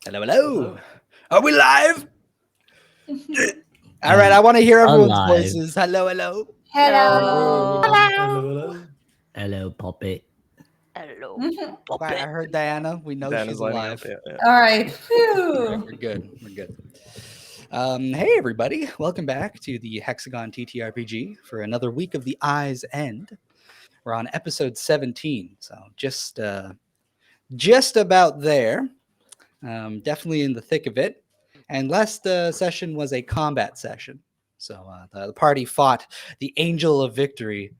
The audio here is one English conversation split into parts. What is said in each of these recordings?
Hello, hello. Are we live? All right, I want to hear everyone's alive. voices. Hello, hello. Hello. Hello, puppet. Hello. All right, I heard Diana. We know Diana's she's lining alive. up, yeah. All right. All right, Phew. we're good. We're good. Hey, everybody. Welcome back to the Hexagon TTRPG for another week of the Eye's End. We're on episode 17, so just about there. Definitely in the thick of it. And last session was a combat session. So the party fought the Angel of Victory,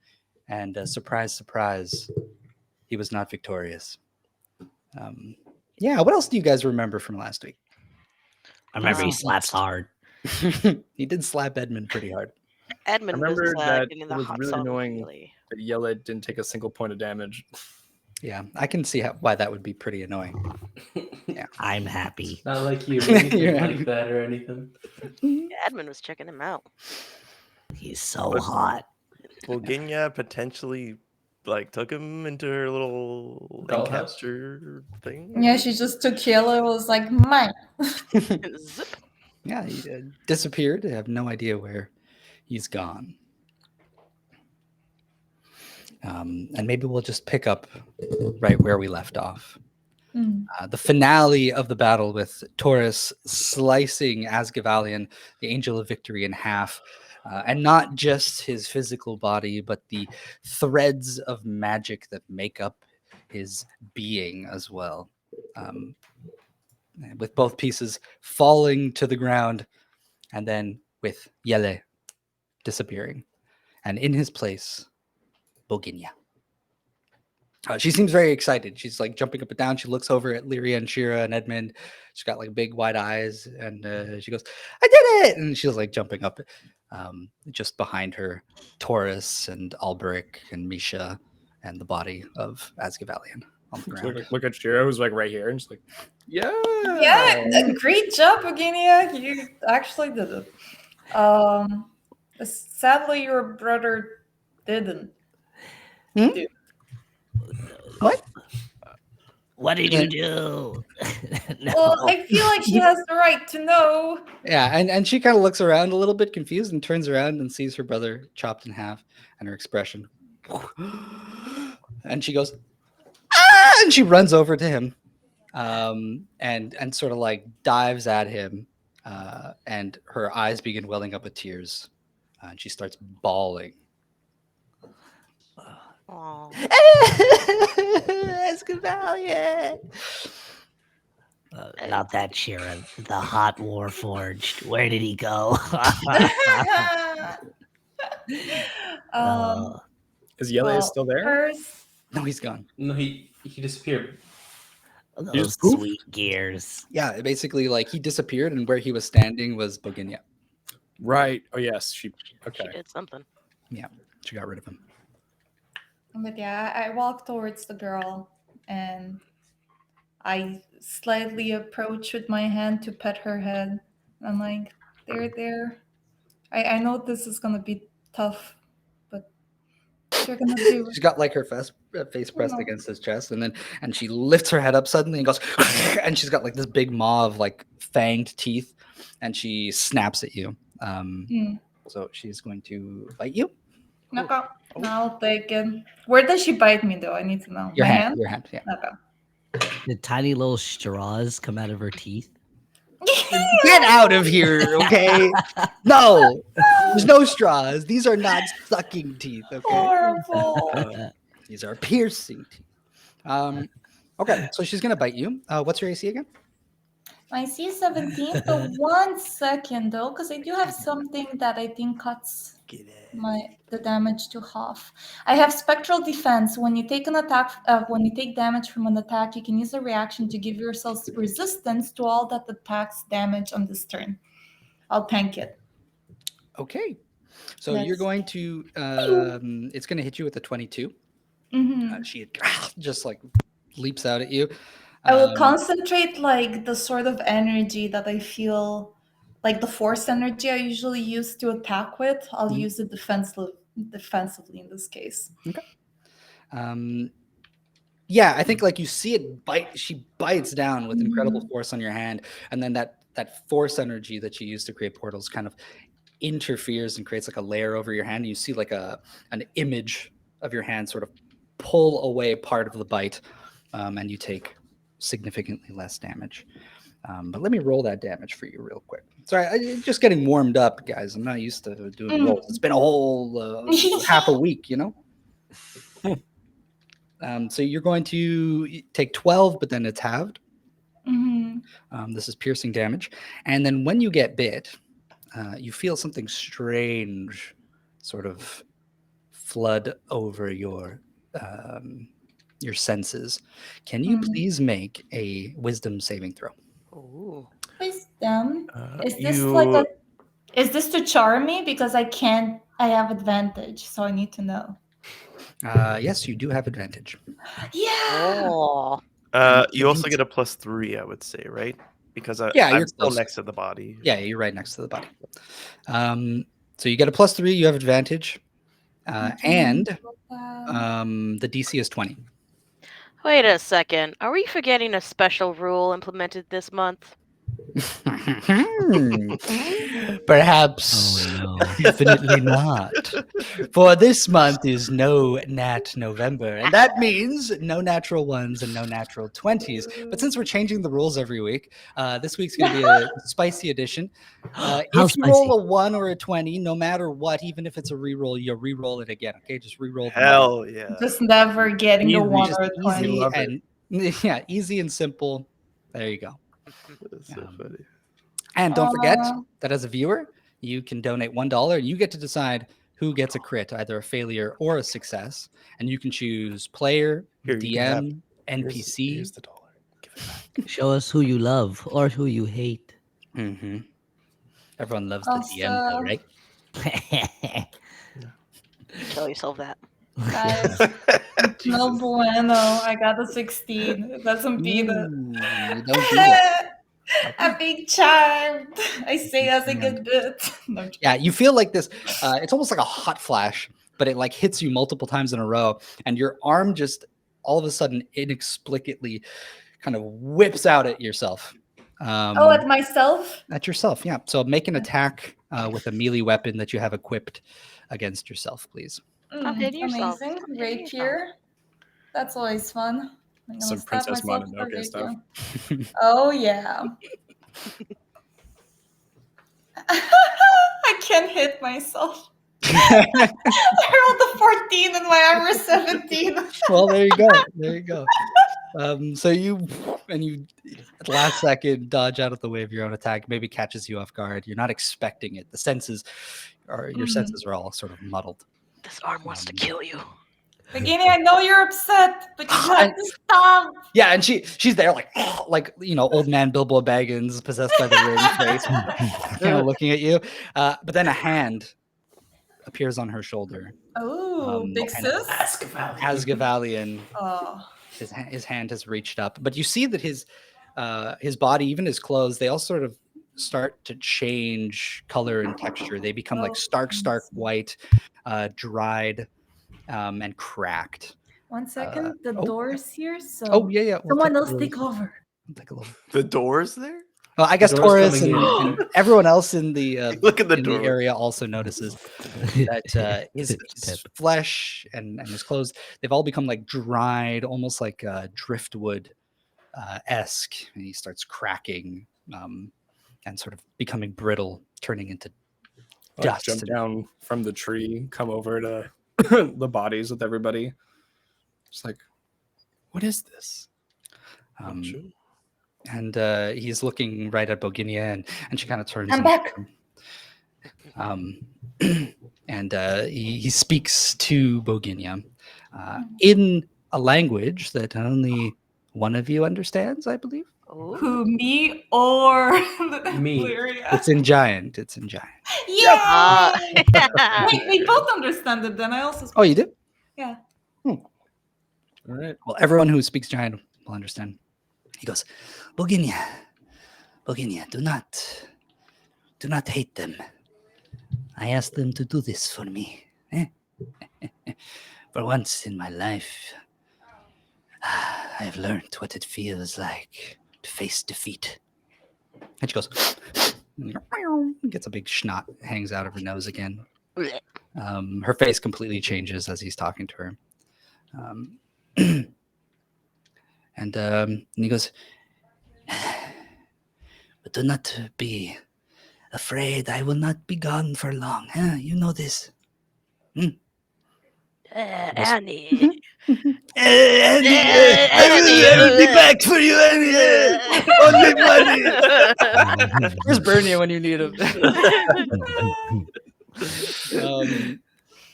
and surprise, surprise, he was not victorious. Yeah, what else do you guys remember from last week? I remember he Wow. slaps hard. He did slap Edmund pretty hard. Edmund I was remember that getting it the was hot really sauce annoying immediately. that Yella didn't take a single point of damage. Yeah, I can see why that would be pretty annoying. I'm happy. Not like you, anything You're like happy. that or anything. Yeah, Edmund was checking him out. He's so But- hot. Boginya potentially took him into her little Dollhouse? encaster thing. Yeah, she just took Yellow and was like, mine. Zip. Yeah, he disappeared. I have no idea where he's gone. And maybe we'll just pick up right where we left off. The finale of the battle with Taurus slicing Asgavalion, the Angel of Victory, in half. And not just his physical body, but the threads of magic that make up his being as well. With both pieces falling to the ground, and then with Yele disappearing. And in his place, Boginya. She seems very excited. She's like jumping up and down. She looks over at Lyria and Shira and Edmund. She's got like big wide eyes, and she goes, "I did it!" And she's like jumping up. Just behind her, Taurus and Alberic and Misha, and the body of Asgavalion on the ground. Look at Shira, who's like right here, and she's like, "Yeah, Yeah, great job, Boginya. You actually did it. Sadly, your brother didn't. What? What did you do? No. Well, I feel like she has the right to know. Yeah, and she kind of looks around a little bit confused and turns around and sees her brother chopped in half, and her expression. And she goes, "Ah!" And she runs over to him, and sort of like dives at him, and her eyes begin welling up with tears, and she starts bawling. Aw. Asgavalion. Not that Shira, the hot Warforged. Where did he go? is Yella well, still there?" First, No, he's gone. No, he disappeared. Those just poof? sweet gears. Yeah, basically, like he disappeared, and where he was standing was Boginya. Right. Oh yes, she. she Okay. did something. She got rid of him. But yeah, I walk towards the girl and I slightly approach with my hand to pet her head. I'm like, there. I know this is gonna be tough, but you're gonna do She's it. got like her face pressed No. against his chest, and she lifts her head up suddenly and goes, and she's got like this big maw of like fanged teeth, and she snaps at you. So she's going to bite you. Okay. I'll take it. Where does she bite me though? I need to know. Your my hand. Your hand. Yeah. Okay. The tiny little straws come out of her teeth. Get out of here, okay? No, there's no straws. These are not sucking teeth. Okay. Horrible. These are piercing teeth. Okay, so she's gonna bite you. What's your AC again? I see 17, but 1 second though, because I do have something that I think cuts the damage to half. I have spectral defense. When you take an attack, when you take damage from an attack, you can use a reaction to give yourself resistance to all that attacks damage on this turn. I'll tank it. Okay, so Yes. you're going to. It's gonna hit you with a 22. She just like leaps out at you. I will concentrate like the sort of energy that I feel, like the force energy I usually use to attack with. I'll use it defensively in this case. Okay. Yeah, I think like you see it bite. She bites down with incredible force on your hand, and then that force energy that you use to create portals kind of interferes and creates like a layer over your hand. You see like an image of your hand sort of pull away part of the bite, and you take significantly less damage. But let me roll that damage for you real quick. Sorry, I'm just getting warmed up, guys. I'm not used to doing rolls. It's been a whole half a week, you know? So you're going to take 12, but then it's halved. This is piercing damage. And then when you get bit, you feel something strange sort of flood over your senses. Can you please make a wisdom saving throw? Ooh. Wisdom. Is this to charm me? Because I have advantage, so I need to know. Yes, you do have advantage. Yeah. Oh. You also get a +3, I would say, right? Because you're I'm still close. next to the body. Yeah, you're right next to the body. So you get a +3. You have advantage, and the DC is 20. Wait a second. Are we forgetting a special rule implemented this month? Perhaps, definitely not. For this month is no Nat November, and that means no natural ones and no natural 20s. But since we're changing the rules every week, this week's going to be a spicy edition. If you roll a 1 or a 20, no matter what, even if it's a reroll, you reroll it again. Okay, just reroll. Hell yeah! Just never getting a Easy. 1 or a 20. Easy and yeah, easy and simple. There you go. That's so funny. And don't forget that as a viewer, you can donate $1 and you get to decide who gets a crit, either a failure or a success. And you can choose player, Here, you can DM, NPC. Here's the dollar. Give it back. Show us who you love or who you hate. Mm-hmm. Everyone loves the DM, though, right? Tell yourself that. Guys, no bueno. I got a 16. It doesn't beat it. Don't do it. I'm being charmed. I say as a good bit. No, I'm Yeah, you feel like this. It's almost like a hot flash, but it like hits you multiple times in a row, and your arm just all of a sudden inexplicably kind of whips out at yourself. at myself? At yourself, yeah. So make an attack with a melee weapon that you have equipped against yourself, please. hit yourself. Amazing. Hit Rapier. That's always fun. I'm gonna Some stab Princess myself with a Mononoke stuff. rapier. Oh, yeah. I can't hit myself. I rolled a 14 and my armor 17. Well, there you go. There you go. So you at the last second dodge out of the way of your own attack, maybe catches you off guard. You're not expecting it. The senses or your senses are all sort of muddled. This arm wants to kill you. Beginning, I know you're upset, but you have to stop. Yeah, and she's there like old man Bilbo Baggins possessed by the ring face, looking at you. But then a hand appears on her shoulder. Oh, big and sis. Asgavalion. Oh. His hand has reached up, but you see that his body, even his clothes, they all sort of start to change color and texture. They become like stark white, dried, and cracked. 1 second, the door's here, so yeah. someone else take over. Take a look. The door's there? Well, I guess The Taurus door's coming and everyone else in the Look at the in door. the area also notices that his flesh and his clothes, they've all become like dried, almost like driftwood esque. And he starts cracking and sort of becoming brittle, turning into dust. Jump down from the tree, come over to the bodies with everybody. Just like, what is this? And he's looking right at Boginya, and she kind of turns. I'm back. And he speaks to Boginya in a language that only one of you understands, I believe. Who, me or Me. Irea? It's in Giant. Yeah. Wait, we both understand it. Then I also. Speak. Oh, you did? Yeah. All right. Well, everyone who speaks Giant will understand. He goes, Boginya, do not hate them. I asked them to do this for me. For once in my life, I have learned what it feels like to face defeat. And she goes, gets a big schnot, hangs out of her nose again. Her face completely changes as he's talking to her. And he goes, but do not be afraid. I will not be gone for long. Huh? You know this. Annie. Andy, I will be back for you, Andy. Only money. Where's Bernie when you need him?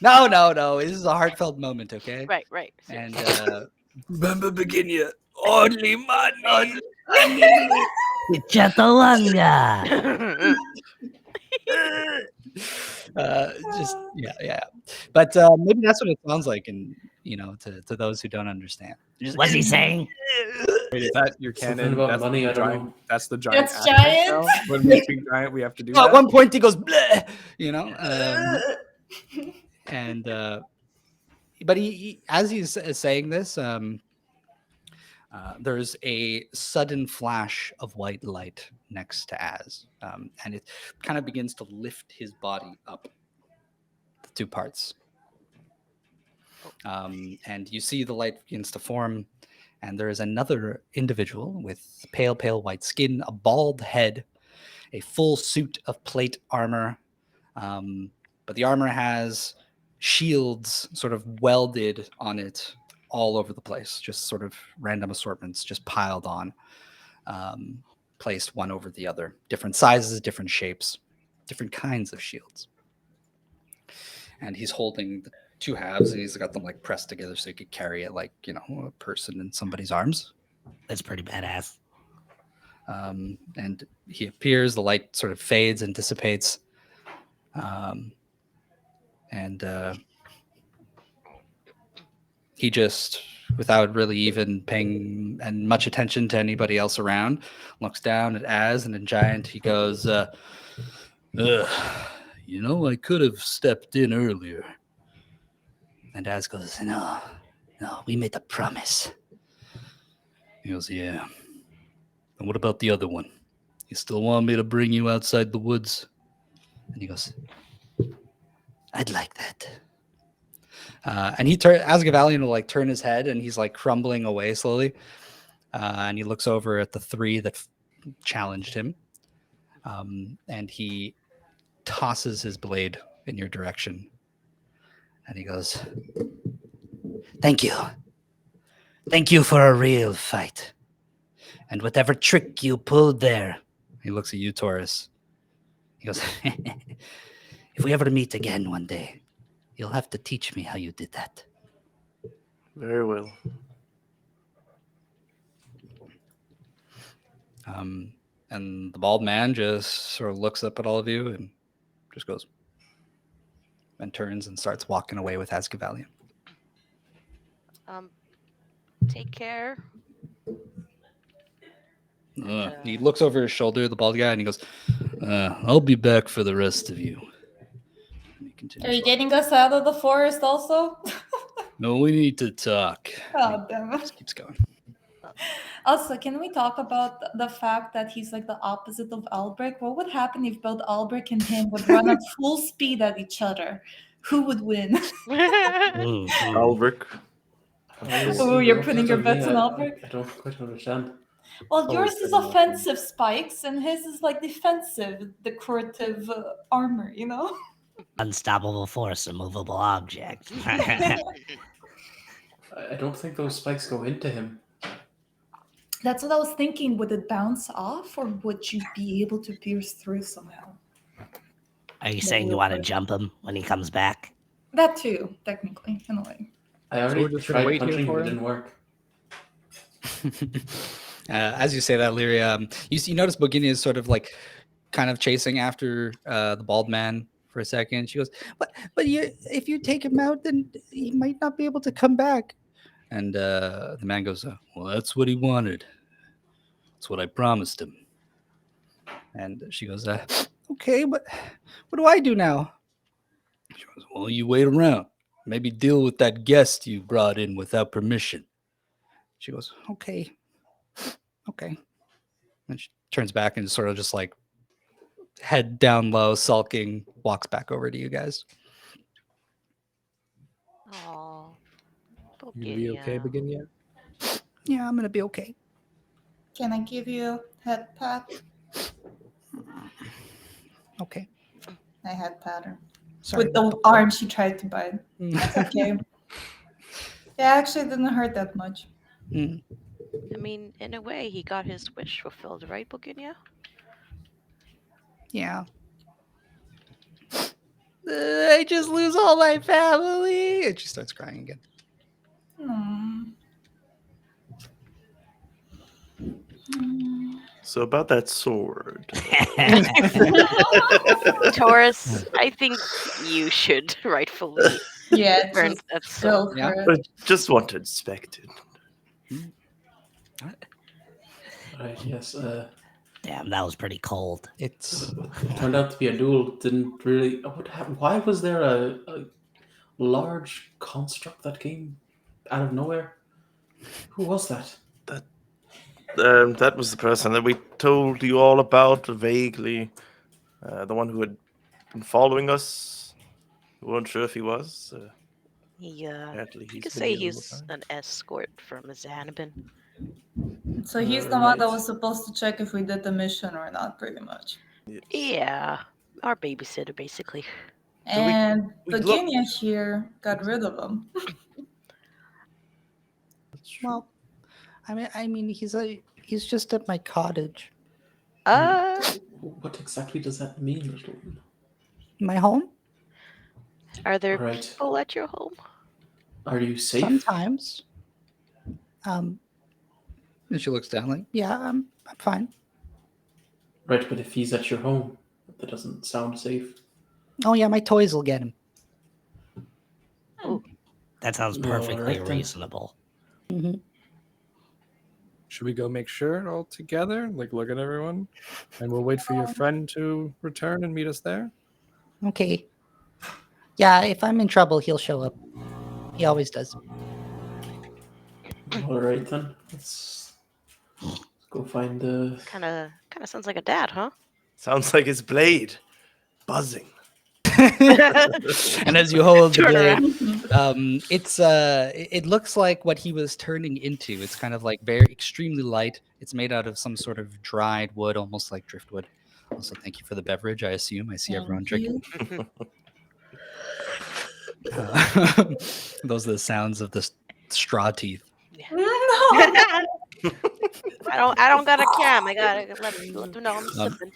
No. This is a heartfelt moment, okay? Right. And remember, Boginya, only money. Chatawanga. Just yeah. But maybe that's what it sounds like, and to those who don't understand. What's he saying? Wait, is that your Something canon? about That's money, the I don't giant. know. That's the giant. That's accent giant. now? When we speak giant, we have to do At that. one point, he goes, bleh, and but he as he's saying this, there's a sudden flash of white light next to Az, and it kind of begins to lift his body up, the two parts. And you see the light begins to form, and there is another individual with pale white skin, a bald head, a full suit of plate armor, but the armor has shields sort of welded on it all over the place, just sort of random assortments just piled on, placed one over the other, different sizes, different shapes, different kinds of shields. And he's holding the two halves, and he's got them like pressed together so he could carry it like a person in somebody's arms. That's pretty badass. And he appears, the light sort of fades and dissipates, and he just, without really even paying much attention to anybody else around, looks down at Az, and in giant he goes, I could have stepped in earlier. And Az goes, no, we made a promise. He goes, yeah. And what about the other one? You still want me to bring you outside the woods? And he goes, I'd like that. And Asgavalion will like turn his head, and he's like crumbling away slowly. And he looks over at the three that challenged him. And he tosses his blade in your direction. And he goes, thank you. Thank you for a real fight. And whatever trick you pulled there. He looks at you, Taurus. He goes, if we ever meet again one day, you'll have to teach me how you did that. Very well. And the bald man just sort of looks up at all of you and just goes and turns and starts walking away with Asgavalion. Take care. He looks over his shoulder, the bald guy, and he goes, I'll be back for the rest of you. And he continues Are you walking. getting us out of the forest also? No, we need to talk. Oh, damn it. Just keeps going. Also, can we talk about the fact that he's like the opposite of Albrecht? What would happen if both Albrecht and him would run at full speed at each other? Who would win? Albrecht. Oh, you're putting your bets on I Albrecht? don't quite understand. Well, Oh, yours it's is pretty much, offensive spikes, and his is like defensive, decorative armor, Unstoppable force, immovable object. I don't think those spikes go into him. That's what I was thinking. Would it bounce off, or would you be able to pierce through somehow? Are you saying you want to jump him when he comes back? That too, technically, in a way. I we're already just gonna tried wait here punching him, for it him? didn't work. As you say that, Irea, you notice Boginya is sort of like kind of chasing after the bald man for a second. She goes, but if you take him out, then he might not be able to come back. And the man goes, well, that's what he wanted. That's what I promised him. And she goes, okay, but what do I do now? She goes, well, you wait around. Maybe deal with that guest you brought in without permission. She goes, okay. And she turns back and sort of just like head down low, sulking, walks back over to you guys. Oh, You gonna be okay, Boginya? Yeah, I'm gonna be okay. Can I give you a head pat? Okay. I head pat her. Sorry. With the arm she tried to bite. That's okay. It actually didn't hurt that much. Mm. I mean, in a way, he got his wish fulfilled, right, Boginya? Yeah. I just lose all my family. And she starts crying again. So about that sword. Taurus, I think you should rightfully Yeah, burn just that go sword. Yeah. for I it. just want to inspect it. Right, yes. Damn, that was pretty cold. It's Turned out to be a duel. Didn't really. What happened? Why was there a large construct that came out of nowhere? Who was that? That was the person that we told you all about vaguely. The one who had been following us. We weren't sure if he was. He, Apparently you he's could been say here the whole he's time. an escort from Xanabin. So he's the one that Right. was supposed to check if we did the mission or not, pretty much. Yes. Yeah, our babysitter, basically. So And we Boginya here got rid of him. That's true. well, I mean, he's just at my cottage, What exactly does that mean, little one? my home. Are there Right. people at your home? Are you safe? Sometimes. And she looks down like, yeah, I'm fine. Right, but if he's at your home, that doesn't sound safe. Oh yeah, my toys will get him. That sounds Well, perfectly alright then. reasonable. Should we go make sure all together? Like, look at everyone, and we'll wait for your friend to return and meet us there. Okay. Yeah, if I'm in trouble, he'll show up. He always does. All right then. Let's go find the. Kind of sounds like a dad, huh? Sounds like his blade buzzing. And as you hold the Turn blade, around. it looks like what he was turning into. It's kind of like very extremely light. It's made out of some sort of dried wood, almost like driftwood. Also, thank you for the beverage. I assume I see everyone drinking. Those are the sounds of the straw teeth. No. I don't got a cam. I gotta let them know I'm sipping.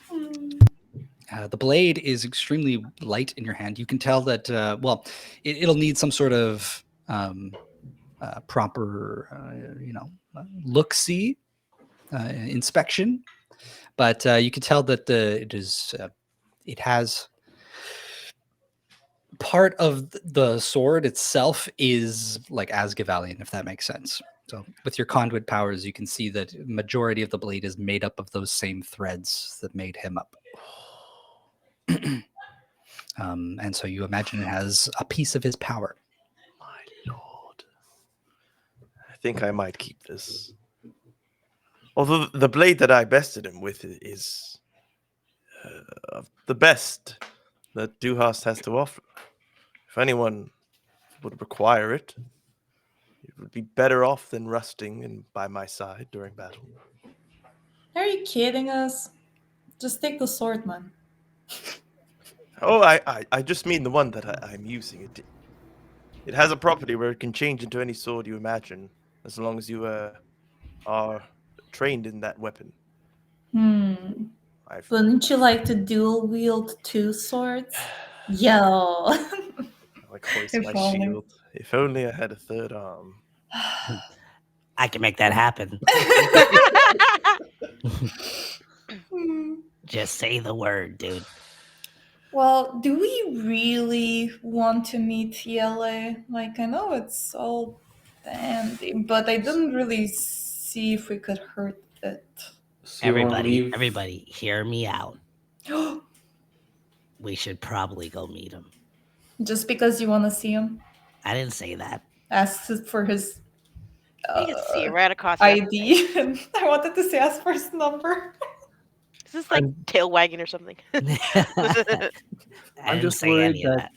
The blade is extremely light in your hand. You can tell that, it'll need some sort of proper, look-see inspection. But you can tell that it has part of the sword itself is like Asgavalian, if that makes sense. So with your conduit powers, you can see that majority of the blade is made up of those same threads that made him up. And so you imagine it has a piece of his power. My lord. I think I might keep this. Although the blade that I bested him with is the best that Duhast has to offer. If anyone would require it, it would be better off than rusting and by my side during battle. Are you kidding us? Just take the sword, man. Oh, I just mean the one that I'm using. It has a property where it can change into any sword you imagine, as long as you are trained in that weapon. Wouldn't you like to dual wield two swords? Yo. Like hoist If my only. shield. If only I had a third arm. I can make that happen. Just say the word, dude. Well, do we really want to meet TLA? Like, I know it's all dandy, but I didn't really see if we could hurt it. So you wanna leave? Everybody, hear me out. We should probably go meet him. Just because you want to see him? I didn't say that. Ask for his You can see right across that. ID. And I wanted to say as first number. Is this like tail wagging or something? I I'm didn't just say worried any of that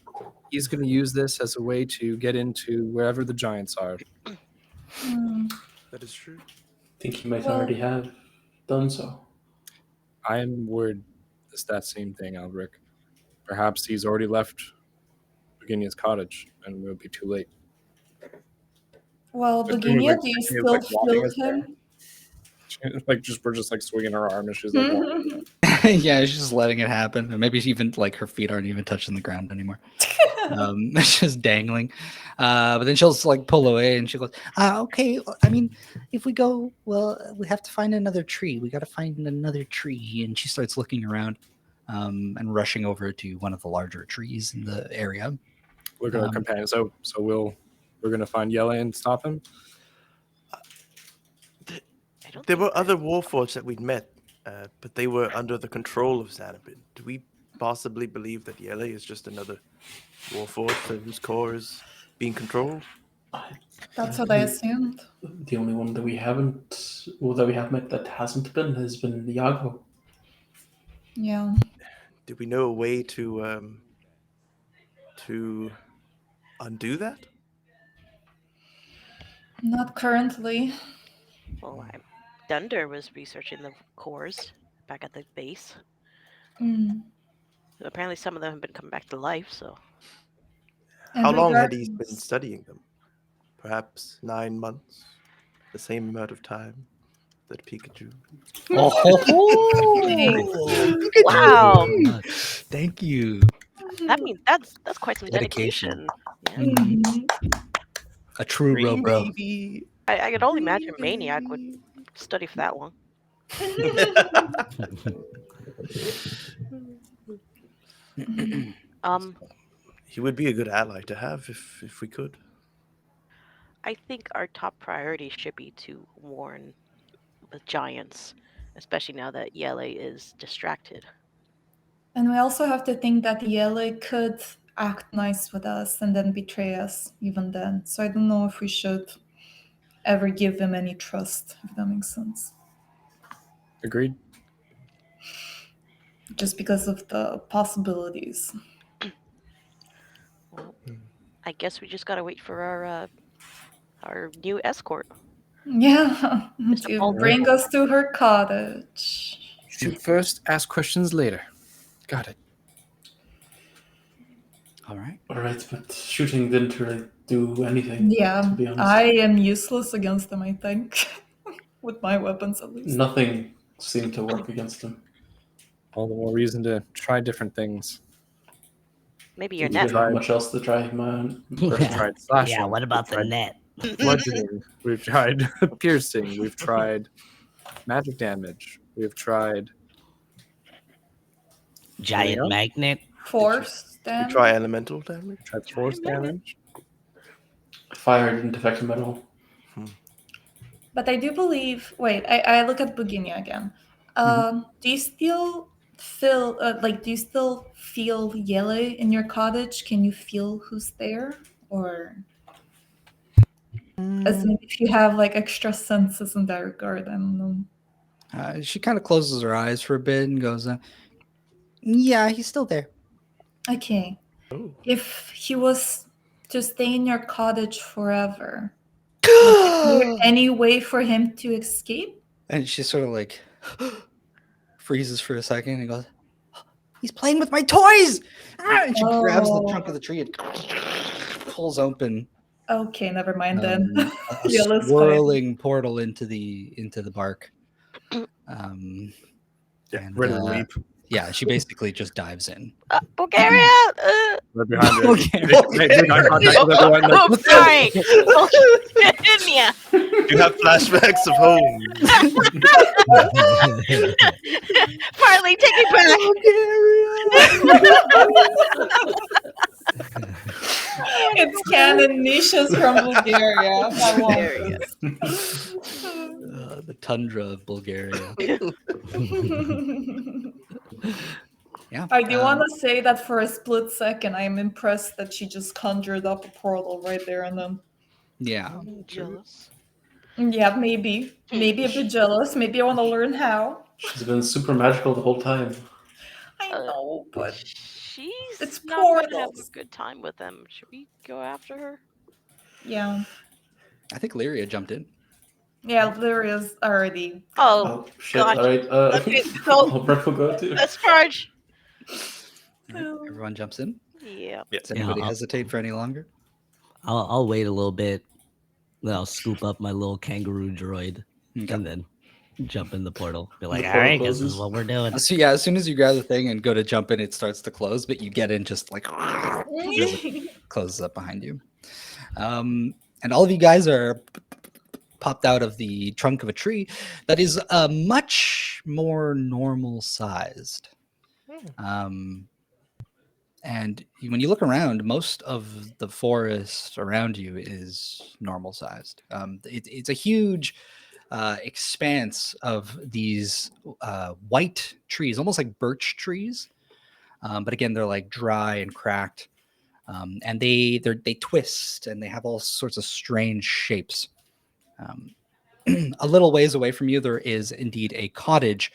he's going to use this as a way to get into wherever the giants are. That is true. Think he might Well- already have done so. I'm worried it's that same thing, Albrecht. Perhaps he's already left Boginya's cottage and we'll be too late. Well, Just doing, Boginya, like, do you he was, still like, walking feel us there. him? We're just like swinging her arm and she's like, walking. Yeah, she's just letting it happen. Or maybe even like her feet aren't even touching the ground anymore. It's just dangling. But then she'll just like pull away and she goes, okay, I mean, if we go, well, we have to find another tree. We got to find another tree. And she starts looking around and rushing over to one of the larger trees in the area. Look at our companion. So we're gonna find Yele and stop him. I don't There think were other Warforged that we'd met, but they were under the control of Xanabin. Do we possibly believe that Yele is just another Warforged whose core is being controlled? That's what I assumed. The only one that we haven't, well, that we have met that hasn't been has been Iago. Yeah. Do we know a way to undo that? Not currently. Well, Dunder was researching the cores back at the base. Mm. Apparently, some of them have been coming back to life. So And How long had he been regardless- studying them? Perhaps 9 months? The same amount of time that Pikachu. wow, Thank you. that means that's quite some Dedication. dedication. Yeah. Mhm. A true real bro. Baby. I could only imagine Maniac would study for that long. He would be a good ally to have if we could. I think our top priority should be to warn the giants, especially now that Yele is distracted. And we also have to think that Yele could act nice with us and then betray us even then. So I don't know if we should ever give him any trust, if that makes sense. Agreed. Just because of the possibilities. Well, I guess we just gotta wait for our new escort. Yeah, Mr. to Baldwin. bring us to her cottage. Shoot first, ask questions later. Got it. All right. All right, but shooting didn't really do anything. Yeah, to be honest. I am useless against them, I think. With my weapons, at least. Nothing seemed to work against him. All the more reason to try different things. Maybe your Didn't net. really have much else to try. Man, We've tried slashing. Yeah, what about we've the tried net? bludgeoning. We've tried piercing. We've tried magic damage. We've tried Giant else? magnet? Force We them. try elemental damage. force damage. fire didn't affect him at all. But I do believe. Wait, I look at Boginya again. Do you still feel Do you still feel Yele in your cottage? Can you feel who's there, or as in if you have like extra senses in that regard? I don't know. She kind of closes her eyes for a bit and goes, yeah, he's still there. Okay. Oh. If he was to stay in your cottage forever, is there any way for him to escape? And she sort of like freezes for a second and goes, he's playing with my toys. And she grabs the trunk of the tree and pulls open Okay, never mind then. a Yellow's fine. swirling portal into the bark. Yeah, And, ready to leap. Yeah, she basically just dives in. Bulgaria! Right behind her. Okay. Make eye contact with everyone. Like, Oh, sorry. Bulgaria! You have flashbacks of home. Finally, take it back. It's canon niches from Bulgaria. I Bulgaria. The tundra of Bulgaria. Yeah. I do want to say that for a split second, I am impressed that she just conjured up a portal right there and then. Yeah. Jealous. Yeah, maybe. Maybe a bit jealous. Maybe I want to learn how. She's been super magical the whole time. I know, but She's it's not going to have a portals. good time with them. Should we go after her? Yeah. I think Lyria jumped in. Yeah, Lyria's already. Oh, Oh shit! gosh. All right. Okay, go. Albrecht will go too. Let's charge. All right, everyone jumps in. Yeah. Does anybody I'll- hesitate for any longer? I'll wait a little bit. Then I'll scoop up my little kangaroo droid Okay. and then jump in the portal. Be like, The all portal right, this is closes. what we're doing. So yeah, as soon as you grab the thing and go to jump in, it starts to close, but you get in just like as it closes up behind you. And all of you guys are popped out of the trunk of a tree that is much more normal sized. And when you look around, most of the forest around you is normal sized. It's a huge expanse of these white trees, almost like birch trees. But again, they're like dry and cracked. And they twist and they have all sorts of strange shapes. A little ways away from you, there is indeed a cottage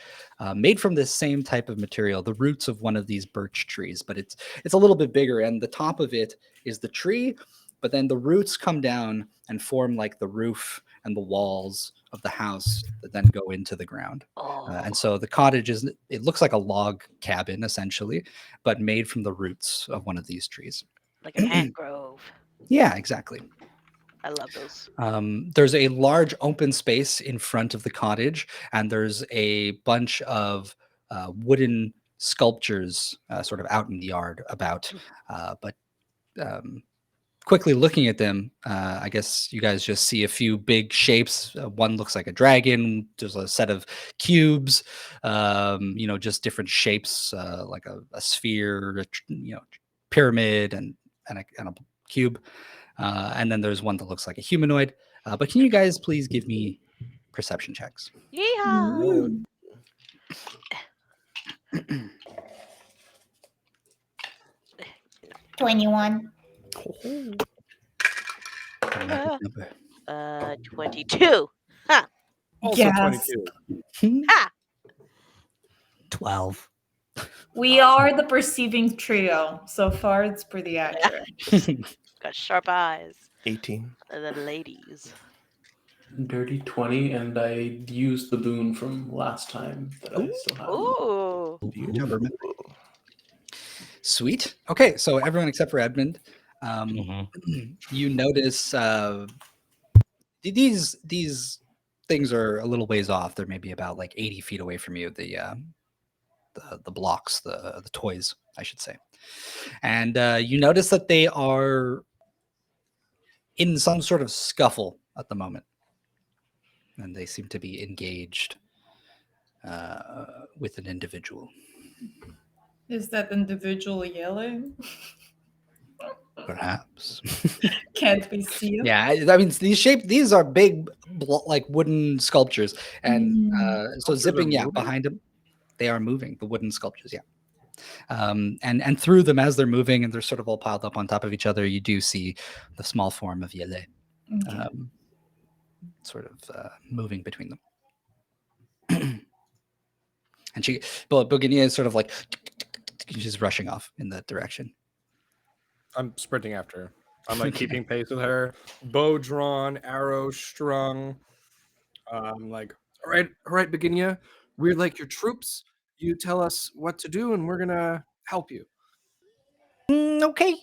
made from this same type of material, the roots of one of these birch trees, but it's a little bit bigger, and the top of it is the tree, but then the roots come down and form like the roof and the walls of the house that then go into the ground. And so the cottage it looks like a log cabin essentially, but made from the roots of one of these trees. Like an ant grove. Yeah, exactly. I love those. There's a large open space in front of the cottage, and there's a bunch of wooden sculptures sort of out in the yard about. But quickly looking at them, I guess you guys just see a few big shapes. One looks like a dragon. There's a set of cubes, just different shapes, like a sphere, pyramid, and a cube. And then there's one that looks like a humanoid. But can you guys please give me perception checks? Yeehaw! 21. 22. Ha! Also Yes. 22. Ha! 12. We are the perceiving trio. So far, it's pretty accurate. Got sharp eyes. 18. And then ladies. Dirty 20, and I used the boon from last time that I still have. Ooh. Good job, Edmund. Sweet. Okay, so everyone except for Edmund, you notice these things are a little ways off. They're maybe about like 80 feet away from you. The blocks, the toys, I should say. And you notice that they are in some sort of scuffle at the moment. And they seem to be engaged with an individual. Is that individual yelling? Perhaps. Can't be seen. Yeah, I mean, these are big, like wooden sculptures. And so Sculptures zipping, are moving? behind them, they are moving, the wooden sculptures, and through them as they're moving and they're sort of all piled up on top of each other, you do see the small form of Yele. Okay. Sort of moving between them. And Boginya is sort of like, she's rushing off in that direction. I'm sprinting after her. I'm like keeping pace with her. Bow drawn, arrow strung. Like, all right, Boginya, we're like your troops. You tell us what to do, and we're gonna help you. Okay.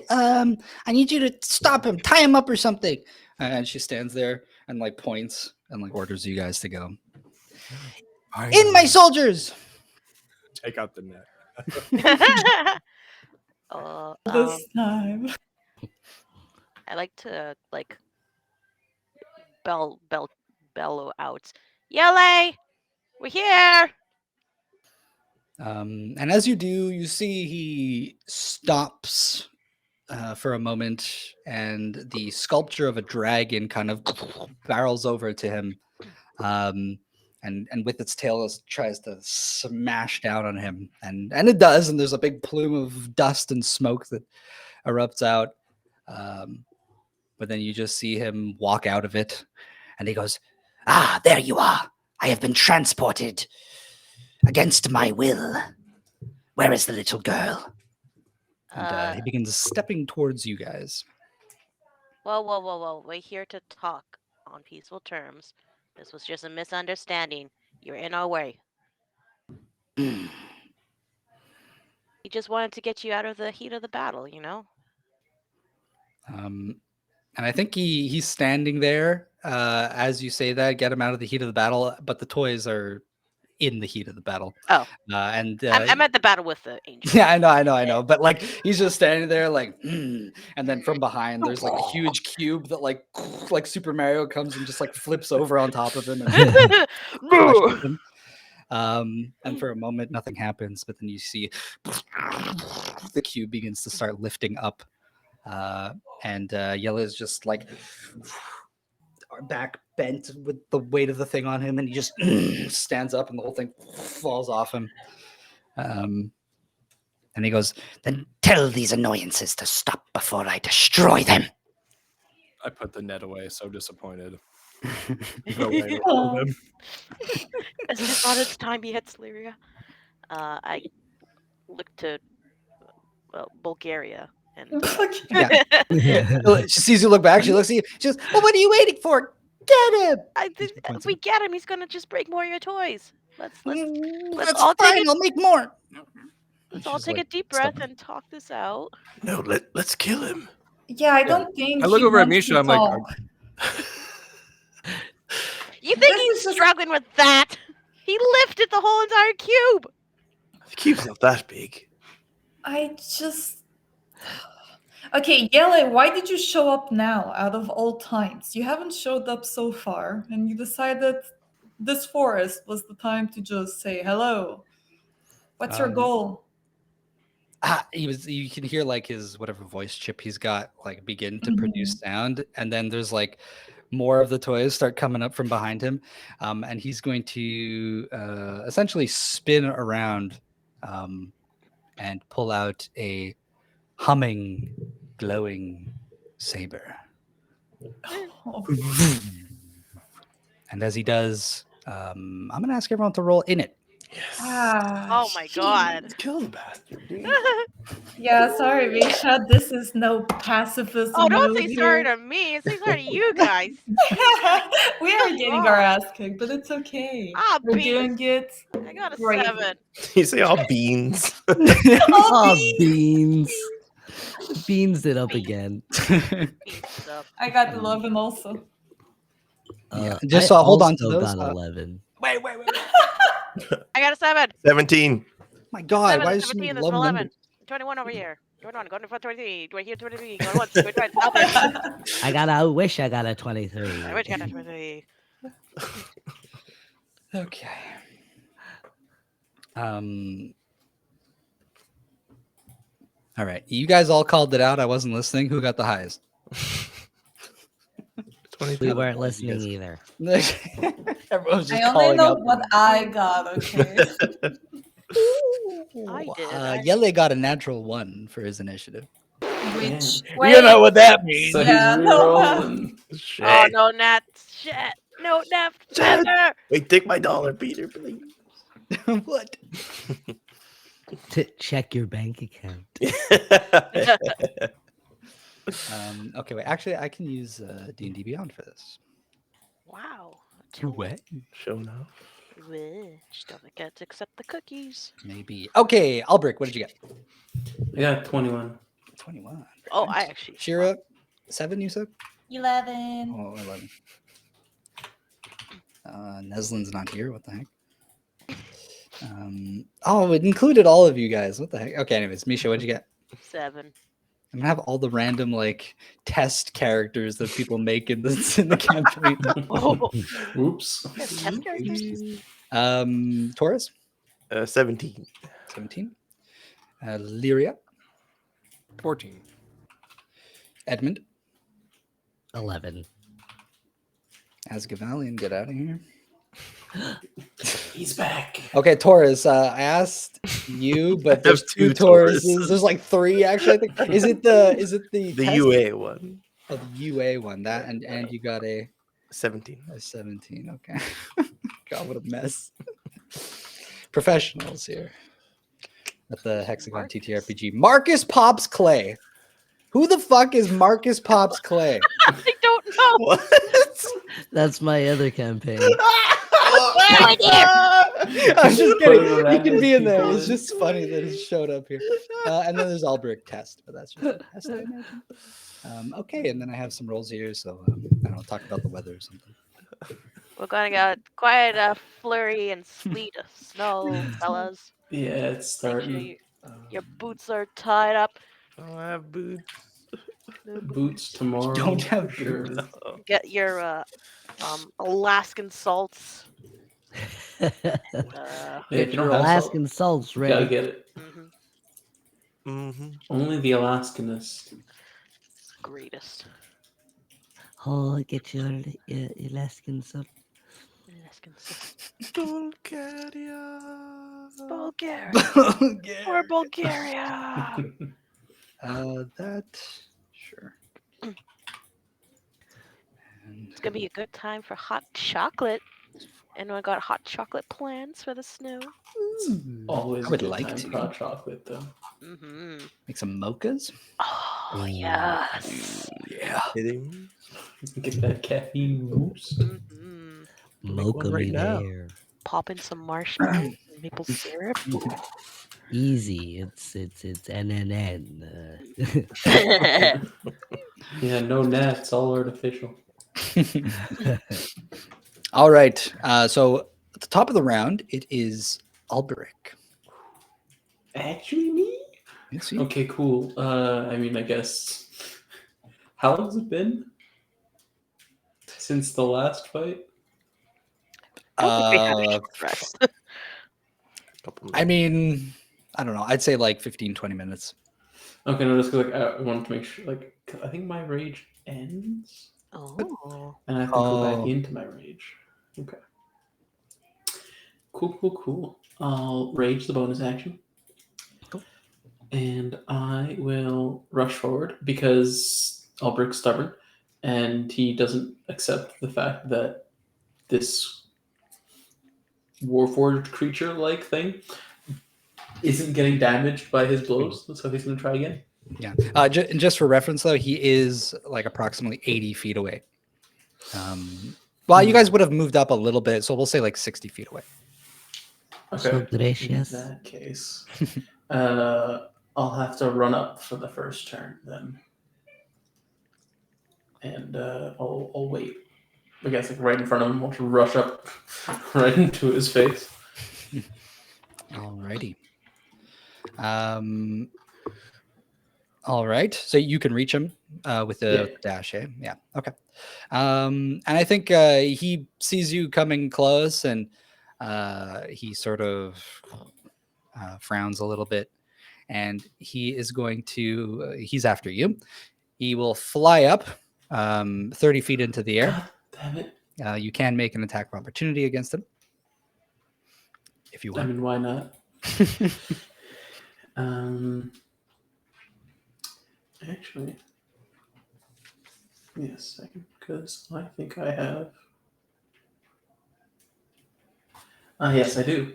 I need you to stop him, tie him up or something. And she stands there and like points and like orders you guys to go. In my soldiers. Take out the net. This time. I like to like bellow out. Yele! We're here! And as you do, you see he stops for a moment, and the sculpture of a dragon kind of barrels over to him, and with its tail tries to smash down on him, and it does, and there's a big plume of dust and smoke that erupts out, but then you just see him walk out of it, And he goes, "Ah, there you are. I have been transported against my will. Where is the little girl?" And he begins stepping towards you guys. Whoa. We're here to talk on peaceful terms. This was just a misunderstanding. You're in our way. Hmm. He just wanted to get you out of the heat of the battle, you know? And I think he's standing there as you say that, get him out of the heat of the battle, but the toys are in the heat of the battle. Oh. And I'm at the battle with the angel. yeah, I know. But like he's just standing there like, and then from behind there's like a huge cube that like Super Mario comes and just like flips over on top of him and crushes him. And for a moment nothing happens, but then you see the cube begins to start lifting up. And Yella is just like back bent with the weight of the thing on him, and he just stands up and the whole thing falls off him. And he goes, "Then tell these annoyances to stop before I destroy them." I put the net away, so disappointed. No way to hold him. It's just not its time yet, Irea. I look to Bulgaria. And Yeah. She sees you look back, she looks at you, she goes, "Well, what are you waiting for? Get him!" If we get him, he's gonna just break more of your toys. Let's That's all fine, take I'll make more. Let's all take a deep breath and talk this out. No, let's kill him. Yeah, I don't think. I look he over at wants Misha, to I'm like, talk. You think This he's is just- struggling with that? He lifted the whole entire cube. The cube's not that big. I just. Okay, Yele, why did you show up now out of all times? You haven't showed up so far, and you decided this forest was the time to just say hello. What's your goal? You can hear like his whatever voice chip he's got like begin to produce sound, and then there's like more of the toys start coming up from behind him, and he's going to essentially spin around and pull out a humming, glowing saber. Oh, And as he does, I'm going to ask everyone to roll in it. Yes. Oh my god. Let's kill the bastard, dude. yeah, sorry, Misha. This is no pacifist. Oh, don't mood say sorry here. to me. Say sorry to you guys. We are getting our ass kicked, but it's okay. Ah, We're beans. doing it. I got a Great. 7. You say all beans. Oh, beans. Beans it up again. Beans up. I got 11 also. Just I hold on to also those. got 11. Wait. I got a 7. 17. My God, 7, why is she 17, love that's 11. numbers? 21 over here. 21, going for 23. Do I hear 23? Going once, going twice. Albert. I wish I got a 23. I wish I got a 23. Okay. All right. You guys all called it out. I wasn't listening. Who got the highest? 22. We weren't listening either. Everyone's just I only calling know out. what I got, okay? I did. Yele got a natural 1 for his initiative. Which You know what that means. So Yeah, he's no, rerolling. Shit. Oh, no, Nat. Shit. No, Nat. Shit. Never. Wait, take my $1, Peter, please. What? To check your bank account. Okay, wait. Actually, I can use D&D Beyond for this. Wow. What? Show now. Just don't forget to accept the cookies. Maybe. Okay, Albrecht, what did you get? I got 21. 21. Oh, I actually. Shira, 7, you said? 11. Oh, 11. Neslin's not here. What the heck? It included all of you guys. What the heck? Okay, anyways, Misha, what'd you get? 7. I'm gonna have all the random like test characters that people make in the campaign. Oh, Oops. test characters? Taurus, 17. 17. Lyria, 14. Edmund, 11. Asgavalian, get out of here. He's back. Okay, Taurus. I asked you, but I there's have 2 2 Tauruses. Tauruses. There's like 3 actually. I think. Is it the The test? UA one. Oh, the UA one. That and you got a 17. 17. Okay. God, what a mess. Professionals here at the Hexagon Marcus? TTRPG. Marcus Pops Clay. Who the fuck is Marcus Pops Clay? I don't know. What? That's my other campaign. No idea. I'm just Put kidding. it He around can as be in there. people It's in. just funny that he showed up here. And then there's Albrecht Test, but that's just a test, I imagine. Okay, and then I have some rolls here, so I don't know, talk about the weather or something. We're gonna get quite a flurry and sleet of snow, fellas. Yeah, it's Make sure starting. your boots are tied up. I have boots. No Boots tomorrow. don't have for sure. boots. No. Get your Alaskan salts. Yeah, Get if you your don't have Alaskan salts you gotta ready. get it. Mhm. Mm-hmm. Only the Alaskanist. Greatest. Oh, get your Alaskan salt. Alaskan salt. Bulgaria. Bulgaria. Or Bulgaria. That sure. And It's gonna be a good time for hot chocolate. Anyone got hot chocolate plans for the snow? Always I a would good like time to. for hot chocolate, though. Mm-hmm. make some mochas. Oh yes. Yeah. Kidding? Get that caffeine boost. Mm-hmm. Make one Mocha right me now. there. Pop in some marshmallows and maple syrup. Easy. It's NNN. Yeah, no nets, all artificial. All right. So at the top of the round, it is Alberic. Actually, me? Yes, you. Okay, cool. I mean, I guess. How long has it been since the last fight? I don't think we had a Uh, short rest. Couple I mean, I don't know. I'd say like 15, 20 minutes. Okay, no, just 'cause, like I wanted to make sure. Like, 'cause I think my rage ends, Oh. and I have to go back Oh. into my rage. Okay. Cool. I'll rage the bonus action. Cool. And I will rush forward because Alberic's stubborn and he doesn't accept the fact that this Warforged creature like thing isn't getting damaged by his blows. So he's going to try again. Yeah. Just for reference, though, he is like approximately 80 feet away. Well, you guys would have moved up a little bit, so we'll say like 60 feet away. Okay. So In gracious. that case, I'll have to run up for the first turn then. And I'll wait. I guess like right in front of him, I'll just rush up right into his face. Alrighty. All right. So you can reach him with the dash, eh? Yeah. Okay. And I think he sees you coming close, and he sort of frowns a little bit, and he is going to. He's after you. He will fly up 30 feet into the air. God damn it. You can make an attack of opportunity against him if you I want. mean, why not? Actually, give me a second, because I think I have. Yes, I do.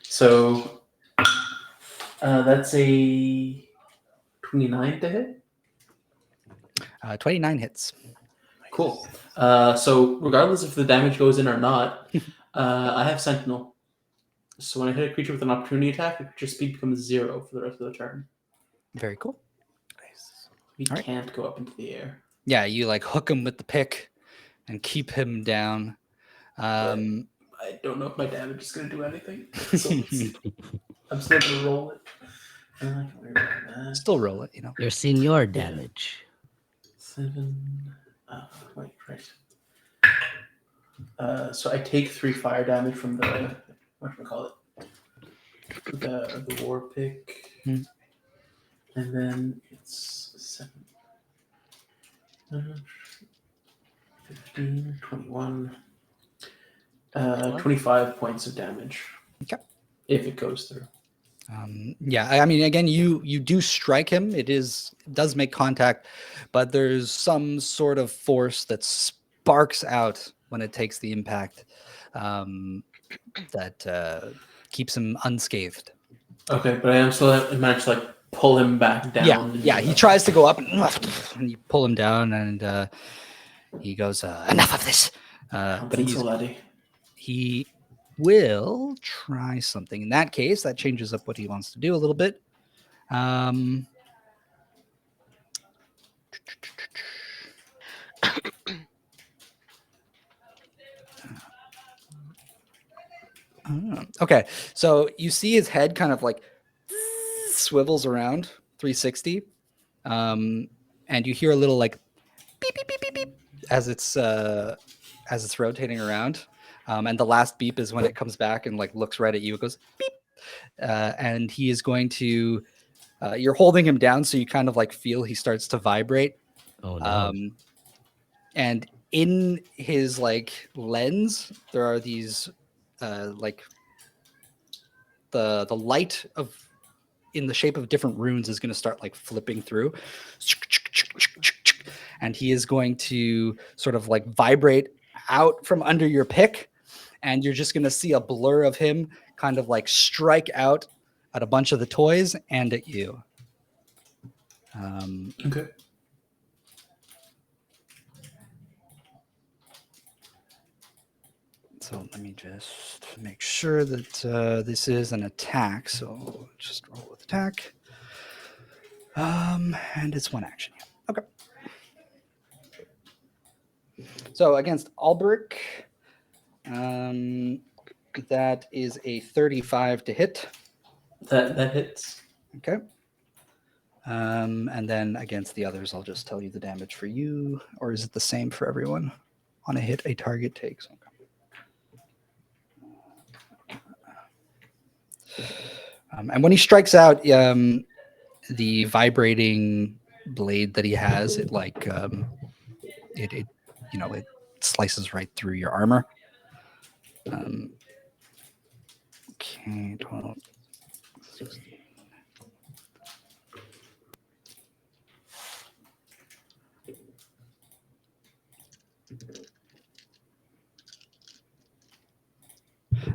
So that's a 29 to hit. 29 hits. Cool. So regardless if the damage goes in or not, I have Sentinel. So when I hit a creature with an opportunity attack, the creature's speed becomes 0 for the rest of the turn. Very cool. Nice. We All right. can't go up into the air. Yeah, you like hook him with the pick and keep him down. I don't know if my damage is going to do anything. So let's see. I'm still going to roll it. I can worry about that. Still roll it, you know. Your senior damage. 7. Wait, right. So I take 3 fire damage from the whatchamacallit? The war pick. Hmm. And then it's 7. 15, 21. 25 points of damage. Okay. If it goes through. Yeah, I mean, again, you do strike him. It does make contact, but there's some sort of force that's sparks out when it takes the impact that keeps him unscathed. Okay, but I am still managed to like pull him back down. Yeah. He tries to go up, and you pull him down, and he goes, "Enough of this." But he will try something. In that case, that changes up what he wants to do a little bit. Okay, so you see his head kind of like swivels around 360, and you hear a little like beep beep beep beep beep as it's rotating around, and the last beep is when it comes back and like looks right at you. It goes beep, and he is going to. You're holding him down, so you kind of like feel he starts to vibrate. Oh no! And in his like lens, there are these like the light of in the shape of different runes is going to start like flipping through, and he is going to sort of like vibrate out from under your pick, and you're just going to see a blur of him kind of like strike out at a bunch of the toys and at you. Okay. So let me just make sure that this is an attack. So just roll with attack. And it's one action. Okay. So against Alberic, that is a 35 to hit. That hits. Okay. And then against the others, I'll just tell you the damage for you, or is it the same for everyone? On a hit, a target takes. Okay. And when he strikes out, the vibrating blade that he has, it like it slices right through your armor. Okay, 12, 16.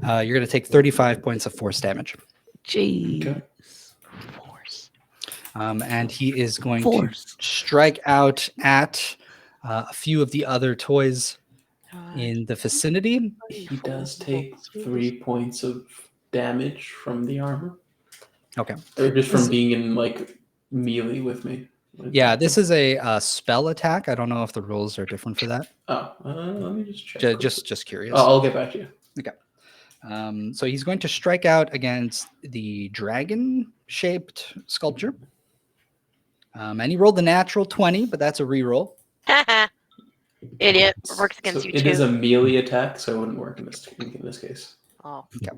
You're going to take 35 points of force damage. Jeez. Okay. Force. And he is going to strike out at a few of the other toys in the vicinity. He does take 3 points of damage from the armor. Okay. Or just from being in like melee with me. Yeah, this is a spell attack. I don't know if the rules are different for that. Oh, let me just check. Just curious. I'll get back to you. Okay. So he's going to strike out against the dragon-shaped sculpture. And he rolled the natural 20, but that's a reroll. Idiot. Works against you It too. is a melee attack, so it wouldn't work in this case. Oh. Okay.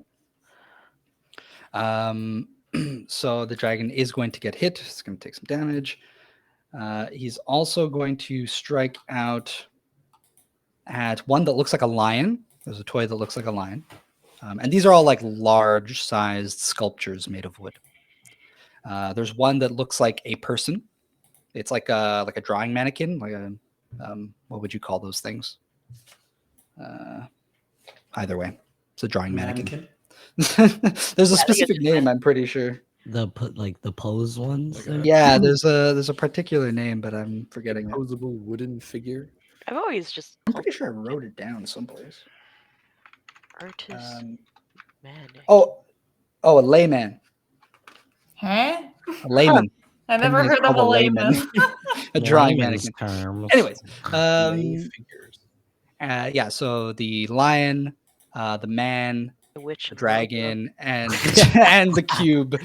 So the dragon is going to get hit. It's going to take some damage. He's also going to strike out at one that looks like a lion. There's a toy that looks like a lion. And these are all like large-sized sculptures made of wood. There's one that looks like a person. It's like a drawing mannequin, like a what would you call those things? Either way, it's a drawing mannequin. There's a specific name, I'm pretty sure. The pose ones. Yeah, there's a particular name, but I'm forgetting it. Posable wooden figure. I've always just I'm pretty sure I wrote it down someplace. artist man. Oh, a layman. Huh? A layman. I never It's heard of called a layman. A drawing Layman's mannequin. terms. Anyways, Figures. yeah. So the lion, the man, The witch. the and dragon, and and the cube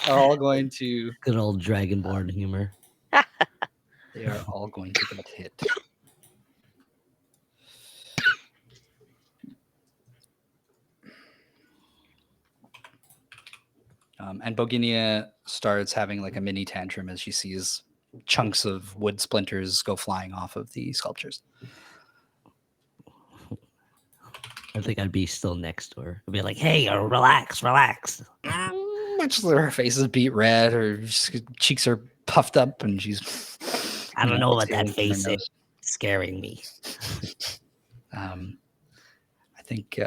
are all going to. Good old dragonborn humor. They are all going to get hit. And Boginya starts having like a mini tantrum as she sees chunks of wood splinters go flying off of the sculptures. I think I'd be still next to her. I'd be like, "Hey, relax." Her face is beat red, her cheeks are puffed up, and she's. I don't know what that exhaling from her face nose. is. Scaring me. I think,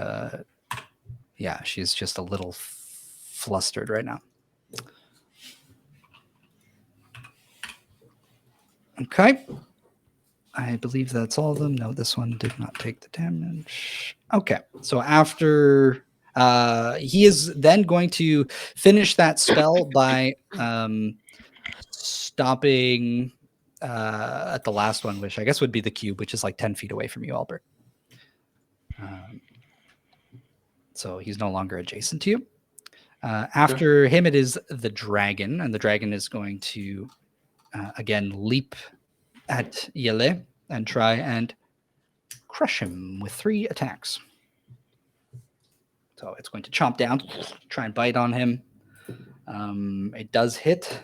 yeah, she's just a little flustered right now. Okay. I believe that's all of them. No, this one did not take the damage. Okay. So after he is then going to finish that spell by stopping at the last one, which I guess would be the cube, which is like 10 feet away from you, Albert. So he's no longer adjacent to you. After him, it is the dragon, and the dragon is going to again leap at Yele and try and crush him with 3 attacks. So it's going to chomp down, try and bite on him. It does hit,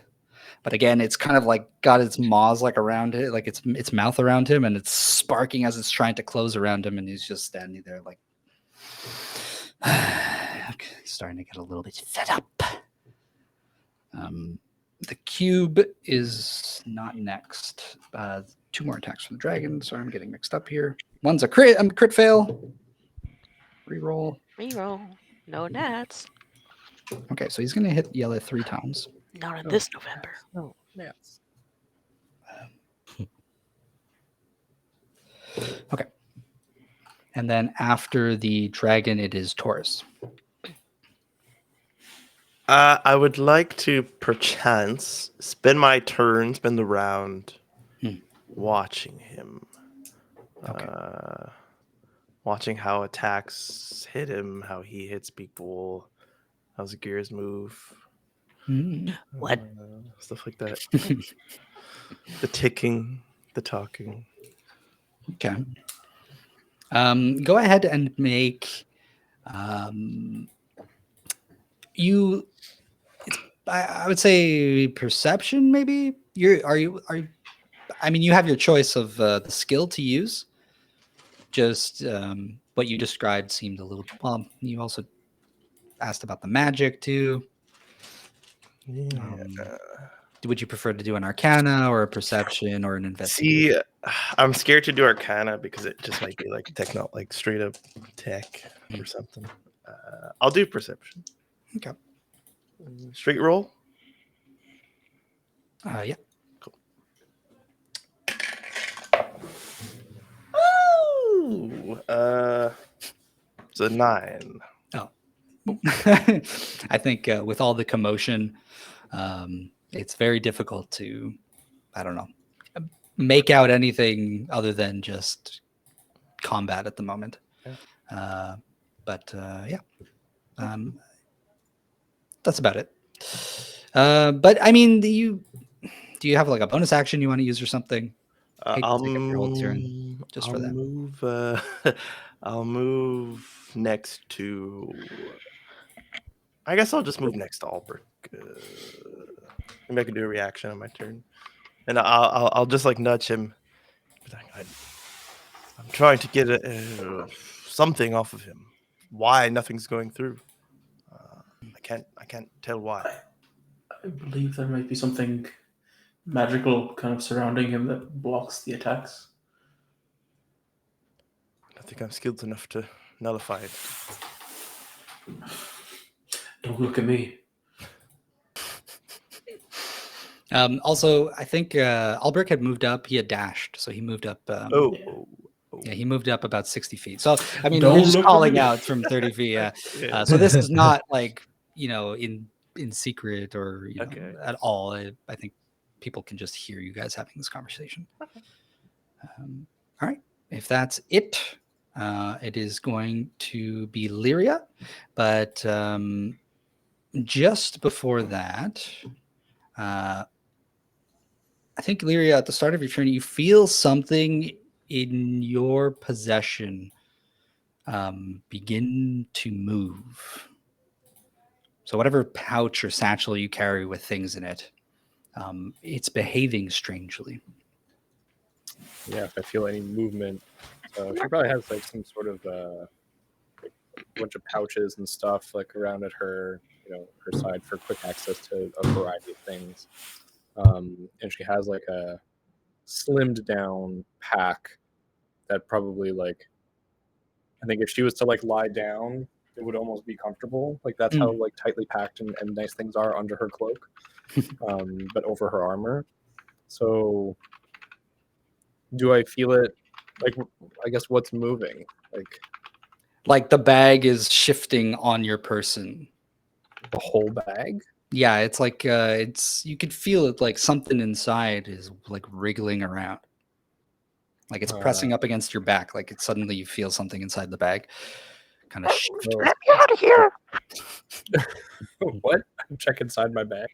but again, it's kind of like got its maws like around it, like its mouth around him, and it's sparking as it's trying to close around him, and he's just standing there like he's starting to get a little bit fed up. The cube is not next. 2 more attacks from the dragon. Sorry, I'm getting mixed up here. One's a crit fail. Reroll. No nats. Okay, so he's going to hit Yele 3 times. Not in this November. No, yes. Okay. And then after the dragon, it is Taurus. I would like to perchance spend the round watching him. Okay. Watching how attacks hit him, how he hits people, how his gears move. What? Stuff like that. The ticking, the talking. Okay. Go ahead and make you. I would say perception. Maybe are you? I mean, you have your choice of the skill to use. Just what you described seemed a little. Well, you also asked about the magic too. Yeah. Would you prefer to do an Arcana or a Perception or an Investigation? See, I'm scared to do Arcana because it just might be like like straight up tech or something. I'll do Perception. Okay. Straight roll. Yeah. Cool. Ooh, it's a 9. Oh. I think with all the commotion, it's very difficult to, I don't know, make out anything other than just combat at the moment. Yeah. That's about it. But I mean, do you have like a bonus action you want to use or something? Hate to take up your whole turn just for that. Move, I'll move next to. I guess I'll just move next to Albert. Maybe I can do a reaction on my turn, and I'll just like nudge him. I'm trying to get something off of him. Why nothing's going through? I can't tell why. I believe there might be something magical kind of surrounding him that blocks the attacks. I think I'm skilled enough to nullify it. Don't look at me. Also, I think Albrecht had moved up. He had dashed, so he moved up. Yeah, he moved up about 60 feet. So, I mean, Don't you're just look at calling me. out from 30 feet. Yeah. Yeah. So this is not like, in secret or Okay. at all. I think people can just hear you guys having this conversation. Okay. All right. If that's it, it is going to be Lyria. But just before that, I think, Lyria, at the start of your turn, you feel something in your possession begin to move. So whatever pouch or satchel you carry with things in it, it's behaving strangely. Yeah, if I feel any movement. So she probably has like some sort of like a bunch of pouches and stuff like around at her, her side for quick access to a variety of things. And she has like a slimmed down pack that probably like I think if she was to like lie down, it would almost be comfortable. Like that's how like tightly packed and nice things are under her cloak, but over her armor. So, do I feel it? Like, I guess what's moving? Like the bag is shifting on your person. The whole bag? Yeah, it's like it's you could feel it like something inside is like wriggling around. Like it's pressing up against your back. Like it's suddenly you feel something inside the bag. Kind of shift. Let me out of here. What? Check inside my bag.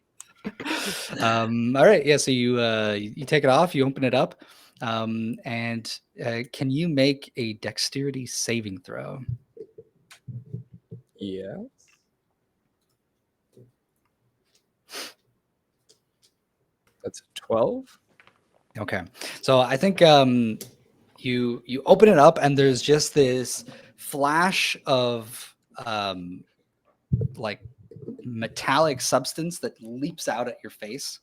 All right, yeah. So you take it off, you open it up, and can you make a dexterity saving throw? Yeah. That's a 12. Okay, so I think you open it up and there's just this flash of like metallic substance that leaps out at your face.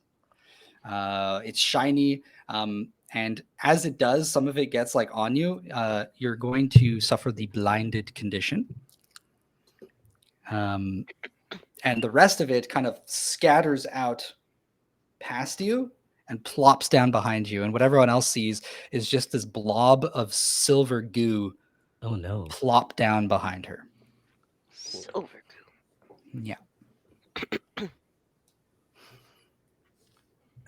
It's shiny, and as it does, some of it gets like on you. You're going to suffer the blinded condition, and the rest of it kind of scatters out past you and plops down behind you. And what everyone else sees is just this blob of silver goo Oh no. plop down behind her. Silver goo. Yeah.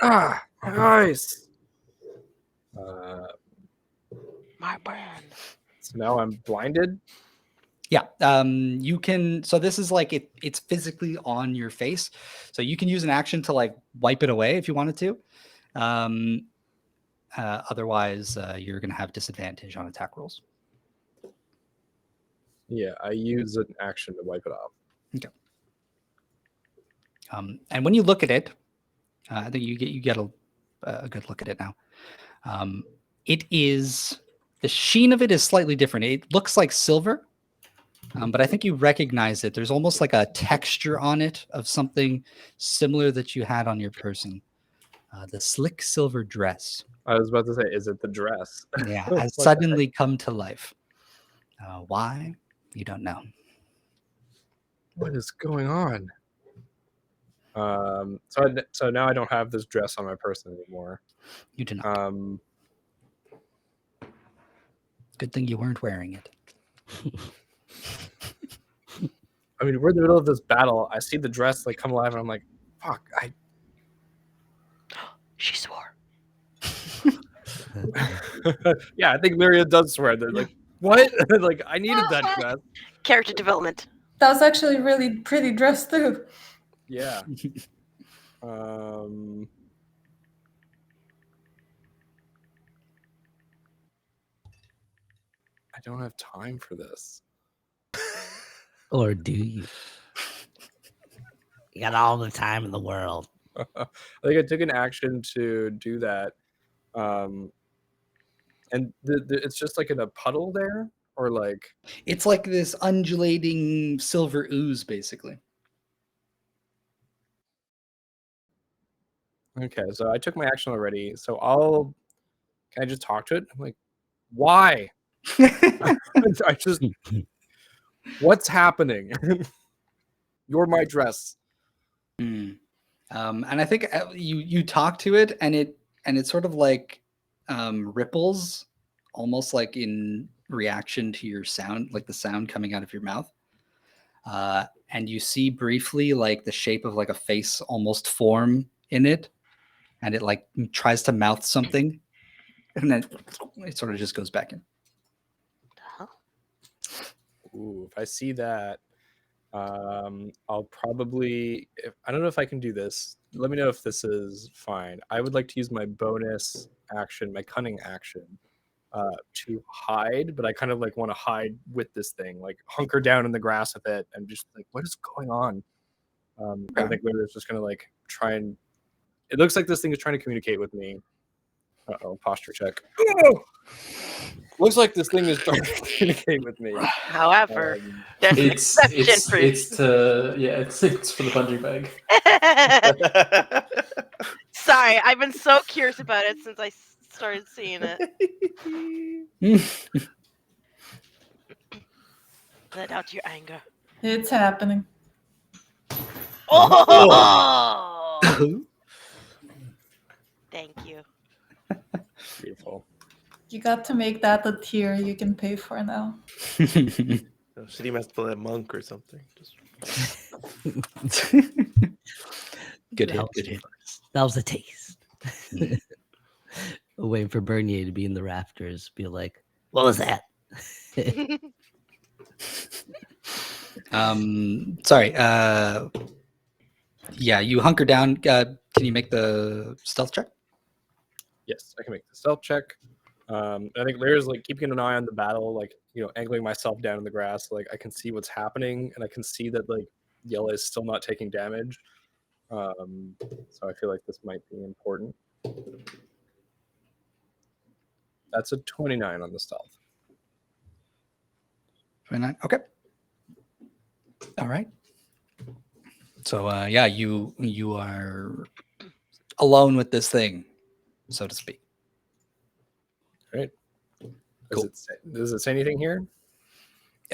Ah, my eyes. My brand. So now I'm blinded. Yeah. You can, so this is like it's physically on your face. So you can use an action to like wipe it away if you wanted to. Otherwise, you're going to have disadvantage on attack rolls. Yeah, I use an action to wipe it off. Okay. And when you look at it, I think you get a good look at it now. It is, the sheen of it is slightly different. It looks like silver, but I think you recognize it. There's almost like a texture on it of something similar that you had on your person. The slick silver dress. I was about to say, is it the dress? Yeah, What has the suddenly come to life. Why? You don't know. What is going on? So now I don't have this dress on my person anymore. You do not. Good thing you weren't wearing it. I mean, we're in the middle of this battle. I see the dress like come alive, and I'm like, "Fuck!" She swore. Yeah, I think Lyria does swear. They're like, "What?" Like, I needed that dress. Character development. That was actually really pretty dress too. Yeah. I don't have time for this. Or do you? You got all the time in the world. I think I took an action to do that. And it's just like in a puddle there, or like It's like this undulating silver ooze, basically. okay. So I took my action already. So can I just talk to it? I'm like, why? I just, what's happening? You're my dress. And I think you talk to it, and it sort of like ripples, almost like in reaction to your sound, like the sound coming out of your mouth. And you see briefly like the shape of like a face almost form in it, and it like tries to mouth something, and then it sort of just goes back in. Ooh, if I see that, I'll probably, I don't know if I can do this. Let me know if this is fine. I would like to use my bonus action, my cunning action, to hide, but I kind of like want to hide with this thing, like hunker down in the grass with it and just like, what is going on? I think Lyria's just gonna like try and, it looks like this thing is trying to communicate with me. Uh-oh, posture check. Oh! Looks like this thing is trying to communicate with me. However, there's an exception for it's for the punching bag. Sorry, I've been so curious about it since I started seeing it. Let out your anger. It's happening. Oh! Thank you. Beautiful. You got to make that a tier you can pay for now. Should he must play a monk or something? Just... Good That hit. was Good hit. That was a taste. Waiting for Bernier to be in the rafters, be like, "What was that?" Sorry. Yeah, you hunker down. Can you make the stealth check? Yes, I can make the stealth check. I think Lyra's like keeping an eye on the battle, like, you know, angling myself down in the grass. Like I can see what's happening, and I can see that like Yella is still not taking damage. So I feel like this might be important. That's a 29 on the stealth. 29. Okay. All right. So yeah, you are alone with this thing, so to speak. Right. Cool. Does it say anything here?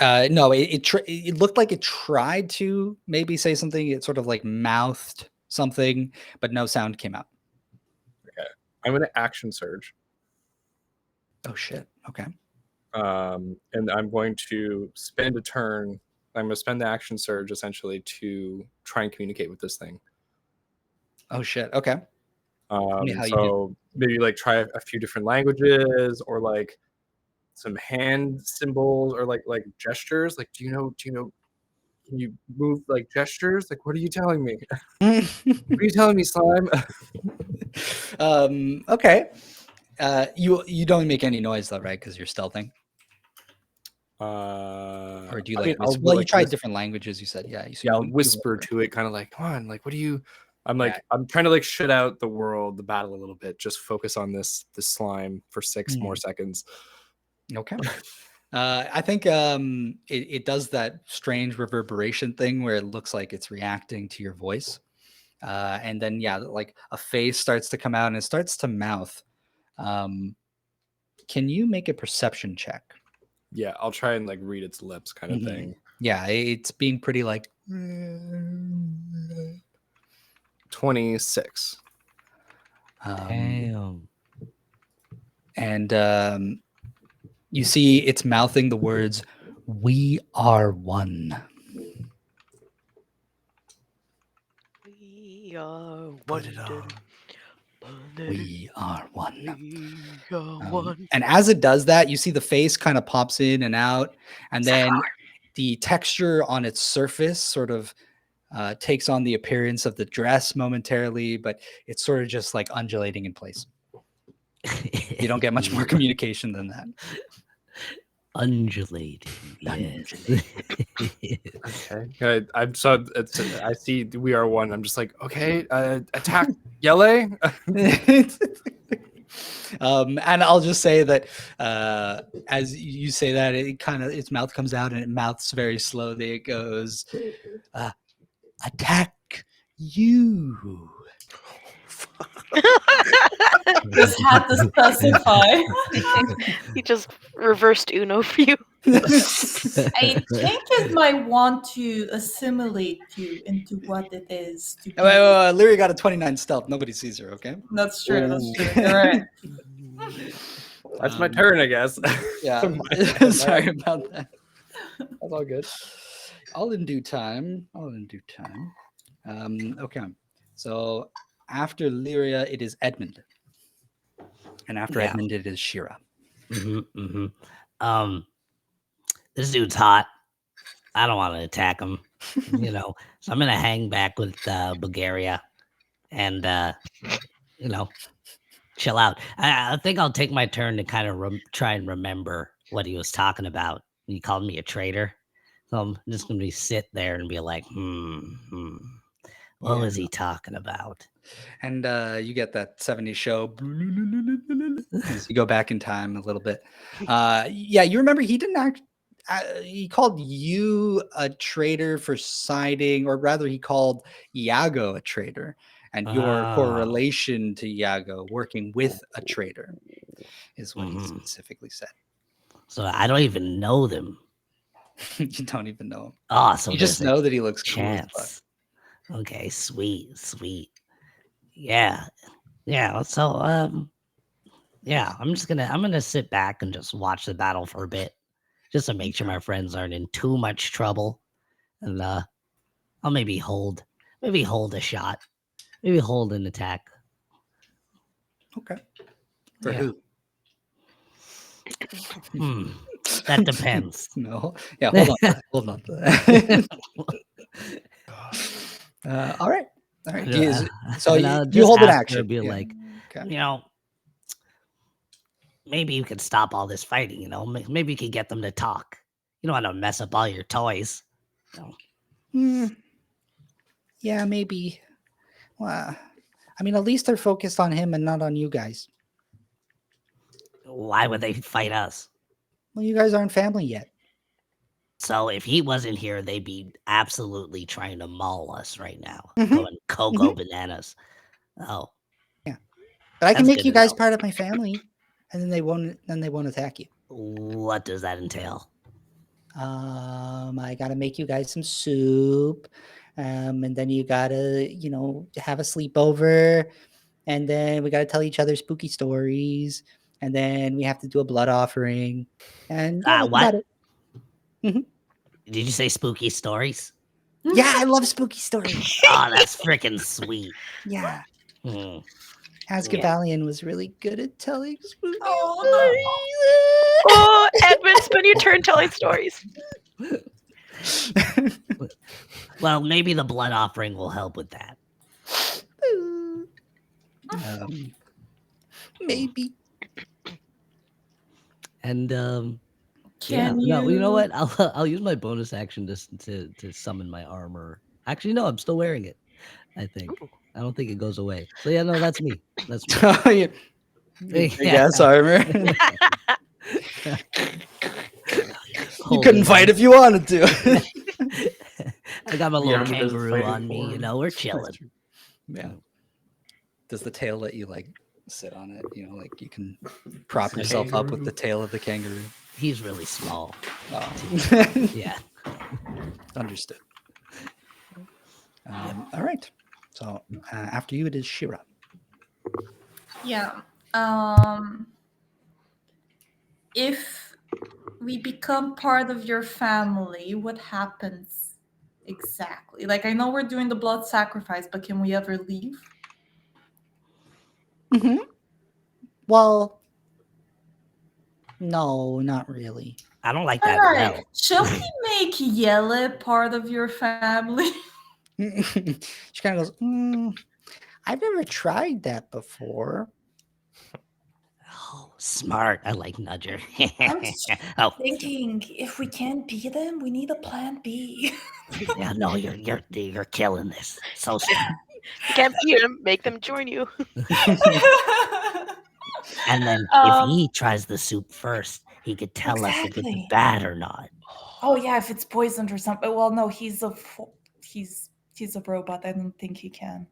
No, it looked like it tried to maybe say something. It sort of like mouthed something, but no sound came out. Okay. I'm going to action surge. Oh shit. Okay. And I'm going to spend a turn. I'm going to spend the action surge essentially to try and communicate with this thing. Oh shit. Okay. Me how you So maybe like try a few different languages, or like some hand symbols, or like gestures. Like, do you know? Can you move like gestures? Like, what are you telling me? What are you telling me, slime? Okay. You don't make any noise though, right? Because you're stealthing. Or do you like? Well, you tried different languages. You said, yeah. Yeah, I'll whisper to it, kind of like, "Come on, like, what do you?" I'm like, I'm trying to like shut out the world, the battle a little bit. Just focus on this slime for 6 more seconds. Okay. I think it does that strange reverberation thing where it looks like it's reacting to your voice. And then, yeah, like a face starts to come out and it starts to mouth. Can you make a perception check? Yeah, I'll try and like read its lips kind of thing. Yeah, it's being pretty like 26. Damn. And you see it's mouthing the words, "We are one." We are Put it one. on. We are one. We are one. And as it does that, you see the face kind of pops in and out, and then the texture on its surface sort of takes on the appearance of the dress momentarily, but it's sort of just like undulating in place. You don't get much more communication than that. Undulating. Yes. Okay. I see we are one. I'm just like, okay, attack Yele. And I'll just say that as you say that, its mouth comes out and it mouths very slowly. It goes, attack you. Just had to specify. He just reversed Uno for you. I think it might want to assimilate you into what it is to be. Lyria got a 29 stealth. Nobody sees her, okay? That's true. That's true. You're right. That's my turn, I guess. Yeah. Sorry about that. That's all good. All in due time. Okay. So after Lyria, it is Edmund. And after Edmund, it is Shira. This dude's hot. I don't want to attack him, you know. So I'm gonna hang back with Bulgaria, and you know, chill out. I think I'll take my turn to kind of try and remember what he was talking about. He called me a traitor, so I'm just gonna sit there and be like, what was he talking about? And you get that 70s show as you go back in time a little bit. Yeah, you remember he didn't he called you a traitor for siding, or rather he called Iago a traitor, and your correlation to Iago working with a traitor is what he specifically said. So I don't even know them. You don't even know him. Oh, so You just there's a know that he looks cool as fuck. chance. Okay, sweet. Yeah. So yeah, I'm gonna sit back and just watch the battle for a bit. Just to make sure my friends aren't in too much trouble. And I'll maybe hold a shot. Maybe hold an attack. Okay. For Yeah. who? That depends. No. Yeah, hold on. Hold on to that. All right. So And I'll you just hold an ask her, action. be Yeah. like, Okay. maybe you could stop all this fighting. Maybe you could get them to talk. You don't want to mess up all your toys. Yeah, maybe. Well, I mean, at least they're focused on him and not on you guys. Why would they fight us? Well, you guys aren't family yet. So if he wasn't here, they'd be absolutely trying to maul us right now, Mhm. going cocoa bananas. Oh, yeah. But I can That's make good you to guys know. part of my family, and then they won't. Then they won't attack you. What does that entail? I gotta make you guys some soup, and then you gotta, have a sleepover, and then we gotta tell each other spooky stories, and then we have to do a blood offering, and yeah, that's What? about it. Did you say spooky stories? Yeah, I love spooky stories. Oh, that's freaking sweet. Yeah, Hmm. Asgavalion was really good at telling spooky Oh, Edmund, spend your turn telling stories. stories. Well, maybe the blood offering will help with that. Maybe. And Can no, you know you- what? I'll use my bonus action to summon my armor. Actually, no, I'm still wearing it. I think. I don't think it goes away. So yeah, no, that's me. That's me. Oh, yeah. Big ass armor. You couldn't fight if you wanted to. I got my The little armor doesn't kangaroo fight on me. anymore. We're chilling. Yeah. Does the tail let you like sit on it? Like you can prop It's a yourself up with kangaroo. the tail of the kangaroo. He's really small. Oh. Yeah. Understood. All right. So after you, it is Shira. Yeah. If we become part of your family, what happens exactly? Like, I know we're doing the blood sacrifice, but can we ever leave? Mm-hmm. Well, no, not really. I don't like All that. right. Well. Shall we make Yele part of your family? She kind of goes, I've never tried that before. Oh, smart. I like Nudger. I'm just Oh, thinking, if we can't beat them, we need a plan B. yeah. No, you're killing this. So smart. You can't beat them, make them join you. And then if Um, he tries the soup first, he could tell us if Exactly. it's bad or not. Oh yeah, if it's poisoned or something. Well, no, he's a robot. I don't think he can.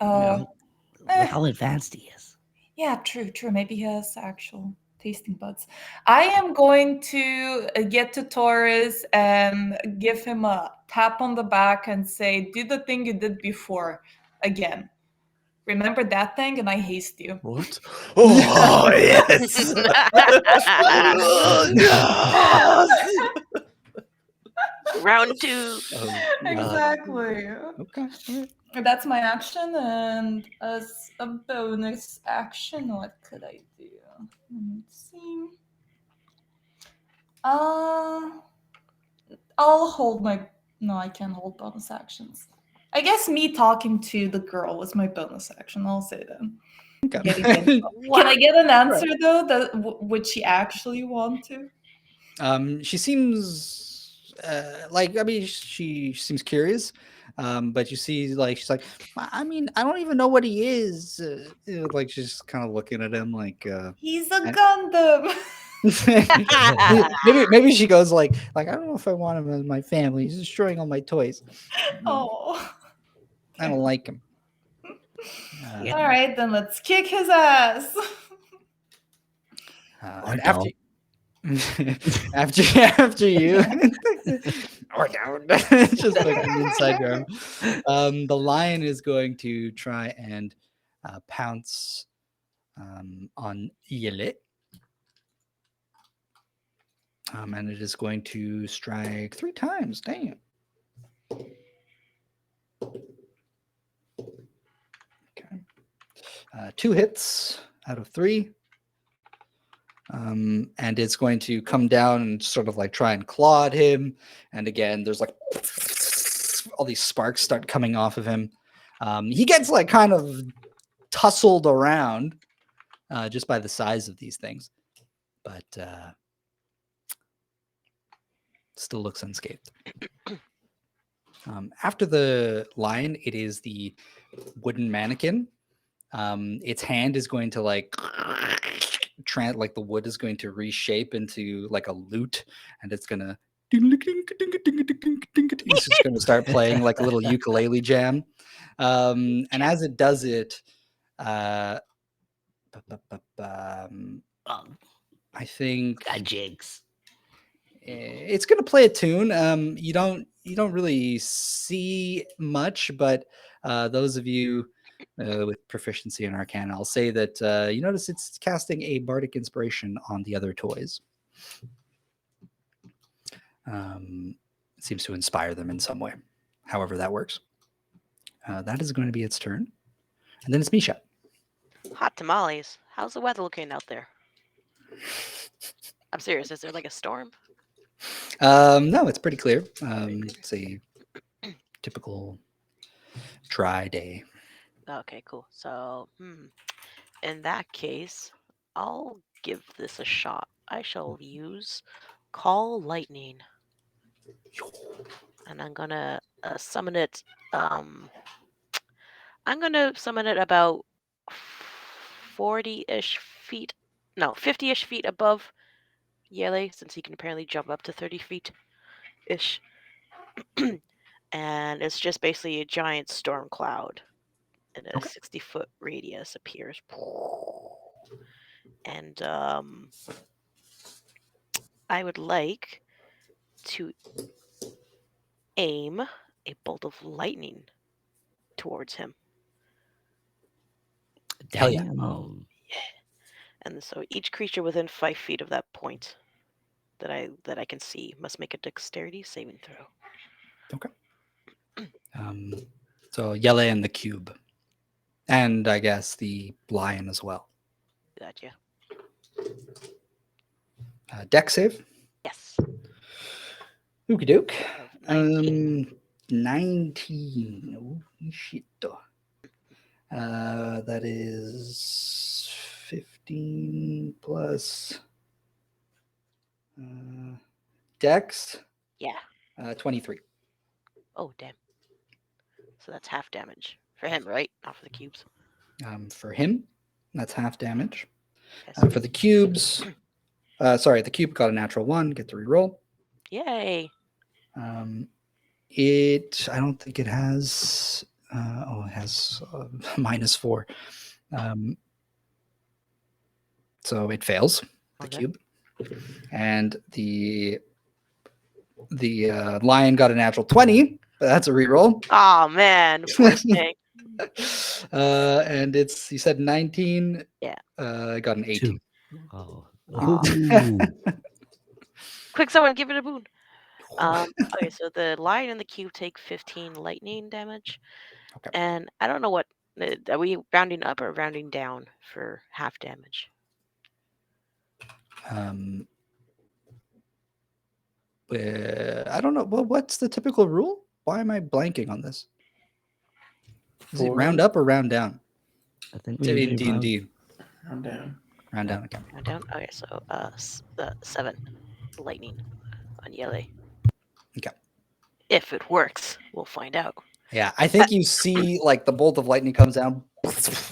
Look how advanced he is. Yeah, true. Maybe he has actual tasting buds. I am going to get to Taurus and give him a tap on the back and say, "Do the thing you did before again. Remember that thing?" And I haste you. What? Oh yes. Round two. Exactly. Okay. That's my action, and as a bonus action, what could I do? Let's see. I'll hold my. No, I can't hold bonus actions. I guess me talking to the girl was my bonus action. I'll say that. Getting info. Can I get an answer though? Would she actually want to? She seems she seems curious, but you see, like she's like, I mean, I don't even know what he is. Like she's kind of looking at him like, He's a Gundam. maybe she goes like I don't know if I want him as my family. He's destroying all my toys. Oh. I don't like him. Yeah. All right, then let's kick his ass. Or And don't. after you, or down, just fucking inside your arm. The lion is going to try and pounce on Irea. And it is going to strike 3 times. Damn. Okay. 2 hits out of 3. And it's going to come down and sort of like try and claw at him. And again, there's like all these sparks start coming off of him. He gets like kind of tussled around just by the size of these things, but still looks unscathed. After the lion, it is the wooden mannequin. Its hand is going to like like the wood is going to reshape into like a lute, and it's gonna it's just gonna start playing like a little ukulele jam. And as it does it, I think Got jigs. it's going to play a tune. You don't really see much, but those of you with proficiency in arcane, I'll say that you notice it's casting a bardic inspiration on the other toys. It seems to inspire them in some way, however that works. That is going to be its turn, and then it's Misha. Hot tamales. How's the weather looking out there? I'm serious. Is there like a storm? No, it's pretty clear. It's a typical dry day. Okay, cool. So, in that case, I'll give this a shot. I shall use Call Lightning. And I'm gonna summon it. I'm gonna summon it about 40-ish feet. No, 50-ish feet above Yele, since he can apparently jump up to 30 feet-ish. And it's just basically a giant storm cloud in a 60-foot radius appears. And I would like to aim a bolt of lightning towards him. Hell yeah. And so each creature within 5 feet of that point that I can see must make a dexterity saving throw. Okay. So Yele and the cube, and I guess the lion as well. Gotcha. Dex save. Yes. Okie doke. 19. 19. Oh shit. That is 15 plus Dex. Yeah. 23. Oh, damn. So that's half damage for him, right? Not for the cubes. For him, that's half damage. Yes. For the cubes, the cube got a natural 1. Get to reroll. Yay. I don't think it has. It has -4. So it fails the Okay. cube, and the lion got a natural 20. But that's a reroll. Oh man, poor thing. And it's, you said 19. Yeah. I got an 18. Oh. Quick, someone give it a boon. Okay, so the lion and the cube take 15 lightning damage. Okay. And I don't know what, are we rounding up or rounding down for half damage? I don't know. Well, what's the typical rule? Why am I blanking on this? Is it round up or round down? I think In we usually D&D. Round down. Round down. Okay. Round down? Okay, so 7 lightning on Yele. Okay. If it works, we'll find out. Yeah, I think you see like the bolt of lightning comes down,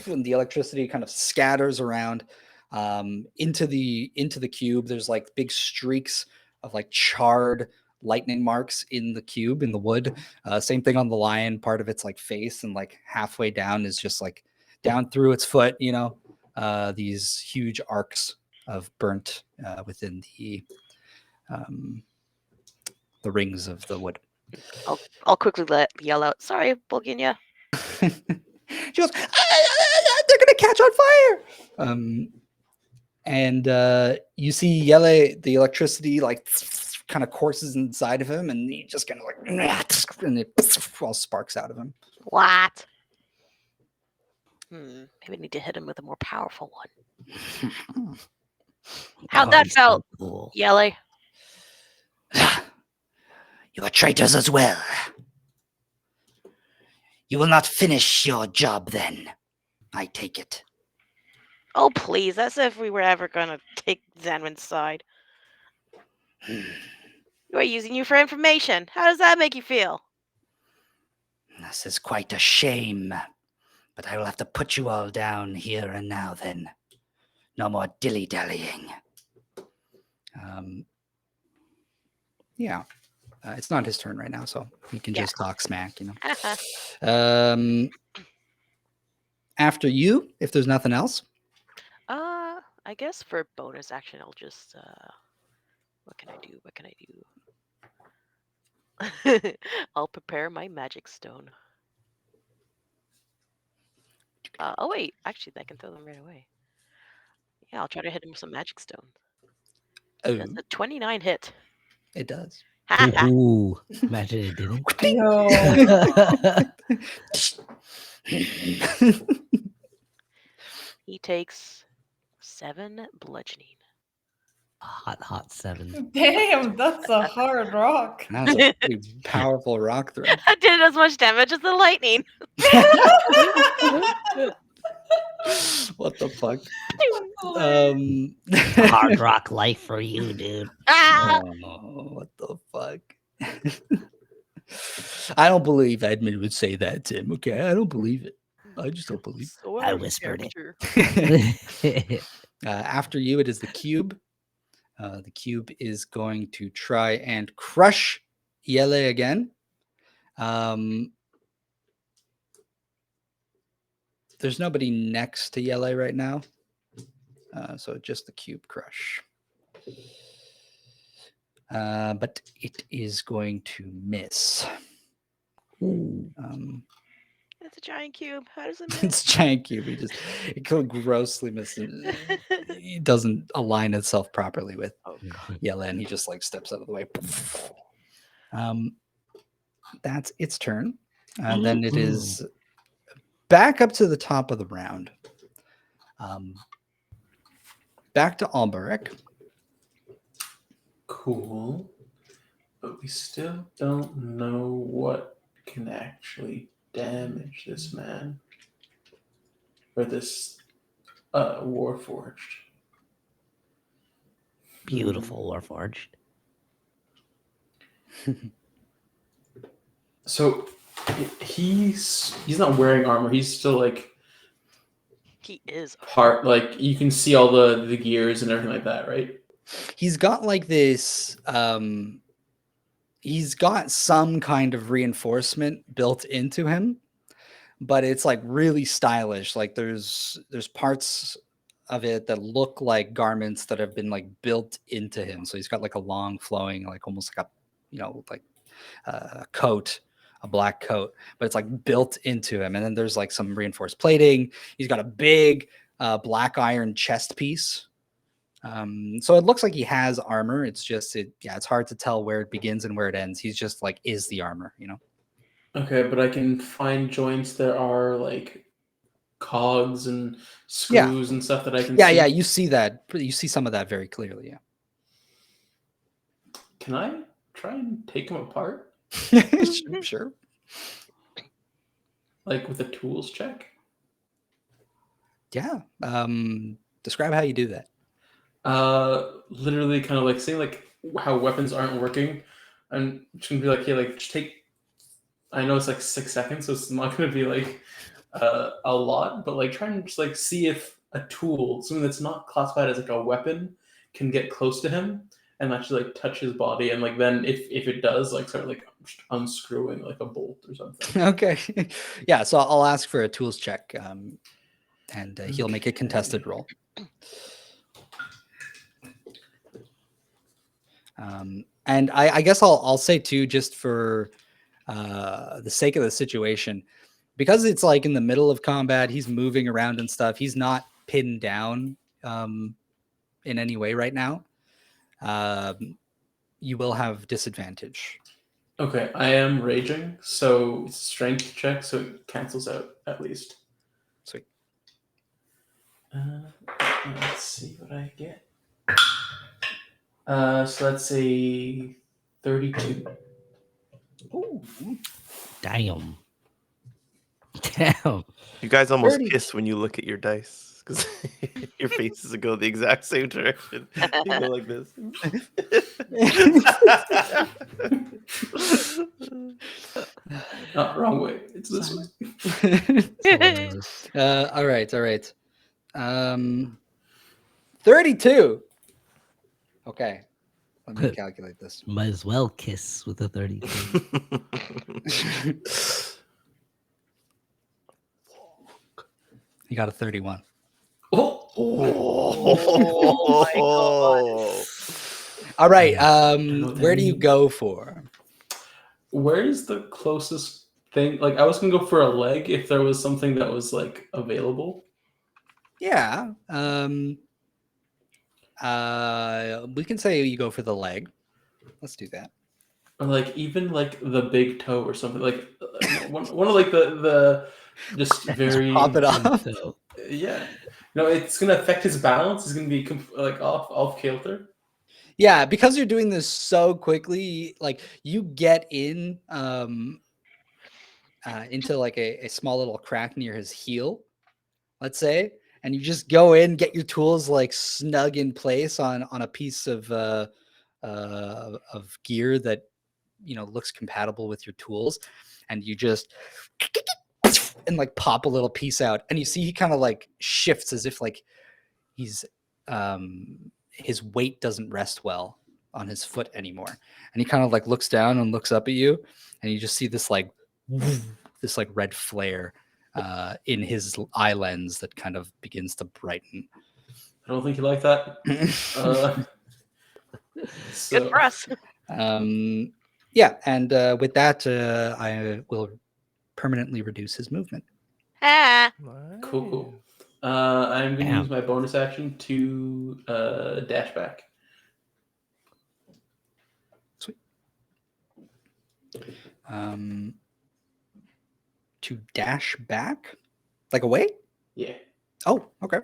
and the electricity kind of scatters around into the cube. There's like big streaks of like charred lightning marks in the cube, in the wood. Same thing on the lion. Part of its like face, and like halfway down is just like down through its foot. These huge arcs of burnt within the rings of the wood. I'll quickly yell out, "Sorry, Boginya." She goes, they're gonna catch on fire. And you see Yele, the electricity like kind of courses inside of him, and he just kind of like, and it all sparks out of him. What? Maybe I need to hit him with a more powerful one. How'd that he's felt, so cool. Yele? You are traitors as well. You will not finish your job then, I take it. Oh, please. That's if we were ever going to take Xanabin's side. We're using you for information. How does that make you feel? This is quite a shame, but I will have to put you all down here and now then. No more dilly-dallying. Yeah. It's not his turn right now, so he can just talk smack, you know. After you, if there's nothing else. I guess for bonus action, I'll just what can I do? I'll prepare my magic stone. Oh wait, actually I can throw them right away. Yeah, I'll try to hit him with some magic stone. Oh, That's a 29 hit. it does. Ooh, imagine it didn't. He takes 7 bludgeoning. Hot 7. Damn, that's a hard rock. That's a pretty powerful rock throw. I did as much damage as the lightning. What the fuck? Hard rock life for you, dude. Ah! Oh, what the fuck? I don't believe Edmund would say that, Tim. Okay, I don't believe it. I just don't believe So I out of whispered it. character. After you, it is the cube. The cube is going to try and crush Yele again. There's nobody next to Yele right now. So just the cube crush. But it is going to miss. It's a giant cube. How does it miss? It's giant cube. It grossly misses. It doesn't align itself properly with Yele, and he just like steps out of the way. That's its turn. Then it is back up to the top of the round. Back to Alberic. Cool. But we still don't know what can actually damage this man. Or this Warforged. Beautiful Warforged. So he's not wearing armor. He's still like He is. part, like you can see all the gears and everything like that, right? He's got like this he's got some kind of reinforcement built into him, but it's like really stylish. Like there's parts of it that look like garments that have been like built into him. So he's got like a long flowing, like almost like a coat, a black coat, but it's like built into him. And then there's like some reinforced plating. He's got a big black iron chest piece. So it looks like he has armor. It's just it's hard to tell where it begins and where it ends. He's just like is the armor, you know. Okay, but I can find joints that are like cogs and screws and stuff that I can see. Yeah, you see that. You see some of that very clearly, yeah. Can I try and take them apart? Sure. Like with a tools check? Yeah. Describe how you do that. Literally kind of like say like how weapons aren't working. I'm just gonna be like, hey, like just take, I know it's like 6 seconds, so it's not gonna be like a lot, but like try and just like see if a tool, something that's not classified as like a weapon, can get close to him and actually like touch his body, and like then if it does, like start like unscrewing like a bolt or something. Okay. Yeah, so I'll ask for a tools check, and he'll make a contested roll. And I guess I'll say too, just for the sake of the situation, because it's like in the middle of combat, he's moving around and stuff. He's not pinned down in any way right now. You will have disadvantage. Okay, I am raging, so it's a strength check, so it cancels out at least. Sweet. Let's see what I get. So let's say 32. Ooh. Damn. Damn. You guys almost 30. kiss when you look at your dice because your faces go the exact same direction. You go like this. Oh, wrong way. It's this way. All right. 32. Okay. Let me calculate this. Might as well kiss with a 32. You got a 31. Oh, Oh my God. All right. know what that Where do you means. go for? where's the closest thing? Like, I was gonna go for a leg if there was something that was like available. Yeah. We can say you go for the leg. Let's do that. Or like even like the big toe or something. Like one of like the just very Pop it off. So, yeah. No, it's gonna affect his balance. He's gonna be like off kilter. Yeah, because you're doing this so quickly, like you get in into like a small little crack near his heel, let's say, and you just go in, get your tools like snug in place on a piece of gear that looks compatible with your tools, and you just and like pop a little piece out, and you see he kind of like shifts as if like he's his weight doesn't rest well on his foot anymore, and he kind of like looks down and looks up at you, and you just see this like red flare in his eye lens that kind of begins to brighten. I don't think you like that. Good for us. Yeah, and with that, I will permanently reduce his movement. Ah. Cool. I'm going to Damn. use my bonus action to dash back. Sweet. To dash back, like away? Yeah. Oh, okay.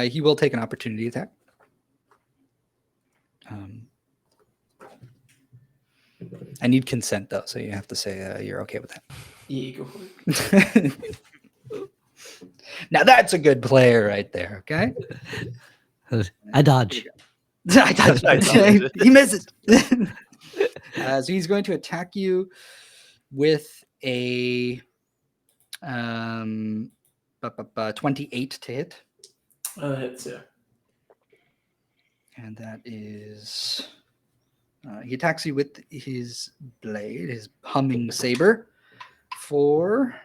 He will take an opportunity attack. I need consent though, so you have to say you're okay with that. Yeah, go for it. Now that's a good player right there. Okay. I dodge. I dodged. I dodged. He misses. So he's going to attack you with a 28 to hit, Hits, yeah. and that is he attacks you with his blade, his humming saber, for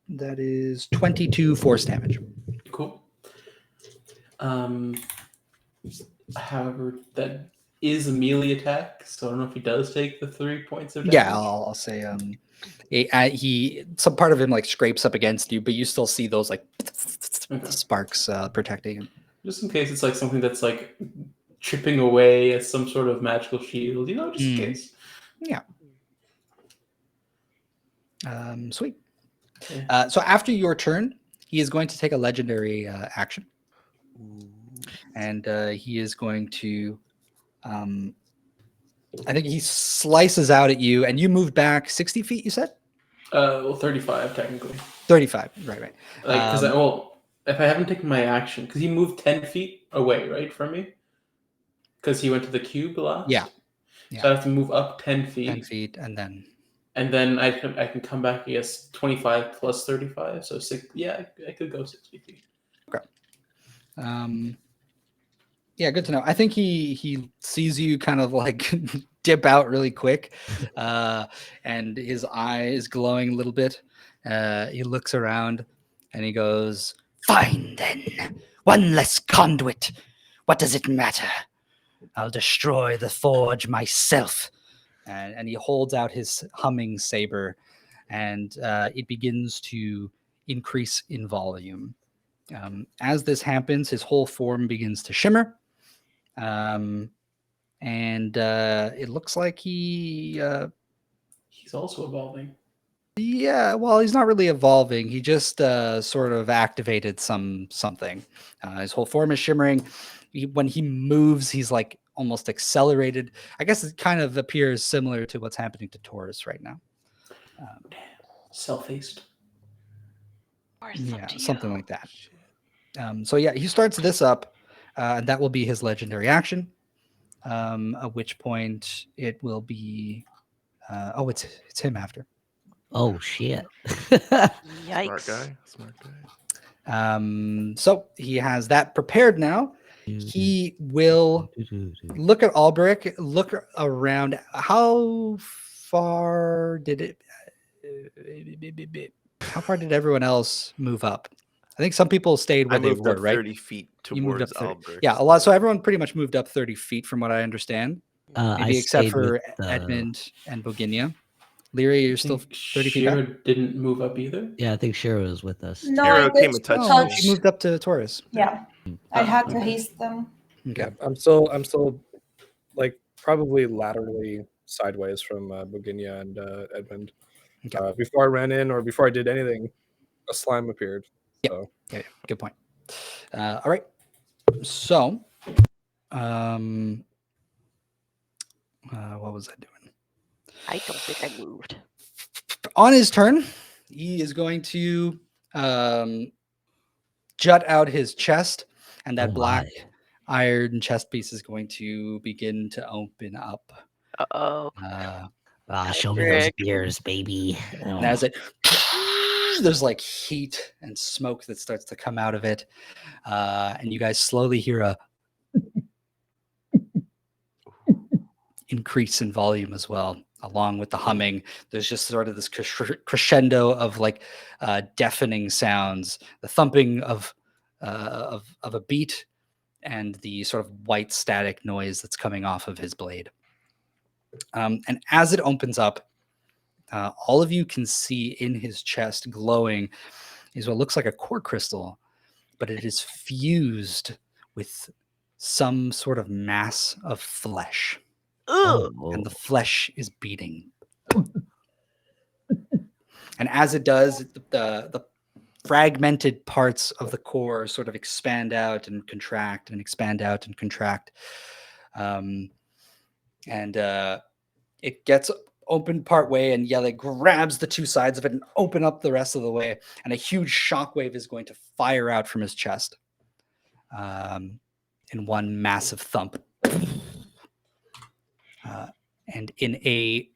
that is 22 force damage. Cool. However, that is a melee attack, so I don't know if he does take the 3 points of damage. Yeah, I'll say he some part of him like scrapes up against you, but you still see those like Okay. sparks protecting him. Just in case it's like something that's like chipping away as some sort of magical shield, just in case. Yeah. Sweet. Yeah. So after your turn, he is going to take a legendary action, and he is going to. I think he slices out at you, and you move back 60 feet. You said 35 technically. 35. Right. Like, because if I haven't taken my action, because he moved 10 feet away, right, from me, because he went to the cube last. Yeah. So I have to move up 10 feet. 10 feet, and then I can come back, I guess, 25 plus 35, so 6. Yeah, I could go 60 feet. Okay. Yeah, good to know. I think he sees you kind of like dip out really quick, and his eye is glowing a little bit. He looks around and he goes, Fine then. One less conduit. What does it matter? I'll destroy the forge myself. And he holds out his humming saber, and it begins to increase in volume. As this happens, his whole form begins to shimmer. And it looks like He's also evolving. yeah, well, he's not really evolving. He just sort of activated something. His whole form is shimmering. When he moves, he's like almost accelerated. I guess it kind of appears similar to what's happening to Taurus right now. Self-haste. Or is it up Yeah, to something you? like that. So yeah, he starts this up, and that will be his legendary action. At which point it will be. It's him after. Oh shit. Yikes. Smart guy. So he has that prepared now. He will look at Albrecht, look around. How far did it? How far did everyone else move up? I think some people stayed where I they moved were, up right? 30 feet You moved up towards 30. Albrecht. Yeah, a lot. So everyone pretty much moved up 30 feet from what I understand. I Maybe except stayed for with, Edmund and Boginya. Lyria, you're still 30 feet back? Shira didn't move up either. Yeah, I think Shira was with us. No, Hero I came did and touched Oh, me. she moved up to Taurus. Yeah, I had to okay. haste them. Okay. Yeah, I'm still like probably laterally sideways from Boginya and Edmund. Okay. Before I ran in or before I did anything, a slime appeared. Yep. So Yeah, good point. All right. So, what was I doing? I don't think I moved. On his turn, he is going to jut out his chest, and that Oh black my. iron chest piece is going to begin to open up. Uh-oh. Show me those Rick. ears, baby. And as it, there's like heat and smoke that starts to come out of it, and you guys slowly hear a increase in volume as well, along with the humming. There's just sort of this crescendo of like deafening sounds, the thumping of a beat, and the sort of white static noise that's coming off of his blade. And as it opens up, all of you can see in his chest glowing is what looks like a core crystal, but it is fused with some sort of mass of flesh. Ugh. And the flesh is beating. And as it does, the fragmented parts of the core sort of expand out and contract and expand out and contract. And it gets open part way, and Yele grabs the two sides of it and open up the rest of the way. And a huge shockwave is going to fire out from his chest in one massive thump. And in a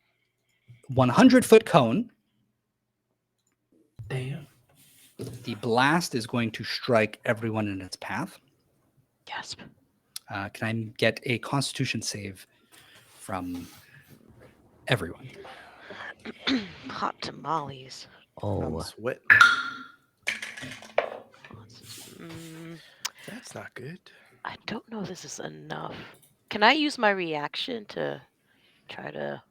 100-foot cone, Damn. the blast is going to strike everyone in its path. Gasp. Can I get a Constitution save from everyone? Hot tamales. I'm Oh, sweating. Mm, That's not good. I don't know if this is enough. Can I use my reaction to try to...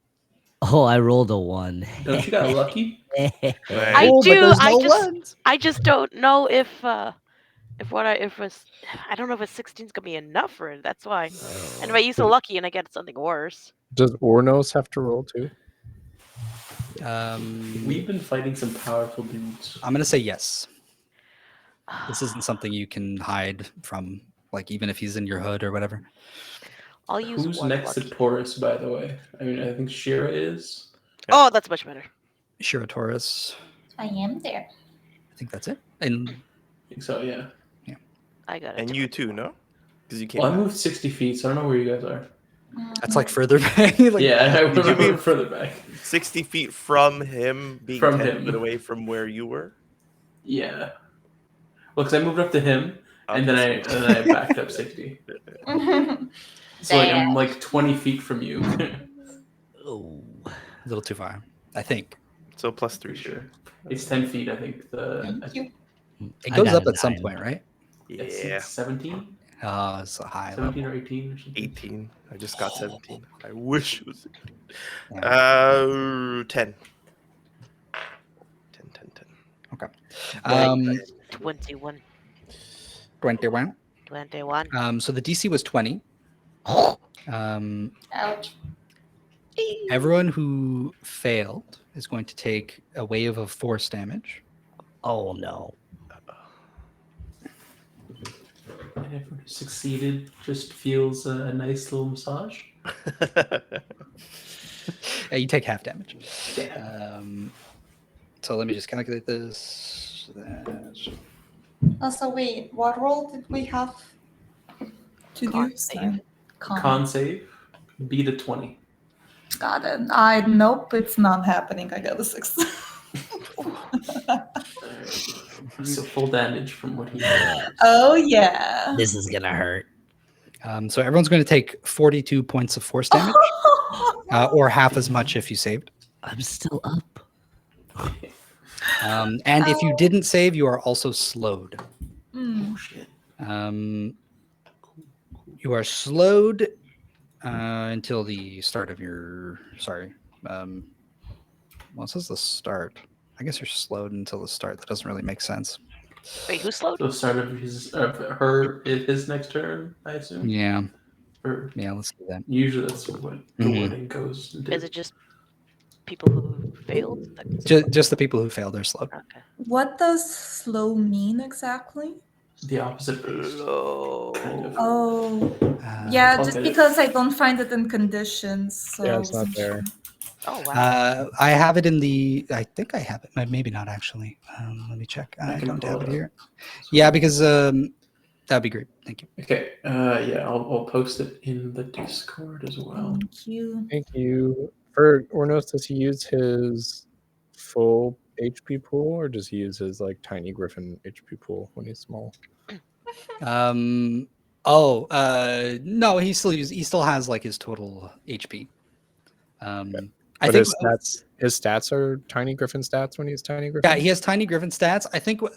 I rolled a 1. Don't you got lucky? I Right. Oh, but do. there's I no just ones. I just don't know if I don't know if a 16 is gonna be enough for it. That's why. And if I use a lucky and I get something worse. does Ornos have to roll too? We've been fighting some powerful dudes. I'm going to say yes. This isn't something you can hide from, like even if he's in your hood or whatever. I'll use Who's one next to lucky. Taurus, by the way? I mean, I think Shira is. Oh, that's much better. Shira Taurus. I am there. I think that's it. And I think so, yeah. I got it. And you too, no? Because you came. Well, I moved 60 feet, so I don't know where you guys are. that's like further back. Like, Yeah, I Did you remember move- further back. 60 feet from him, being From 10 him. feet away from where you were. Yeah. Well, because I moved up to him, and Okay, then I backed up 60. So like, I'm like 20 feet from you. Oh. a little too far, I think. So plus 3. Pretty sure. It's 10 feet, I think. Thank you. It I goes got up a at some 9. point, right? It's Yeah, 17? It's a high 17 level. or 18 or something. 18. I just got 17. I wish it was 18. Yeah. 10. 10. Okay. Right. 21. 21. 21. So the DC was 20. Ouch. Everyone who failed is going to take a wave of force damage. Oh no. And everyone who succeeded just feels a nice little massage. You take half damage. Damn. So let me just calculate this. That's- Also, wait, what role did we have to Con do? save. Con save, beat a 20. Got it. Nope, it's not happening. I got a 6. So full damage from what he did. Oh yeah. This is gonna hurt. So everyone's going to take 42 points of force damage, or half as much if you saved. I'm still up. And if you didn't save, you are also slowed. Mm. Oh shit. You are slowed until the start of your. Sorry. Well, it says the start. I guess you're slowed until the start. That doesn't really make sense. Wait, who slowed? So start of his next turn, I assume. Yeah. Or Yeah, let's do that. usually that's what the wording goes into. Is it just people who failed? Just the people who failed are slowed. Okay. What does slow mean exactly? The opposite boost. Kind of. Oh, yeah, I'll just get it. because I don't find it in conditions. So Yeah, it's not there. Oh wow. I have it in the. I think I have it. Maybe not actually. Let me check. I can don't pull have it it up. here. Yeah, because that'd be great. Thank you. Okay. Yeah, I'll post it in the Discord as well. thank you. Thank you. For Ornos, does he use his full HP pool, or does he use his like tiny griffin HP pool when he's small? No, he still has like his total HP. I But think his stats are tiny griffin stats when he's tiny griffin. yeah, he has tiny griffin stats. I think what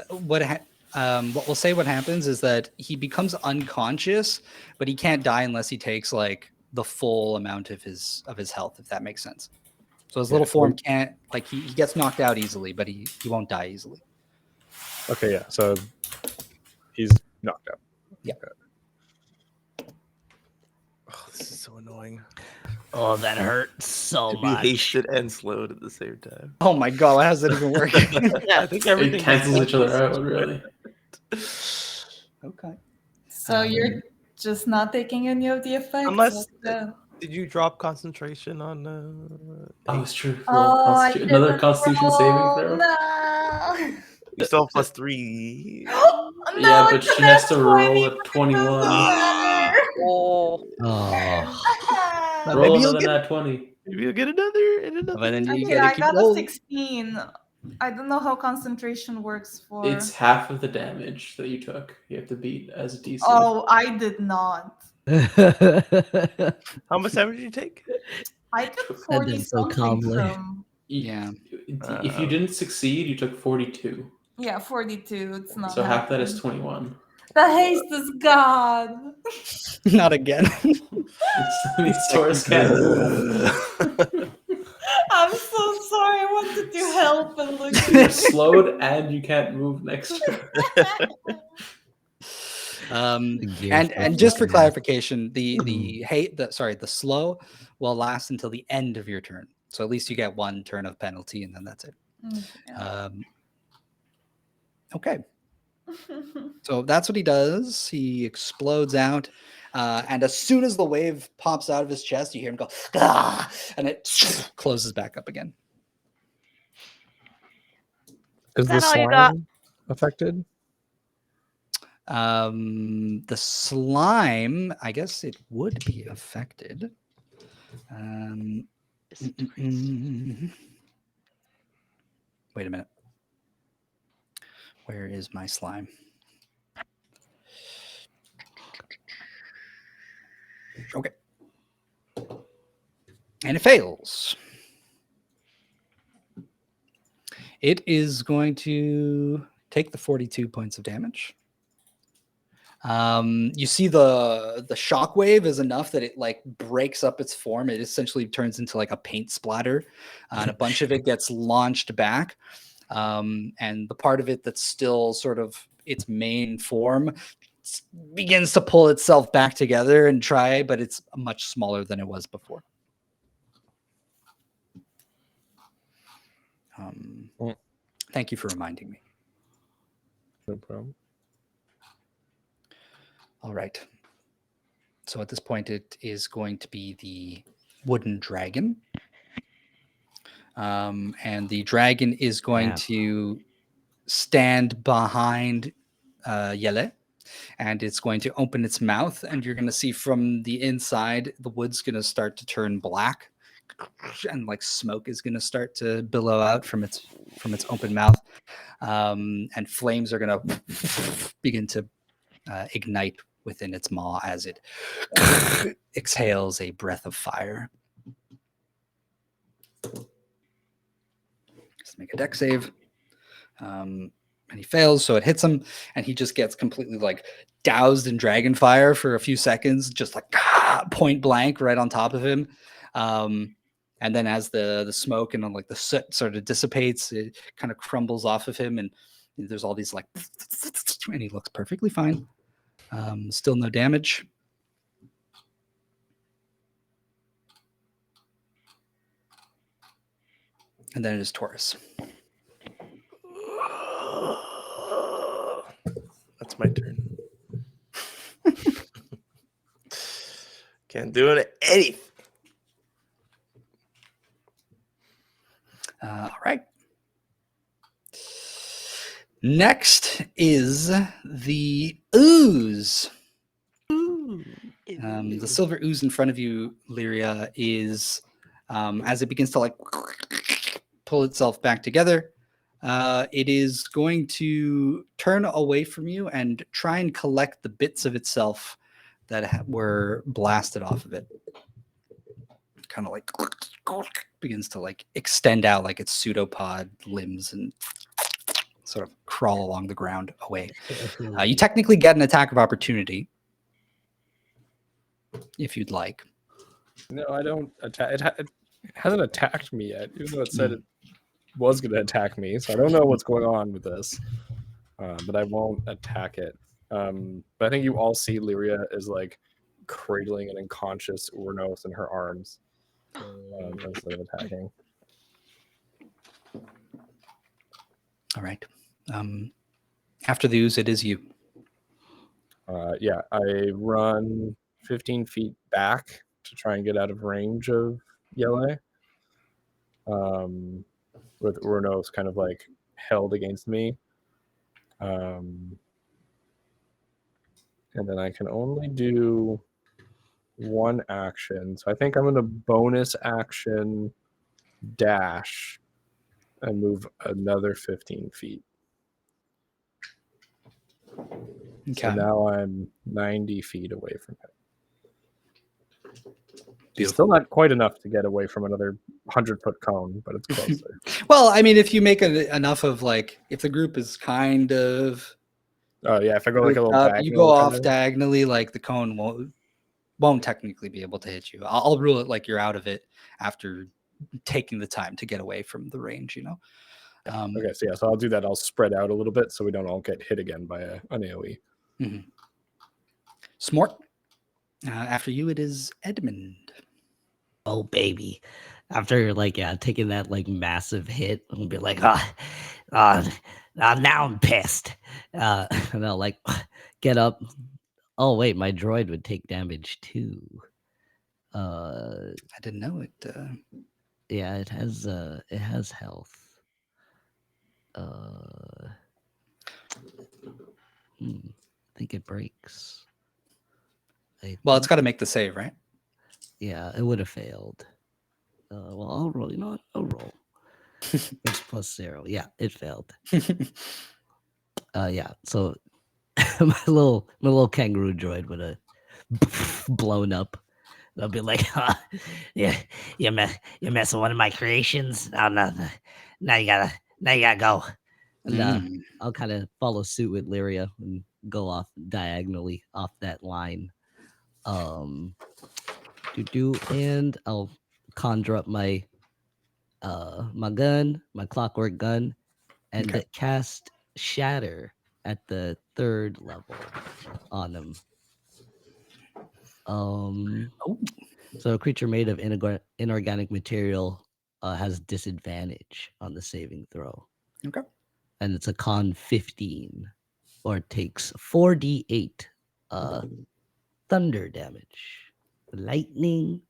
we'll say what happens is that he becomes unconscious, but he can't die unless he takes like the full amount of his health, if that makes sense. So his little form can't like he gets knocked out easily, but he won't die easily. Okay, yeah. So he's knocked out. Yeah. Okay. Oh, this is so annoying. Oh, that hurt so To be much. hasted and slowed at the same time. Oh my god, how does that even work? I think everything It cancels each other out, really. Okay. So you're just not taking any of the effects. Unless- of Did you drop concentration on? Oh, it's true. I Another didn't Constitution roll. saving throw. No. You still have +3. No, Yeah, but it's she a has to nat roll 20, at but it 21. doesn't Oh. Oh, matter. Roll maybe you'll another get- nat 20. Maybe you'll get another. But then you Okay, gotta I keep got a rolling. 16. I don't know how concentration works for. It's half of the damage that you took. You have to beat as a DC. Oh, I did not. How much damage did you take? I took That 40 did so something calmly. from. Yeah. If you didn't succeed, you took 42. Yeah, 42. It's not. So half that is happening. 21. The haste is God. Not again. It's Taurus can't move. I'm so sorry. I wanted to help and look. You're slowed and you can't move next turn. And just for clarification, the slow will last until the end of your turn. So at least you get one turn of penalty, and then that's it. Okay. So that's what he does. He explodes out, and as soon as the wave pops out of his chest, you hear him go, "Ah!" and it closes back up again. Is the that all you got? slime affected? The slime, I guess it would be affected. Wait a minute. Where is my slime? Okay. And it fails. It is going to take the 42 points of damage. You see the shockwave is enough that it like breaks up its form. It essentially turns into like a paint splatter, and a bunch of it gets launched back. And the part of it that's still sort of its main form begins to pull itself back together and try, but it's much smaller than it was before. Thank you for reminding me. No problem. All right. So at this point, it is going to be the wooden dragon. And the dragon is going to stand behind Yele, and it's going to open its mouth, and you're going to see from the inside, the wood's going to start to turn black, and like smoke is going to start to billow out from its open mouth, and flames are going to begin to ignite within its maw as it exhales a breath of fire. Just make a dex save. And he fails, so it hits him, and he just gets completely like doused in dragon fire for a few seconds, just like point blank right on top of him. And then as the smoke and like the soot sort of dissipates, it kind of crumbles off of him, and there's all these like, and he looks perfectly fine. Still no damage. And then it is Taurus. That's my turn. Can't do anything. All right. Next is the ooze. The silver ooze in front of you, Lyria, is as it begins to like pull itself back together, it is going to turn away from you and try and collect the bits of itself that were blasted off of it. Kind of like begins to like extend out like its pseudopod limbs and sort of crawl along the ground away. You technically get an attack of opportunity if you'd like. No, I don't attack. It hasn't attacked me yet, even though it said it was going to attack me. So I don't know what's going on with this, but I won't attack it. But I think you all see Lyria is like cradling an unconscious Urnos in her arms instead of attacking. All right. After the ooze, it is you. Yeah, I run 15 feet back to try and get out of range of Yele. With Urnos kind of like held against me. And then I can only do one action. So I think I'm going to bonus action dash and move another 15 feet. Okay. So now I'm 90 feet away from him. It's still not quite enough to get away from another 100-foot cone, but it's closer. Well, I mean, if you make enough of like, if the group is kind of, Oh yeah, if I go like a little up, you go off kinda. diagonally, like the cone won't technically be able to hit you. I'll rule it like you're out of it after taking the time to get away from the range. You know. Okay, so I'll do that. I'll spread out a little bit so we don't all get hit again by an AoE. Mm-hmm. Smart. After you, it is Edmund. Oh baby, after like taking that like massive hit, I'll be like, now I'm pissed, and I'll like get up. Oh wait, my droid would take damage too. I didn't know it. Yeah, it has health. I think it breaks. Well, it's got to make the save, right? Yeah, it would have failed. Well, I'll roll. You know what? I'll roll. It's +0. Yeah, it failed. Yeah. So my little kangaroo droid would have blown up. I'll be like, yeah, you're messing with one of my creations. Oh no, now you gotta go. And I'll kind of follow suit with Lyria and go off diagonally off that line. And I'll conjure up my gun, my clockwork gun, and cast Shatter at the 3rd level on him. So a creature made of inorganic material has disadvantage on the saving throw. Okay. And it's a con 15, or it takes 4d8 thunder damage. Lightning.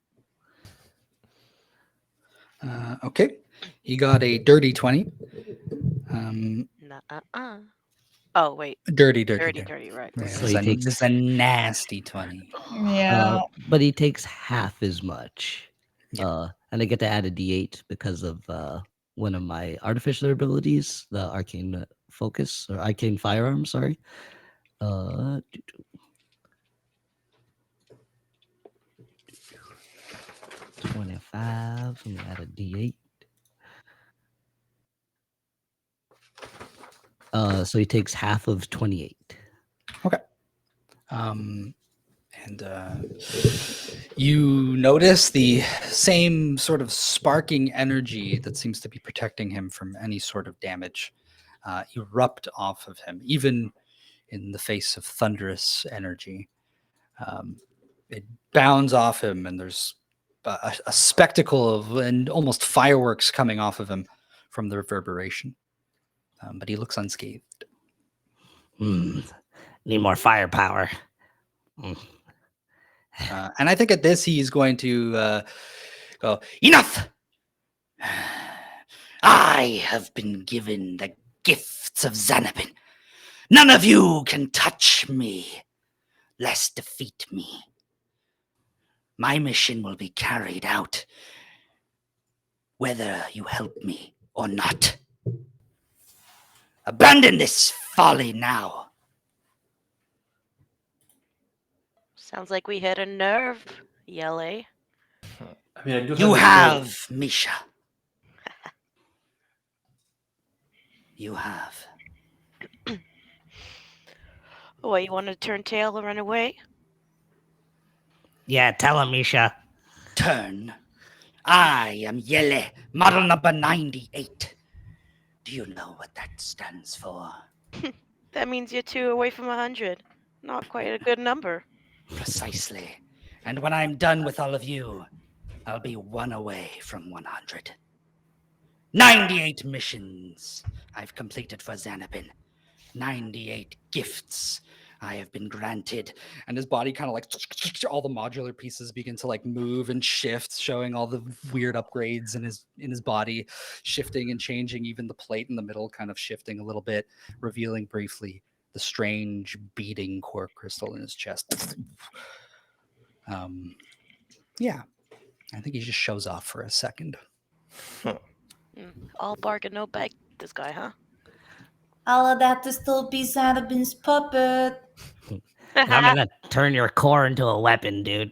Okay. He got a dirty 20. Oh, wait. Dirty, Dirty, dirty. right. Yeah, So this he is a nasty 20. Yeah. But he takes half as much. Yeah. And I get to add a d8 because of one of my artificial abilities, the arcane focus, or arcane firearm, sorry. 25. I'm gonna add a d8. So he takes half of 28. Okay. You notice the same sort of sparking energy that seems to be protecting him from any sort of damage erupt off of him, even in the face of thunderous energy. It bounds off him, and there's a spectacle of and almost fireworks coming off of him from the reverberation. But he looks unscathed. Need more firepower. And I think at this, he's going to go, enough! I have been given the gifts of Xanabin. None of you can touch me, lest defeat me. My mission will be carried out, whether you help me or not. Abandon this folly now. Sounds like we hit a nerve, Yele. I mean, I do You have have, Misha. You have. What, you want to turn tail and run away? Yeah, tell him, Misha. Turn. I am Yele, model number 98. Do you know what that stands for? That means you're 2 away from 100. Not quite a good number. Precisely. And when I'm done with all of you, I'll be 1 away from 100. 98 missions I've completed for Xanabin. 98 gifts I have been granted. And his body kind of like all the modular pieces begin to like move and shift, showing all the weird upgrades in his body, shifting and changing, even the plate in the middle kind of shifting a little bit, revealing briefly the strange beating core crystal in his chest. Yeah, I think he just shows off for a second. All bark and no bite, this guy, huh? All of that to still be Xanabin's puppet. I'm gonna turn your core into a weapon, dude.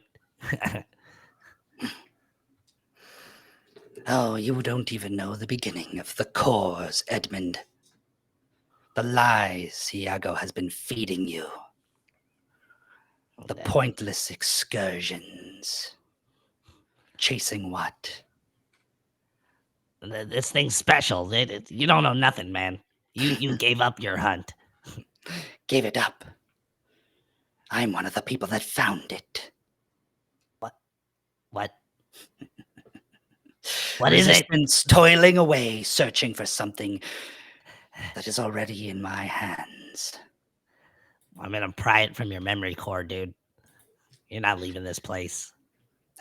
Oh, you don't even know the beginning of the cores, Edmund. The lies Iago has been feeding you. The pointless excursions. Chasing what? This thing's special. You don't know nothing, man. You gave up your hunt. Gave it up. I'm one of the people that found it. What? What is it? Resistance toiling away, searching for something that is already in my hands. I'm gonna pry it from your memory core, dude. You're not leaving this place.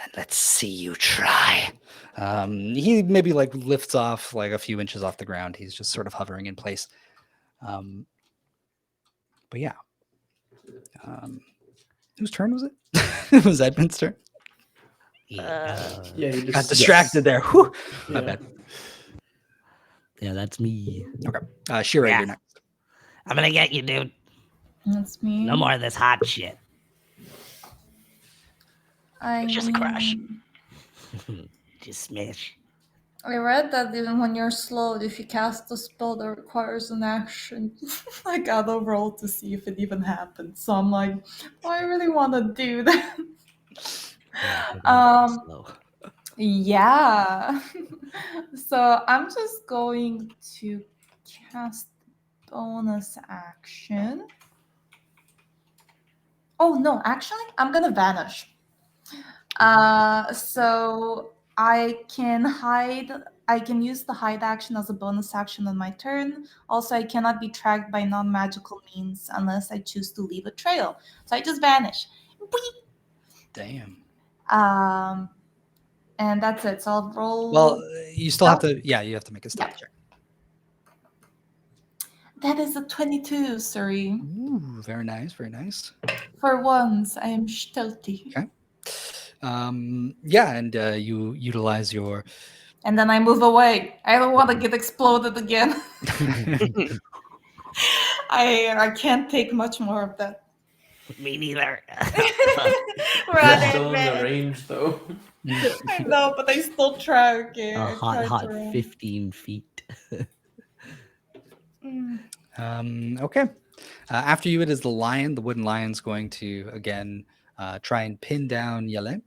And let's see you try. He maybe like lifts off like a few inches off the ground. He's just sort of hovering in place. But yeah. Whose turn was it? It was Edmund's turn. Yeah, you just Got distracted there. Whew. My Yeah. bad. Yeah, that's me. Okay. Shira, Yeah. you're next. I'm gonna get you, dude. That's me. No more of this hot shit. I Just a crash. mean, Just smash. I read that even when you're slowed, if you cast a spell that requires an action, I gotta roll to see if it even happens. So I'm like, do I really want to do that? Yeah, you're gonna be slow. Yeah. So I'm just going to cast bonus action. Oh no, actually, I'm gonna vanish. So I can hide. I can use the hide action as a bonus action on my turn. Also, I cannot be tracked by non-magical means unless I choose to leave a trail. So I just vanish. Damn. And that's it. So I'll roll. Well, you still have stealth. to. Yeah, you have to make a stealth check. That is a 22, sorry. Ooh, very nice, very nice. For once, I am stealthy. Okay. Yeah, and you utilize your. And then I move away. I don't want to get exploded again. I can't take much more of that. Me neither. Run Still in the it, range though. I know, but I still try. Okay, A I tried hot to run. 15 feet. Okay. After you, it is the lion. The wooden lion's going to again try and pin down Yele.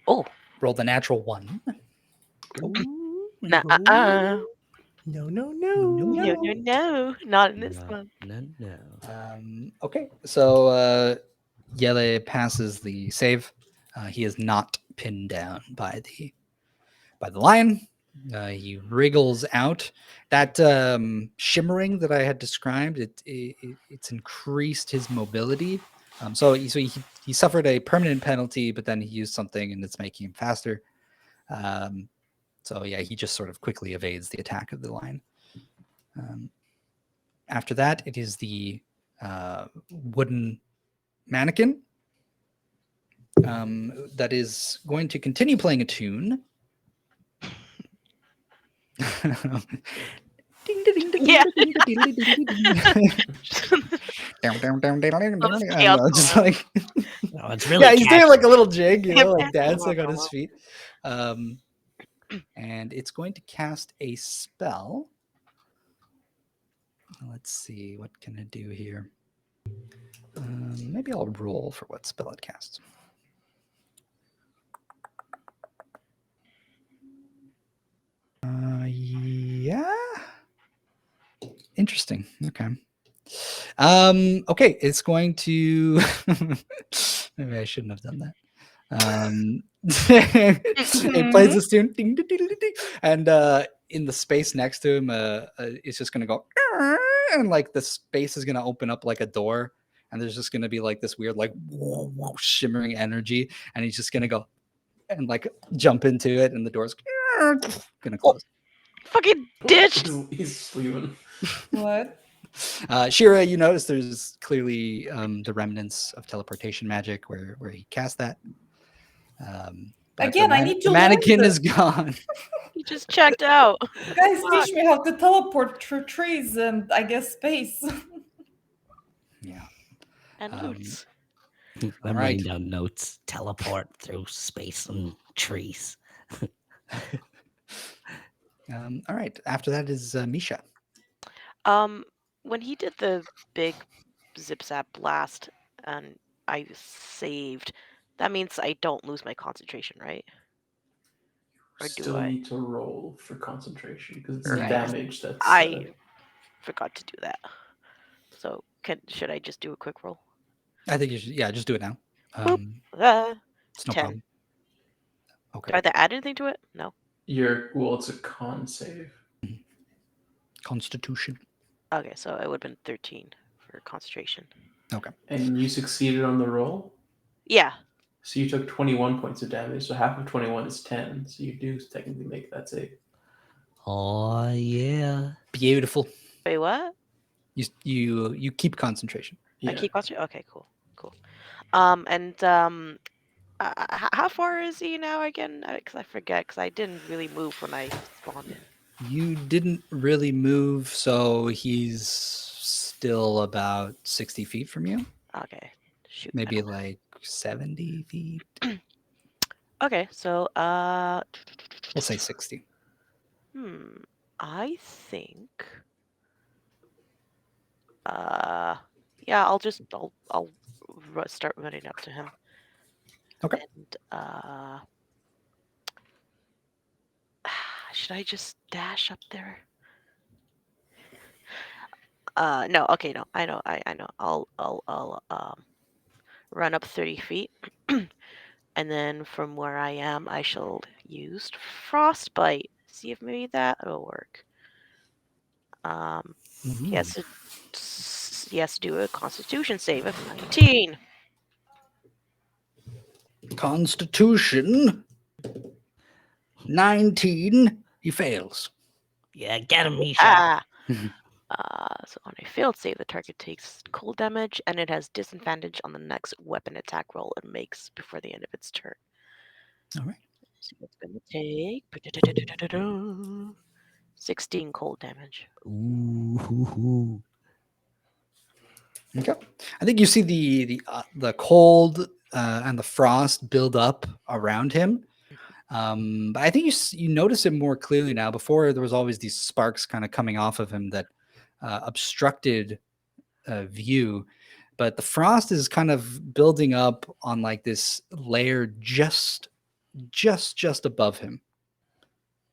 Oh. Roll the natural 1. Nuh-uh. No, no, no. No. Not in this one. No. Okay, so Yele passes the save. He is not pinned down by the lion. He wriggles out. That shimmering that I had described, it's increased his mobility. So he suffered a permanent penalty, but then he used something and it's making him faster. So yeah, he just sort of quickly evades the attack of the lion. After that, it is the wooden mannequin that is going to continue playing a tune. Yeah. Just like No, it's really yeah, he's doing catchy. like a little jig, like dancing on his feet. And it's going to cast a spell. Let's see, what can I do here? Maybe I'll roll for what spell it casts. Yeah. Interesting. Okay. Okay, it's going to maybe I shouldn't have done that. It plays this tune, ding, ding, ding, ding, ding, and in the space next to him, it's just gonna go, and like the space is gonna open up like a door, and there's just gonna be like this weird, like shimmering energy, and he's just gonna go and like jump into it, and the door's gonna close. Fucking ditched. He's leaving. What? Shira, you notice there's clearly the remnants of teleportation magic where he cast that. But Again, I need to the learn mannequin this. is gone. He just checked out. Guys, Fuck. teach me how to teleport through trees and I guess space. Yeah. And loots. I'm All writing right. down notes. Teleport through space and trees. All right. After that is Misha. When he did the big zip zap blast and I saved, that means I don't lose my concentration, right? Or do Still I? need to roll for concentration because it's Right. the damage that's. I forgot to do that. So should I just do a quick roll? I think you should. Yeah, just do it now. It's no 10. problem. Okay. Do I have to add anything to it? No. It's a con save. Constitution. Okay, so it would have been 13 for concentration. Okay. And you succeeded on the roll? Yeah. So you took 21 points of damage, so half of 21 is 10. So you do technically make that save. Oh yeah. Beautiful. Wait, what? You keep concentration. Yeah. I keep concentration? Okay, cool. How far is he now again? Because I forget, because I didn't really move when I spawned in. You didn't really move, so he's still about 60 feet from you. Okay. Shoot. Maybe like 70 feet. Okay, so We'll say 60. I think yeah, I'll start running up to him. Okay. And should I just dash up there? No, okay, no. I know. I'll run up 30 feet. And then from where I am, I shall use frostbite. See if maybe that'll work. He has to do a Constitution save of 19. Constitution 19. He fails. Yeah, get him, Misha. Ah. So on a failed save, the target takes cold damage, and it has disadvantage on the next weapon attack roll it makes before the end of its turn. All right. So it's going to take 16 cold damage. Ooh. Okay. I think you see the cold and the frost build up around him. But I think you notice it more clearly now. Before, there was always these sparks kind of coming off of him that obstructed view. But the frost is kind of building up on like this layer just above him.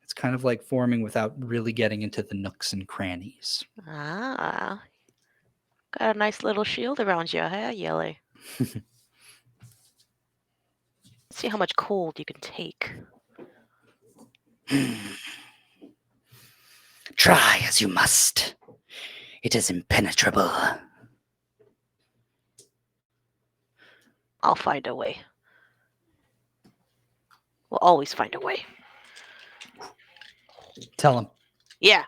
It's kind of like forming without really getting into the nooks and crannies. Ah. Got a nice little shield around your hair, Yelly. See how much cold you can take. Try as you must. It is impenetrable. I'll find a way. We'll always find a way. Tell him. Yeah.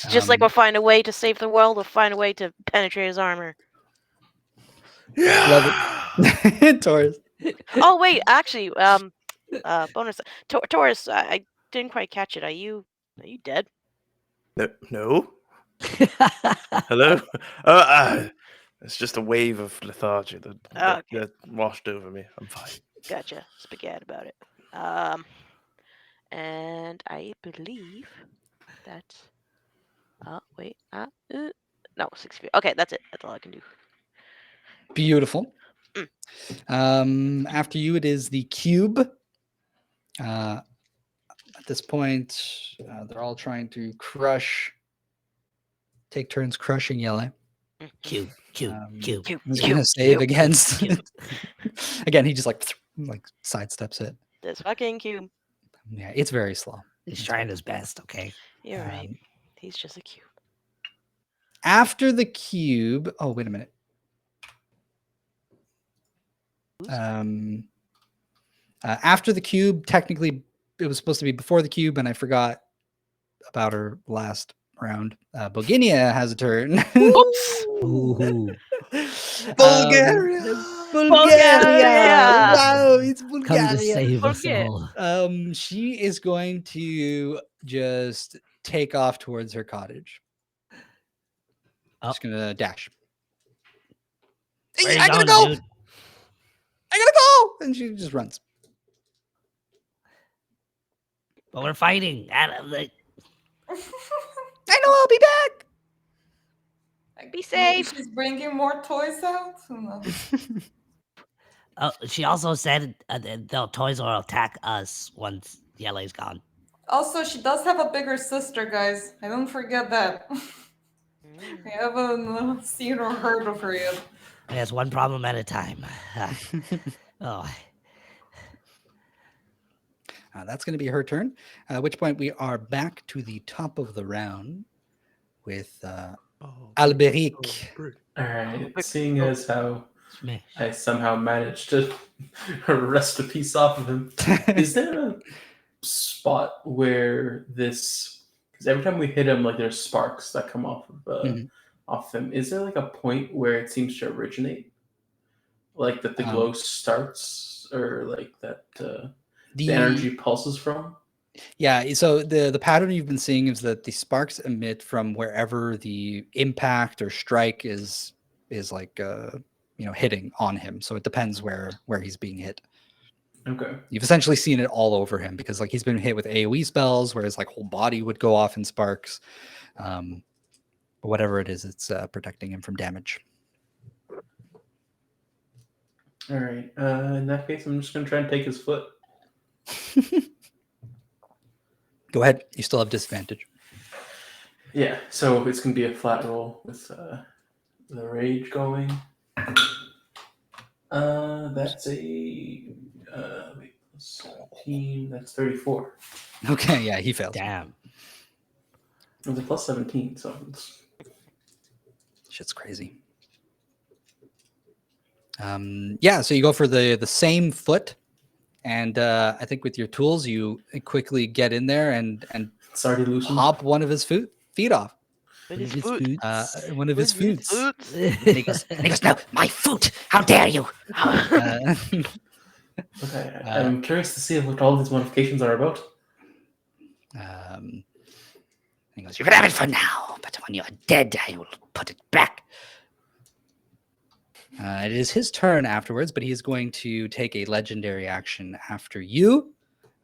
Just like we'll find a way to save the world, we'll find a way to penetrate his armor. Love it. Taurus. Oh wait, actually, bonus. Taurus, I didn't quite catch it. Are you dead? No. Hello. It's just a wave of lethargy that washed over me. I'm fine. Gotcha. Spaghetti about it. And I believe that's. Wait. No, 6 feet. Okay, that's it. That's all I can do. Beautiful. After you, it is the cube. At this point, they're all trying to take turns crushing Yele. Cube. He's gonna save against. Again, he just like sidesteps it. This fucking cube. Yeah, it's very slow. He's trying his best, okay? You're right. He's just a cube. After the cube, oh wait a minute. After the cube, technically it was supposed to be before the cube, and I forgot about her last round. Boginya has a turn. Oops. Ooh. Bulgaria. Bulgaria! Wow, it's Come to Bulgaria. save us Okay. all. She is going to just take off towards her cottage. Just gonna dash. Where you I gotta going, go! dude? I gotta go! And she just runs. But we're fighting. I I know I'll be back. Be safe. She's bringing more toys out. No. Oh, she also said the toys will attack us once Yellow's gone. Also, she does have a bigger sister, guys. I don't forget that. I haven't seen or heard of her yet. Yes, one problem at a time. Oh. That's going to be her turn. At which point we are back to the top of the round with Alberic. All right. Seeing as how Smash. I somehow managed to wrest a piece off of him, is there a spot where this? Because every time we hit him, like there's sparks that come off of off him. Is there like a point where it seems to originate, like that the glow starts, or like that the energy pulses from? Yeah, so the pattern you've been seeing is that the sparks emit from wherever the impact or strike is like hitting on him. So it depends where he's being hit. Okay. You've essentially seen it all over him because like he's been hit with AoE spells where his like whole body would go off in sparks. But whatever it is, it's protecting him from damage. All right. In that case, I'm just gonna try and take his foot. Go ahead. You still have disadvantage. Yeah. So it's gonna be a flat roll with the rage going. That's a wait, 17. That's 34. Okay, yeah, he fails. Damn. It was a plus 17, so it's... Shit's crazy. Yeah, so you go for the same foot, and I think with your tools you quickly get in there and It's already loosened. pop one of his feet off. With his His foot. boots. One of his foots. Boots. And he goes, no, my foot! How dare you! Okay, I'm curious to see what all these modifications are about. He goes, you can have it for now, but when you're dead, I will put it back. It is his turn afterwards, but he's going to take a legendary action after you.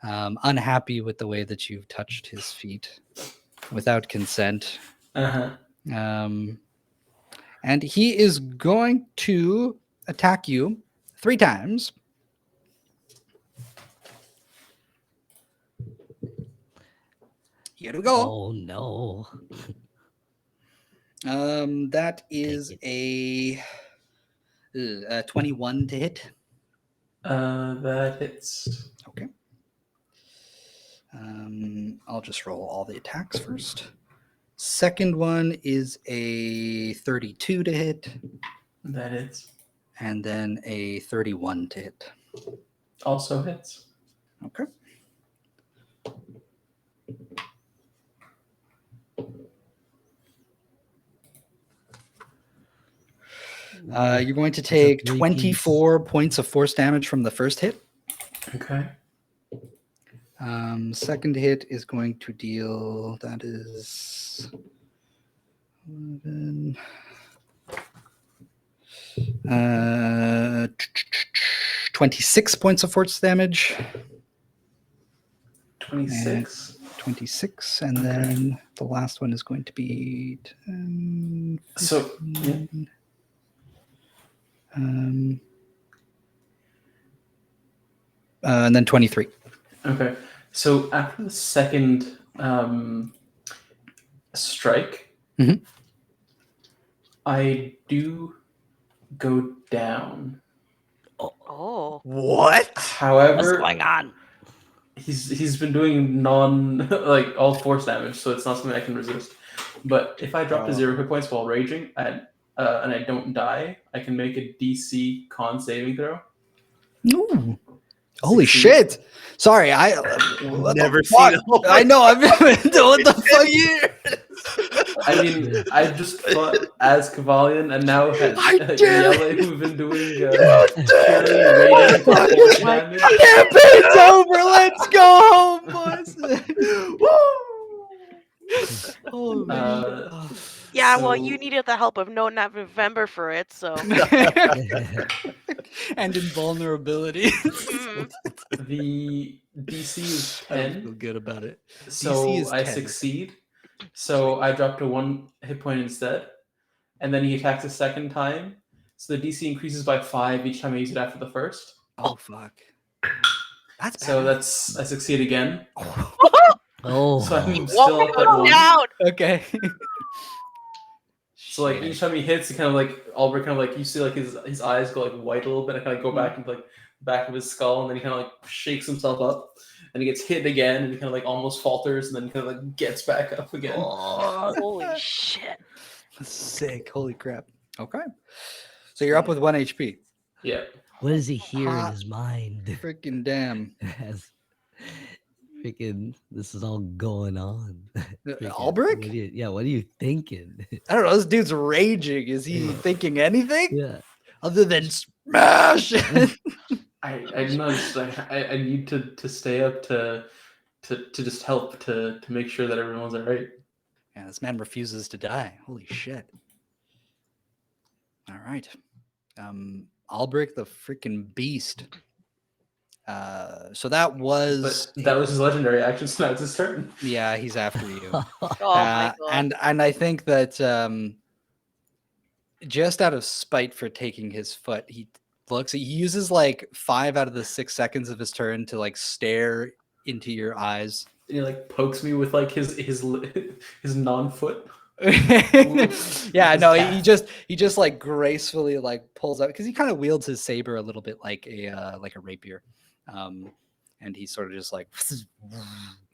Unhappy with the way that you've touched his feet without consent. Uh-huh. And he is going to attack you 3 times. Here we go. Oh no. That is a 21 to hit. That hits. Okay. I'll just roll all the attacks first. Second one is a 32 to hit, That hits. and then a 31 to hit. Also hits. Okay. You're going to take 24 points of force damage from the first hit. Okay. Second hit is going to deal, that is 11, 26 points of force damage. 26. 26, and then the last one is going to be 10, So, yeah. 15, and then 23. Okay. So after the second strike, Mhm. I do go down. Oh. What? What's However, going on? he's been doing like all force damage, so it's not something I can resist. But if I drop to 0 hit points while raging and I don't die, I can make a DC con saving throw. Ooh. Holy Succeed. shit! Sorry, what Never the fuck? seen a whole I know. I've been what the fuck? I mean, I just fought as Cavalion, and now had I dare Irea, who've been doing You purely dare rating for force damage. Campaign's over. Let's go home, boys. Woo! Oh man. Yeah, well, So- you needed the help of No November for it, so. And invulnerability. Mm. The DC is I don't 10, feel good about it. so DC is I 10. succeed. So I drop to 1 hit point instead, and then he attacks a second time. So the DC increases by 5 each time I use it after the first. Oh fuck. That's bad. So that's I succeed again. Oh. So I'm Won't still up at go 1. down. Okay. So like each time he hits, he kind of like Albert kind of like you see like his eyes go like white a little bit, and kind of go back into like the back of his skull, and then he kind of like shakes himself up, and he gets hit again, and he kind of like almost falters, and then kind of like gets back up again. Holy shit. That's sick. Holy crap. Okay. So you're up with 1 HP. Yeah. What does he hear in Hot. his mind? Freaking damn. As freaking this is all going on. Freaking- Albrecht? What are you thinking? I don't know. This dude's raging. Is he thinking anything Yeah. other than smash? I don't know. Just, I need to stay up to just help to make sure that everyone's all right. Yeah, this man refuses to die. Holy shit. All right. Albrecht, the freaking beast. So that was But that was his legendary action, so now it's his turn. yeah, he's after you. Oh my god. And I think that just out of spite for taking his foot, he uses like 5 out of the 6 seconds of his turn to like stare into your eyes. And he like pokes me with like his non-foot. Yeah, His no, calf. he just like gracefully like pulls out because he kind of wields his saber a little bit like a rapier, and he sort of just like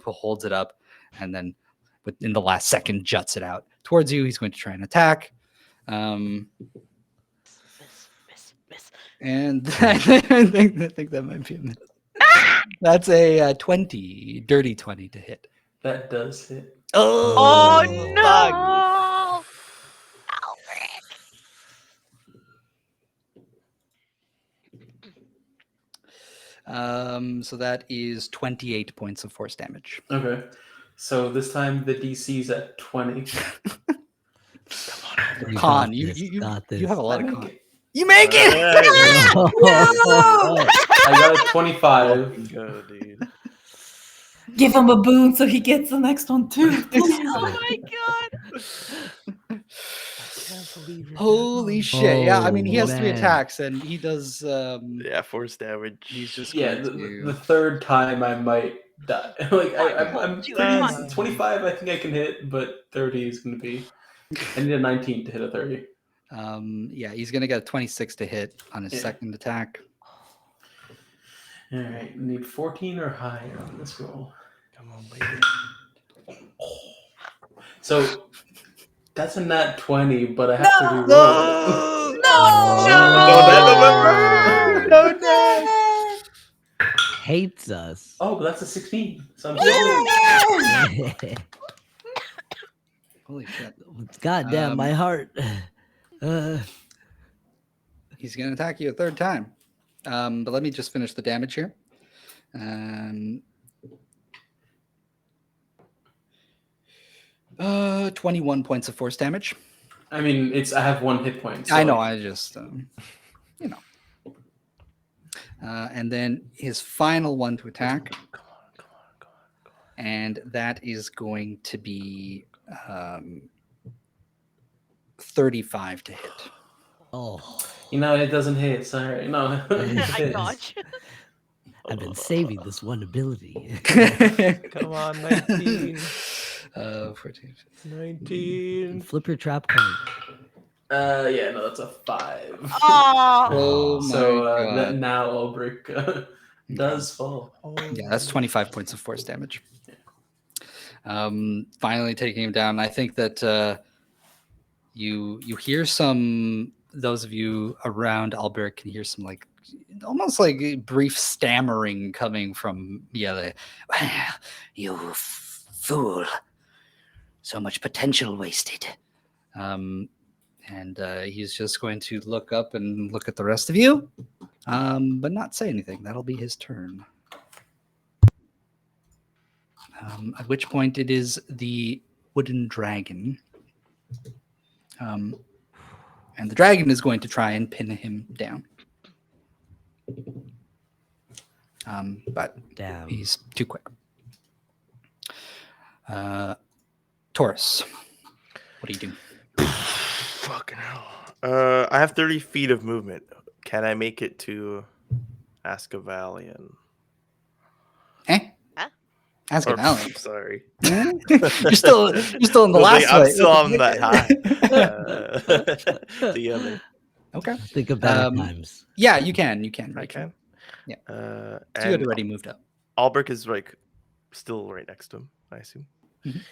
holds it up, and then within the last second juts it out towards you. He's going to try and attack, Miss. and I think that might be a miss. That's a 20, dirty 20 to hit. That does hit. Oh fuck. no! Alric. So that is 28 points of force damage. Okay. So this time the DC's at 20. You Con, got you this, you got you have a this. lot I of make con. it. You make it. I got a 25. Fucking go, dude. Give him a boon so he gets the next one too. Please. Oh my god! Holy shit! Yeah, I mean he Oh, has 3 man. attacks and he does. Yeah, force damage. He's just Yeah, going the to. third time I might die. Like I'm Dude, pretty come on. 25. I think I can hit, but 30 is going to be. I need a 19 to hit a 30. Yeah, he's gonna get a 26 to hit on his Yeah. second attack. All right, need 14 or higher on this roll. Come on, baby. So that's a nat 20, but I have to reroll. No, Dad. Hates us. Oh, but that's a 16. So I'm Holy shit! Goddamn, my heart. He's gonna attack you a third time. But let me just finish the damage here. 21 points of force damage. I mean, I have 1 hit point. So I know. I just, you know. And then his final one to attack, Come on. and that is going to be 35 to hit. Oh, it doesn't hit. Sorry, no. I dodge. I've been saving this one ability. Come on, 19. 14. 19. Flip your trap card. Yeah, no, that's a 5. Oh, Oh my So god! now Ulbrich does fall. Yeah, that's 25 points of force damage. Finally taking him down. I think that you hear some. Those of you around Albert can hear some like almost like brief stammering coming from Yele. Well, you fool! So much potential wasted. And he's just going to look up and look at the rest of you, but not say anything. That'll be his turn. At which point it is the wooden dragon. And the dragon is going to try and pin him down. But Damn. he's too quick. Taurus, what do you do? Fucking hell. I have 30 feet of movement. Can I make it to Ascavalion? Eh? Huh? Ask Or, him, Alan. sorry. You're still in the Well, last I'm fight. still on that high. The other. Okay. Think of better times. Yeah, you can. I can. Yeah. So You had already moved up. Albrecht is like still right next to him, I assume. Mhm.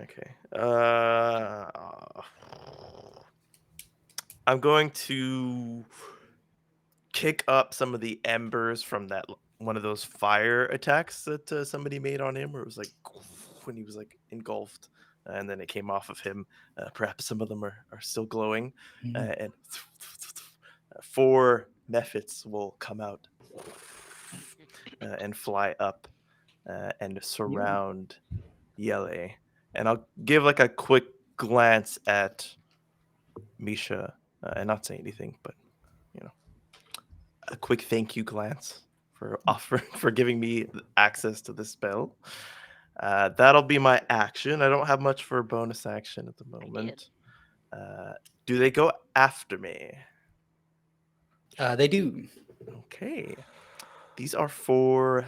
Okay. I'm going to kick up some of the embers from that one of those fire attacks that somebody made on him, where it was like when he was like engulfed, and then it came off of him. Perhaps some of them are still glowing, and 4 mephits will come out and fly up and surround Yele. And I'll give like a quick glance at Misha and not say anything, but a quick thank you glance for giving me access to this spell. That'll be my action. I don't have much for a bonus action at the moment. Do they go after me? They do. Okay. These are for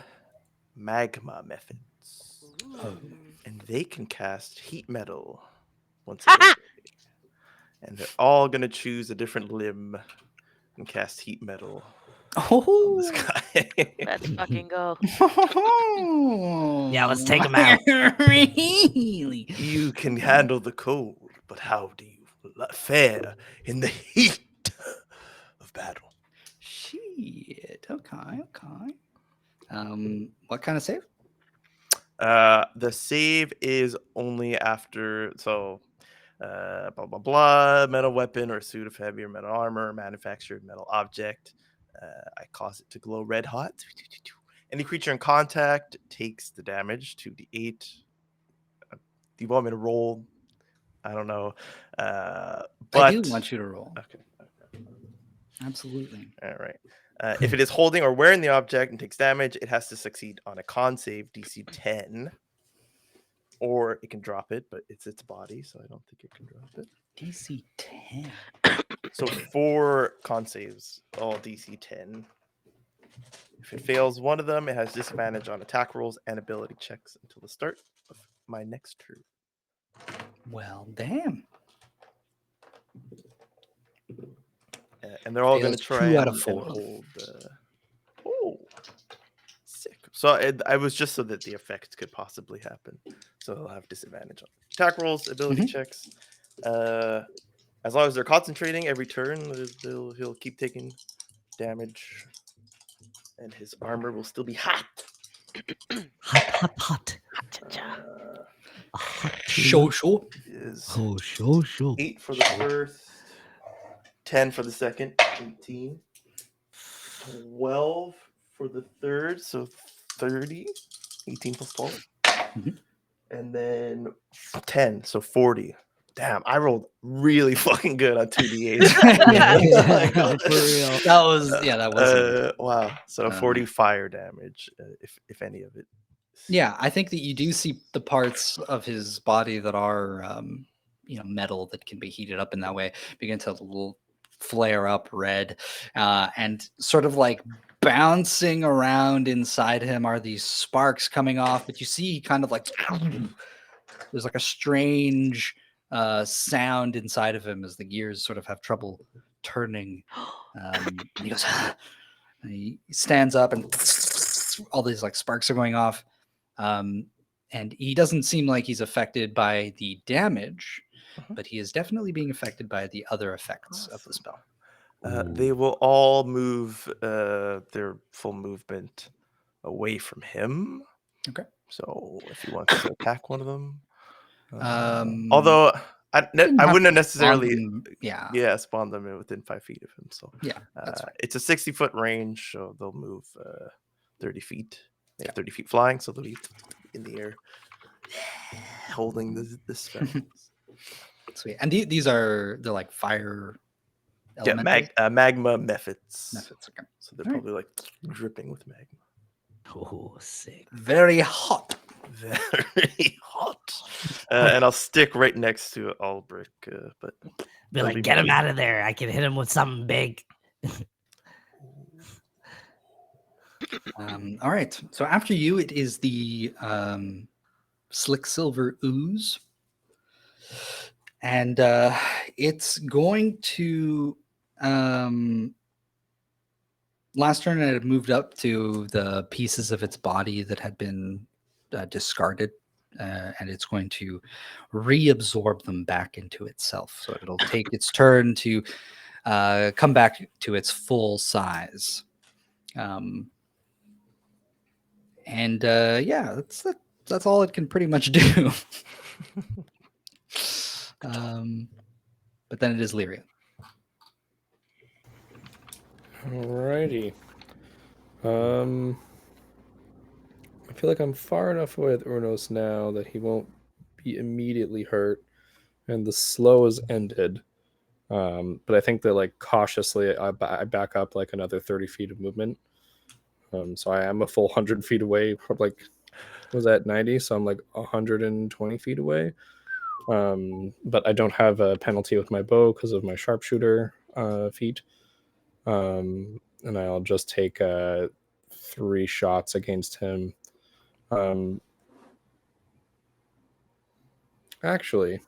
magma methods. Oh. And they can cast heat metal once a day. And they're all going to choose a different limb and cast heat metal on this guy. Let's fucking go. Yeah, let's take him out. Really? You can handle the cold, but how do you fare in the heat of battle? Shit. Okay. What kind of save? The save is only after blah blah blah, metal weapon or suit of heavy or metal armor, manufactured metal object. I cause it to glow red hot. Any creature in contact takes the damage, 2d8. Do you want me to roll? I don't know. But I do want you to roll. Okay. Absolutely. All right. If it is holding or wearing the object and takes damage, it has to succeed on a con save DC 10. Or it can drop it, but it's its body, so I don't think it can drop it. DC 10. So 4 con saves, all DC 10. If it fails one of them, it has disadvantage on attack rolls and ability checks until the start of my next turn. Well, damn. And they're all going to Fails try 2 out and of 4. hold. Sick. So I was just so that the effect could possibly happen. So they'll have disadvantage on attack rolls, ability checks. As long as they're concentrating every turn, he'll keep taking damage. And his armor will still be hot. Hot. Sure. Is Sure. 8 for the first, 10 for the second, 18, 12 for the third, so 30, 18 plus 12, and then 10, so 40. Damn, I rolled really fucking good on 2d8. For real. That was wow. So 40 fire damage, if any of it. Yeah, I think that you do see the parts of his body that are metal that can be heated up in that way begin to flare up red, and sort of like bouncing around inside him are these sparks coming off, but you see kind of like there's like a strange sound inside of him as the gears sort of have trouble turning. He goes, and he stands up and all these like sparks are going off. And he doesn't seem like he's affected by the damage, but he is definitely being affected by the other effects of the spell. They will all move their full movement away from him. Okay. So if you want to attack one of them, although I wouldn't have necessarily spawn them within 5 feet of him. So that's fine. It's a 60-foot range, so they'll move 30 feet. They have 30 feet flying, so they'll be in the air holding the spell. Sweet. And they're like fire. Yeah, magma methods. Okay. So they're probably like dripping with magma. Oh, sick. Very hot. Very hot. And I'll stick right next to Albrecht. But be like, get him out of there. I can hit him with something big. All right. So after you, it is the Slick Silver Ooze. And it's going to... last turn, it had moved up to the pieces of its body that had been discarded. And it's going to reabsorb them back into itself. So it'll take its turn to come back to its full size. That's all it can pretty much do. But then it is Lyria. Alrighty. I feel like I'm far enough away with Urnos now that he won't be immediately hurt, and the slow is ended. But I think that, like, cautiously, I back up like another 30 feet of movement. So I am a full 100 feet away. Like, was that 90? So I'm like 120 feet away. But I don't have a penalty with my bow because of my sharpshooter feat. And I'll just take 3 shots against him. Actually,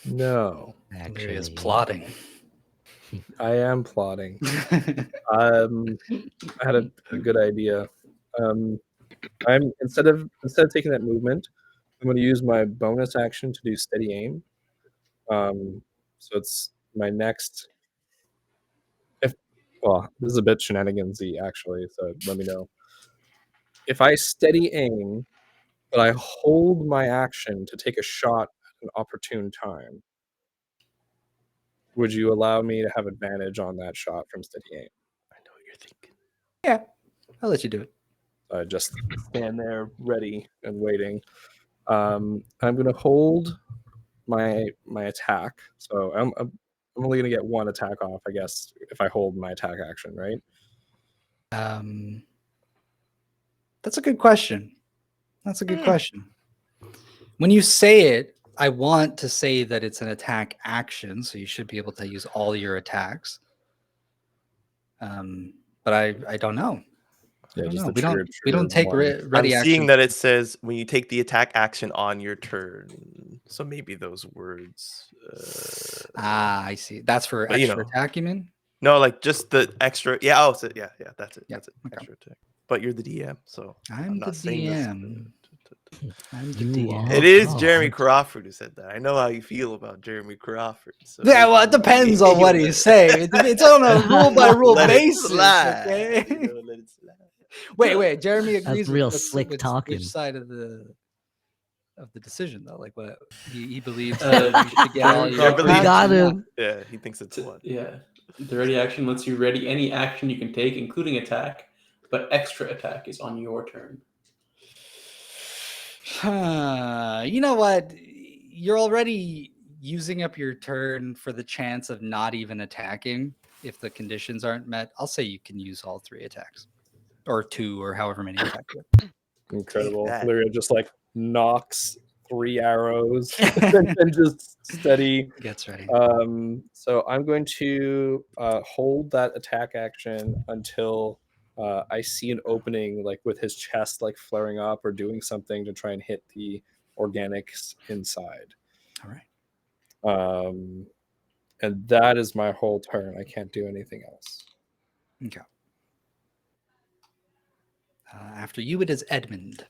no. Irea is Actually, plotting. I am plotting. I had a good idea. I'm instead of taking that movement, I'm going to use my bonus action to do steady aim. So it's my next. Well, this is a bit shenanigansy actually. So let me know if I steady aim, but I hold my action to take a shot at an opportune time. Would you allow me to have advantage on that shot from steady aim? I know what you're thinking. Yeah, I'll let you do it. I just stand there ready and waiting. I'm gonna hold my attack. So I'm only gonna get 1 attack off, I guess, if I hold my attack action, right? That's a good question. That's a good question. When you say it, I want to say that it's an attack action, so you should be able to use all your attacks. But I don't know. I don't know. We don't take ready I'm action. seeing that it says when you take the attack action on your turn. So maybe those words. I see. That's for But, you extra know. attack, you mean? No, like just the extra. Yeah. Oh, so yeah. That's it. Yeah, That's it. okay. Extra attack. But you're the DM, so I'm not the saying this. DM. I'm the You DM. are It is God. Jeremy Crawford who said that. I know how you feel about Jeremy Crawford. So Yeah, well, it depends on what you say. It's on a rule by rule let basis. it slide. Okay. You know, let it slide. Wait. Jeremy agrees real with slick talking. which side of the decision though? Like what he believes Uh, that you should get all Jeremy your Crawford- We attacks got or not? him. Yeah, he thinks it's one. Yeah. The ready action lets you ready any action you can take, including attack, but extra attack is on your turn. You know what? You're already using up your turn for the chance of not even attacking if the conditions aren't met. I'll say you can use all 3 attacks. Or 2 or however many attacks you have. Incredible. that. Lyria just like knocks 3 arrows and just steady. Gets ready. So I'm going to hold that attack action until I see an opening, like with his chest like flaring up or doing something to try and hit the organics inside. All right. And that is my whole turn. I can't do anything else. Okay. After you, it is Edmund.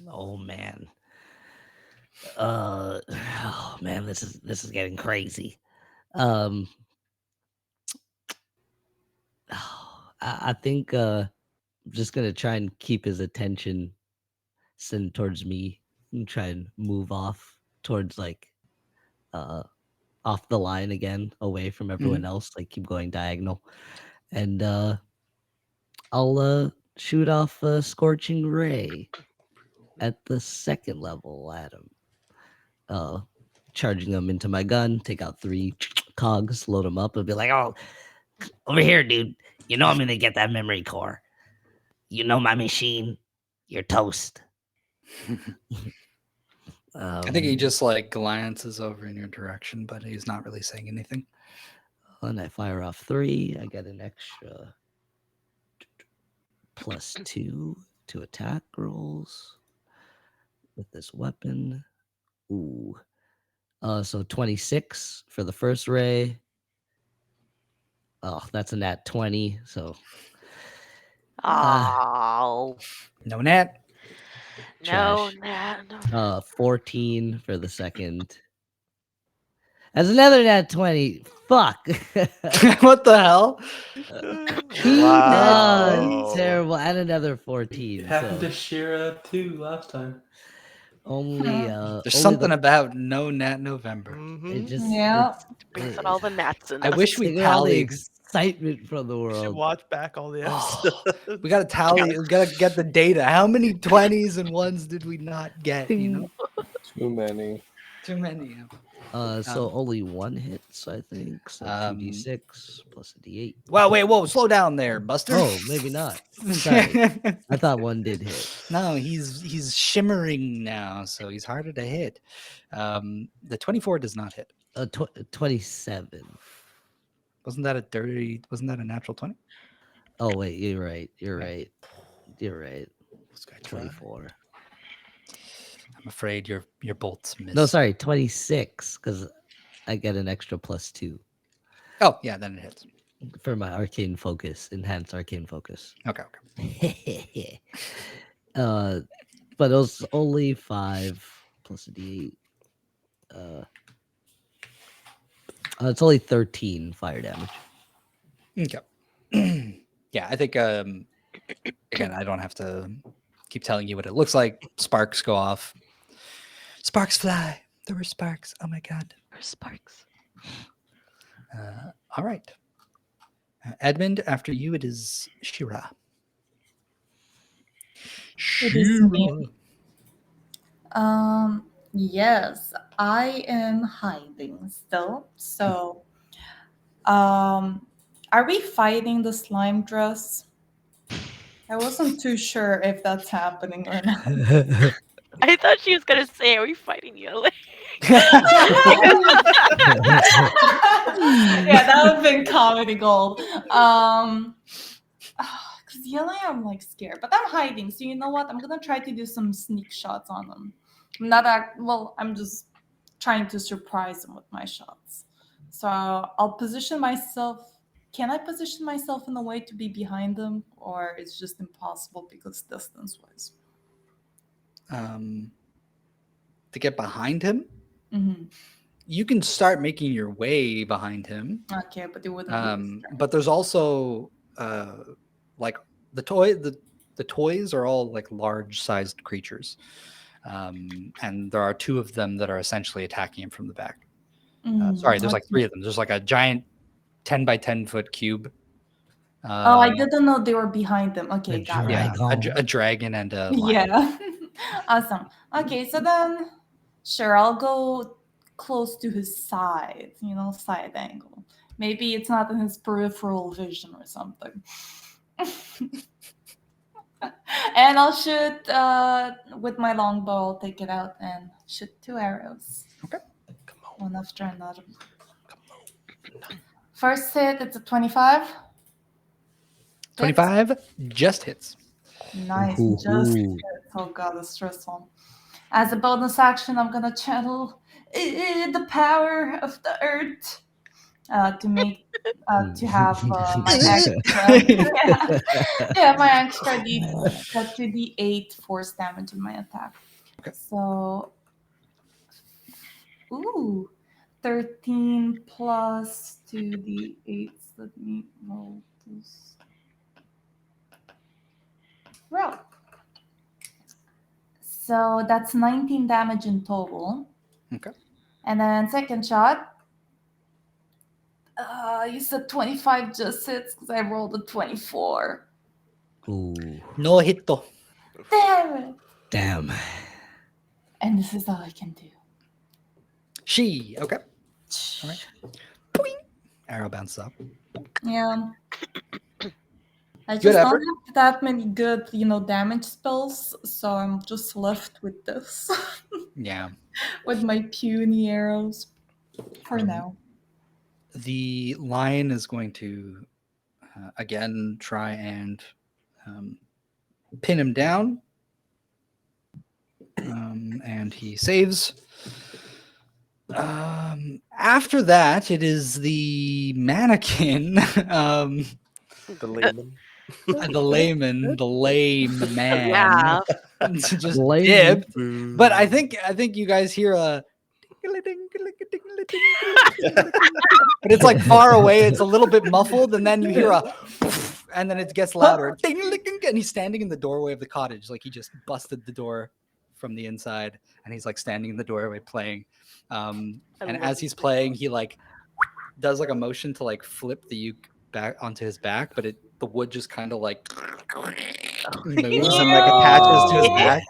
Oh man. Oh man, this is getting crazy. I think I'm just gonna try and keep his attention centered towards me and try and move off towards like off the line again, away from everyone else, like keep going diagonal. And I'll shoot off a scorching ray at the 2nd level at him. Charging them into my gun, take out 3 cogs, load them up, and be like, "Oh, over here, dude. You know I'm gonna get that memory core. You know my machine. You're toast." I think he just like glances over in your direction, but he's not really saying anything. And I fire off 3. I get an extra +2 to attack rolls with this weapon. Ooh. So 26 for the first ray. Oh, that's a nat 20. So Oh, No nat. no, trash. no. 14 for the second. That's another nat 20. Fuck. What the hell? Wow. Terrible. And another 14. It happened So to Shira too last time. only There's something about no nat November. it just Yeah. Brings out all the gnats in I us. wish we Take all the tallied. excitement from the You should world. watch back all the Oh, episodes. We gotta tally. We gotta get the data. How many 20s and 1s did we not get? You know, Too many. too many. So only one hit, so I think. So Um, 2d6 plus a d8. Well, wait, whoa, slow down there, Buster. Oh, maybe not. Sorry. I thought one did hit. No, he's shimmering now, so he's harder to hit. The 24 does not hit. 27. Wasn't that a natural 20? Oh, wait, you're right. You're Okay. right. You're right. This guy tried. 24. I'm afraid your bolts miss. No, sorry, 26, because I get an extra +2 Oh, yeah, then it hits. for my arcane focus, enhanced arcane focus. Okay. But it was only 5 plus a d8. It's only 13 fire damage. Okay. Yeah, I think again, I don't have to keep telling you what it looks like. Sparks go off. Sparks fly. There were sparks. Oh my god. Where's Sparks? All right. Edmund, after you, it is Shira. It is me. Yes, I am hiding still. So, are we fighting the slime dress? I wasn't too sure if that's happening or not. I thought she was gonna say, "Are we fighting you?" Yeah, that would have been comedy gold. Because yelling, I'm like scared, but I'm hiding. So you know what? I'm gonna try to do some sneak shots on them. I'm just trying to surprise them with my shots. So I'll position myself. Can I position myself in a way to be behind them, or it's just impossible because distance-wise? To get behind him, Mm-hmm. you can start making your way behind him. Okay, but it wouldn't. But there's also like the toys are all like large-sized creatures, and there are 2 of them that are essentially attacking him from the back. Sorry, there's like 3 of them. There's like a giant 10 by 10 foot cube. I didn't know they were behind them. Okay, got it. Yeah, a dragon and a lion. Yeah. Awesome. Okay, so then, sure, I'll go close to his side, side angle. Maybe it's not in his peripheral vision or something. And I'll shoot with my longbow. I'll take it out and shoot 2 arrows. Okay. Come on. One after another. Come on. First hit, it's a 25. 25 just hits. Nice. Ooh. Just hit. Oh god, it's stressful. As a bonus action, I'm gonna channel the power of the earth to make to have my extra my extra d8 force damage in my attack. Okay. So 13 plus 2d8. Let me roll this. Roll. So that's 19 damage in total. Okay. And then second shot. You said 25 just hits because I rolled a 24. Ooh. No hito. Damn it. Damn. And this is all I can do. She. Okay. All right. Boing. Arrow bounces up. Yeah. I just Good don't effort. have that many good, damage spells, so I'm just left with this. Yeah. With my puny arrows. For now. The lion is going to again try and pin him down. And he saves. After that, it is the mannequin. The layman. The lame man. Yeah. to just Lame. dip. But I think you guys hear a but it's like far away, it's a little bit muffled, and then you hear a and then it gets louder. And he's standing in the doorway of the cottage, like he just busted the door from the inside, and he's like standing in the doorway playing. And as he's playing, he like does like a motion to like flip the uke back onto his back, but the wood just kind of like moves and like attaches to his Yeah. back.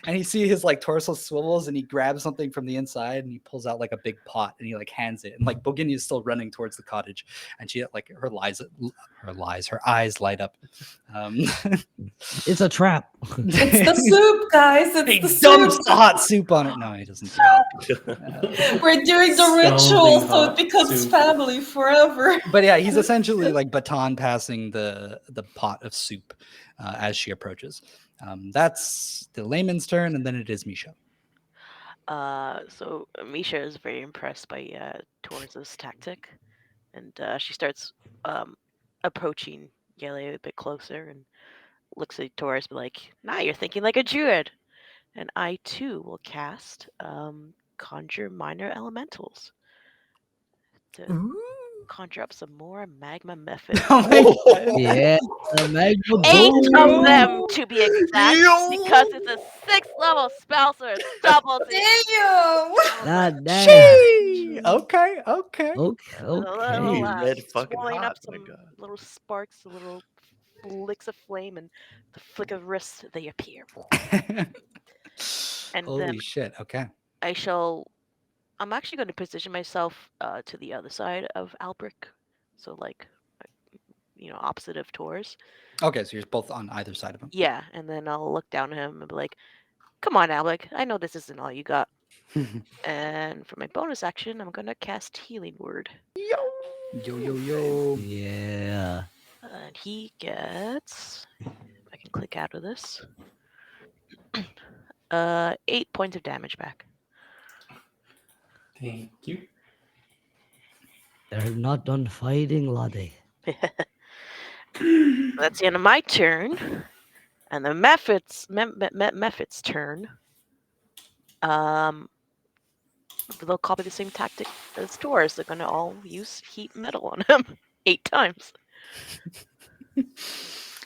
And you see his like torso swivels, and he grabs something from the inside, and he pulls out like a big pot, and he like hands it, and like Boginya is still running towards the cottage, and she like her eyes light up. It's a trap. It's the soup, guys. He It's the dumps soup. the hot soup on it. No, he doesn't. We're doing the Scalding ritual so hot it becomes soup. family forever. But yeah, he's essentially like baton passing the pot of soup as she approaches. That's the layman's turn, and then it is Misha. So Misha is very impressed by Torres' tactic, and she starts approaching Yele a bit closer and looks at Torres, be like, "Now you're thinking like a druid." And I too will cast Conjure Minor Elementals to conjure up some more magma methods. Oh my God. Yeah, magma 8 boom. of them to be exact, because it's a 6th level spell, so it's double the Damn! God damn. Gee, okay. Okay. Hey, red fucking swirling up hot, my some God. little sparks, little flicks of flame, and the flick of wrist they appear. And Holy then shit. Okay. I'm actually going to position myself to the other side of Albric, so like, opposite of Torres. Okay, so you're both on either side of him. Yeah, and then I'll look down at him and be like, "Come on, Albric, I know this isn't all you got." And for my bonus action, I'm going to cast Healing Word. Yo. Yeah. And he gets, if I can click out of this, 8 points of damage back. Thank you. They're not done fighting, laddie. That's the end of my turn. And the Mephit's turn. They'll copy the same tactic as Taurus. They're going to all use heat metal on him 8 times.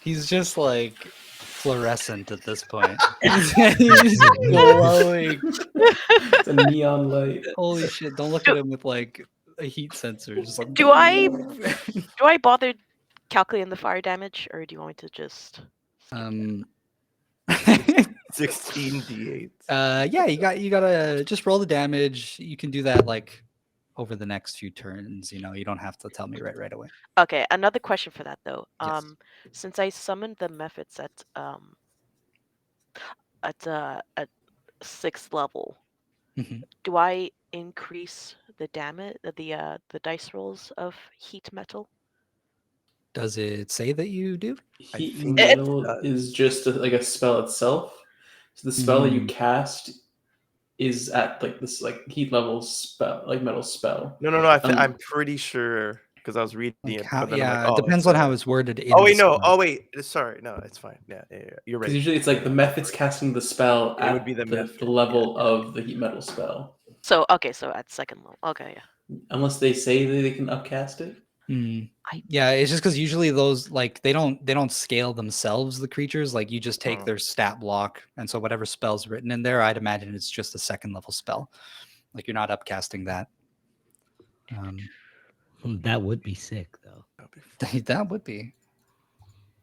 He's just like fluorescent at this point. He's glowing. It's a neon light. Holy shit! Don't look at him with like a heat sensor. Just like Do I bother calculating the fire damage, or do you want me to just? 16 d8. Yeah, you gotta just roll the damage. You can do that like over the next few turns. You don't have to tell me right away. Okay, another question for that though. Yes. Since I summoned the methods at 6th level, Mhm. do I increase the damage, the dice rolls of heat metal? Does it say that you do? Heat think metal it is just like a spell itself. So the spell that you cast is at like this like heat level spell, like metal spell. No. I'm pretty sure because I was reading Like it. how, but then yeah, I'm like, it oh, depends on how it's worded. In Oh wait, the no. spell. Oh wait. Sorry. No, it's fine. Yeah. You're right. Because usually it's like the method's casting the spell It at would be the method, the level of the heat metal spell. So at 2nd level. Okay, yeah. Unless they say that they can upcast it. Yeah, it's just because usually those like they don't scale themselves, the creatures. Like you just take Oh. their stat block, and so whatever spell's written in there, I'd imagine it's just a 2nd level spell. Like you're not upcasting that. That would be sick, though. That would be.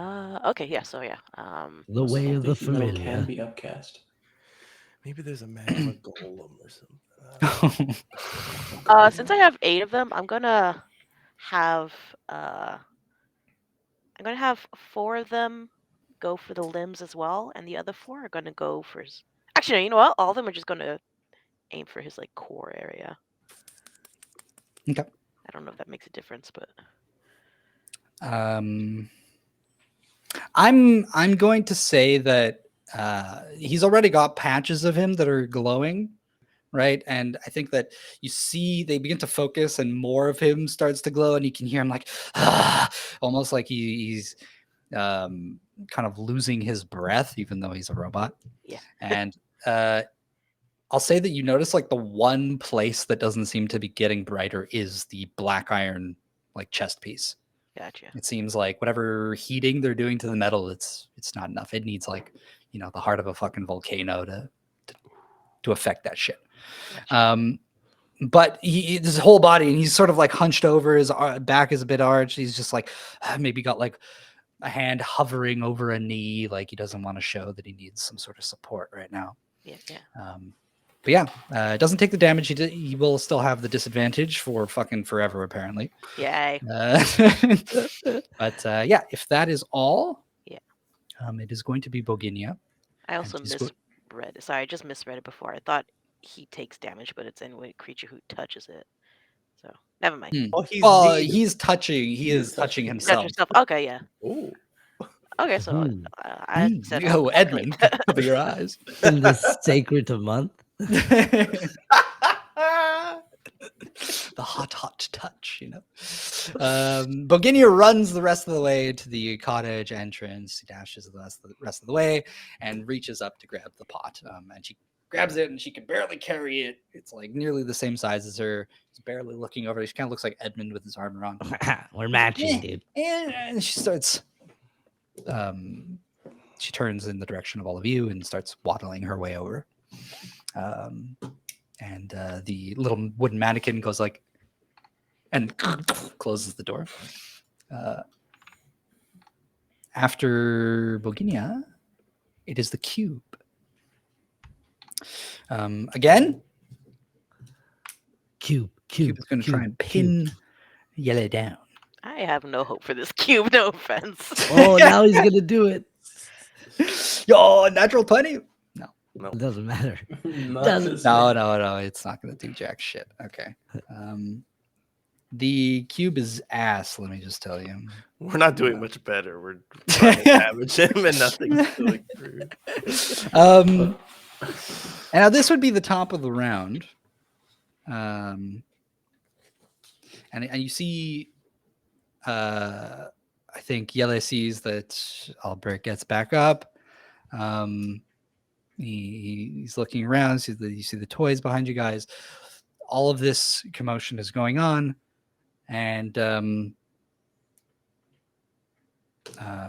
Okay, yeah. So yeah. The way of the heat metal familiar. can be upcast. Maybe there's a magma golem or something. Since I have 8 of them, I'm gonna have 4 of them go for the limbs as well, and the other 4 are gonna go for. Actually, no, you know what? All of them are just gonna aim for his like core area. Okay. I don't know if that makes a difference, but I'm going to say that he's already got patches of him that are glowing, right? And I think that you see they begin to focus, and more of him starts to glow, and you can hear him like almost like he's kind of losing his breath, even though he's a robot. Yeah. And I'll say that you notice like the one place that doesn't seem to be getting brighter is the black iron like chest piece. gotcha. It seems like whatever heating they're doing to the metal, it's not enough. It needs like, the heart of a fucking volcano to affect that shit. Gotcha. But his whole body, and he's sort of like hunched over, his back is a bit arched. He's just like maybe got like a hand hovering over a knee, like he doesn't want to show that he needs some sort of support right now. Yeah. But yeah, it doesn't take the damage. He will still have the disadvantage for fucking forever, apparently. Yay. But yeah, if that is all, Yeah. it is going to be Boginya. I also she's misread. Sorry, I just misread it before. I thought he takes damage, but it's any creature who touches it. So never mind. Oh, he's Well, needed. he's touching. He is touching himself. Touch yourself. Okay, yeah. Ooh. Okay, so Hmm. I said. Oh, Edmund, cover your eyes. In this sacred month. The hot touch, you know. Boginya runs the rest of the way to the cottage entrance. He dashes the rest of the way and reaches up to grab the pot. And she grabs it and she can barely carry it. It's like nearly the same size as her. She's barely looking over. She kind of looks like Edmund with his armor on. We're matching, dude. And she starts. She turns in the direction of all of you and starts waddling her way over. And the little wooden mannequin goes like, and closes the door. After Boginya, it is the cube. Again, Cube is going to try and pin Yellow down. I have no hope for this cube. No offense. Oh, now he's gonna do it. Yo, natural 20. It doesn't matter. Not Doesn't- this No, way. no, it's not going to do jack shit. Okay. The cube is ass, let me just tell you. We're not doing much better. We're trying to damage him and nothing's going through. And now this would be the top of the round. And you see, I think Yele sees that Albert gets back up. He's looking around. You see the toys behind you guys. All of this commotion is going on, and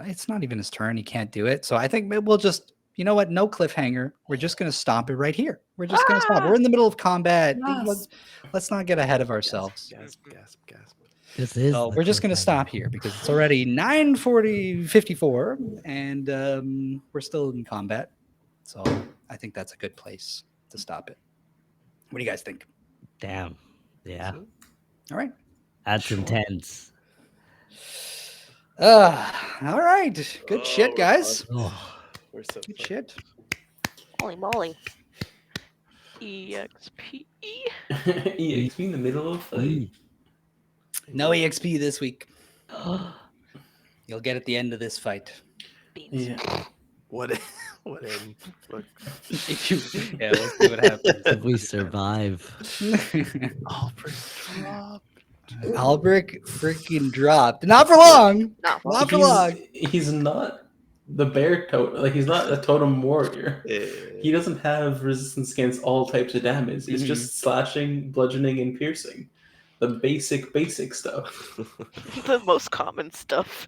it's not even his turn. He can't do it. So I think maybe we'll just, you know what? No cliffhanger. We're just going to stop it right here. We're just going to stop. We're in the middle of combat. Yes. Let's not get ahead of ourselves. Gasp. This is. So the we're just going to cliffhanger. stop here because it's already 9:54, and we're still in combat. So I think that's a good place to stop it. What do you guys think? Damn. Yeah. All right. That's intense. All right. Good shit, guys. Oh. We're so Good fun. shit. Holy moly. EXP. EXP in the middle of fight. No EXP this week. You'll get at the end of this fight. Beans. Yeah. What? Look. If you, yeah, we'll see what happens. If we survive. Albert drop. Albrecht freaking dropped. Not for long. Not for Not for long. He's not the bear totem. Like, he's not a totem warrior. He doesn't have resistance against all types of damage. It's just slashing, bludgeoning, and piercing. The basic stuff. the most common stuff.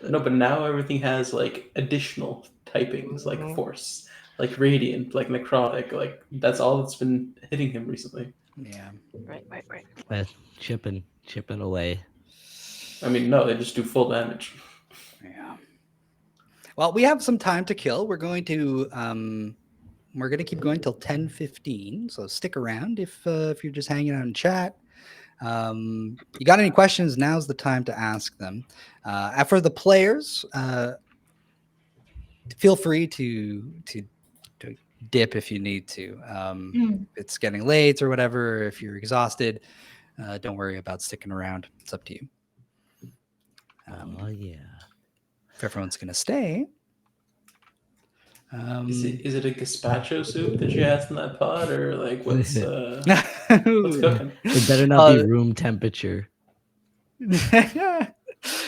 No, but now everything has like additional typings, like force, like radiant, like necrotic. Like, that's all that's been hitting him recently. Yeah. Right. Well, chipping away. I mean, no, they just do full damage. Yeah. Well, we have some time to kill. We're going to keep going till 10:15. So stick around if you're just hanging out in chat. You got any questions? Now's the time to ask them. For the players, feel free to dip if you need to. If it's getting late or whatever. If you're exhausted, don't worry about sticking around. It's up to you. Oh yeah. If everyone's gonna stay. Is it a gazpacho soup that you asked in that pot, or like what's cooking? It better not be room temperature.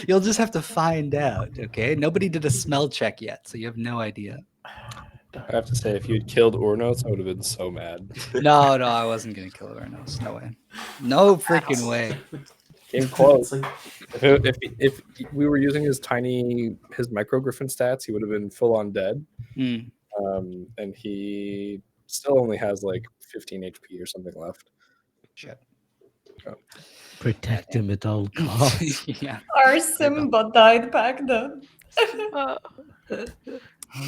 You'll just have to find out, okay? Nobody did a smell check yet, so you have no idea. I have to say, if you had killed Ornos, I would have been so mad. No, I wasn't gonna kill Ernos. No way. No freaking way. Came close. It's like, If we were using his microgriffin stats, he would have been full on dead. Mm. And he still only has like 15 HP or something left. Shit. Protect him at all costs. Yeah. Our Simba died back then. Uh, Oh,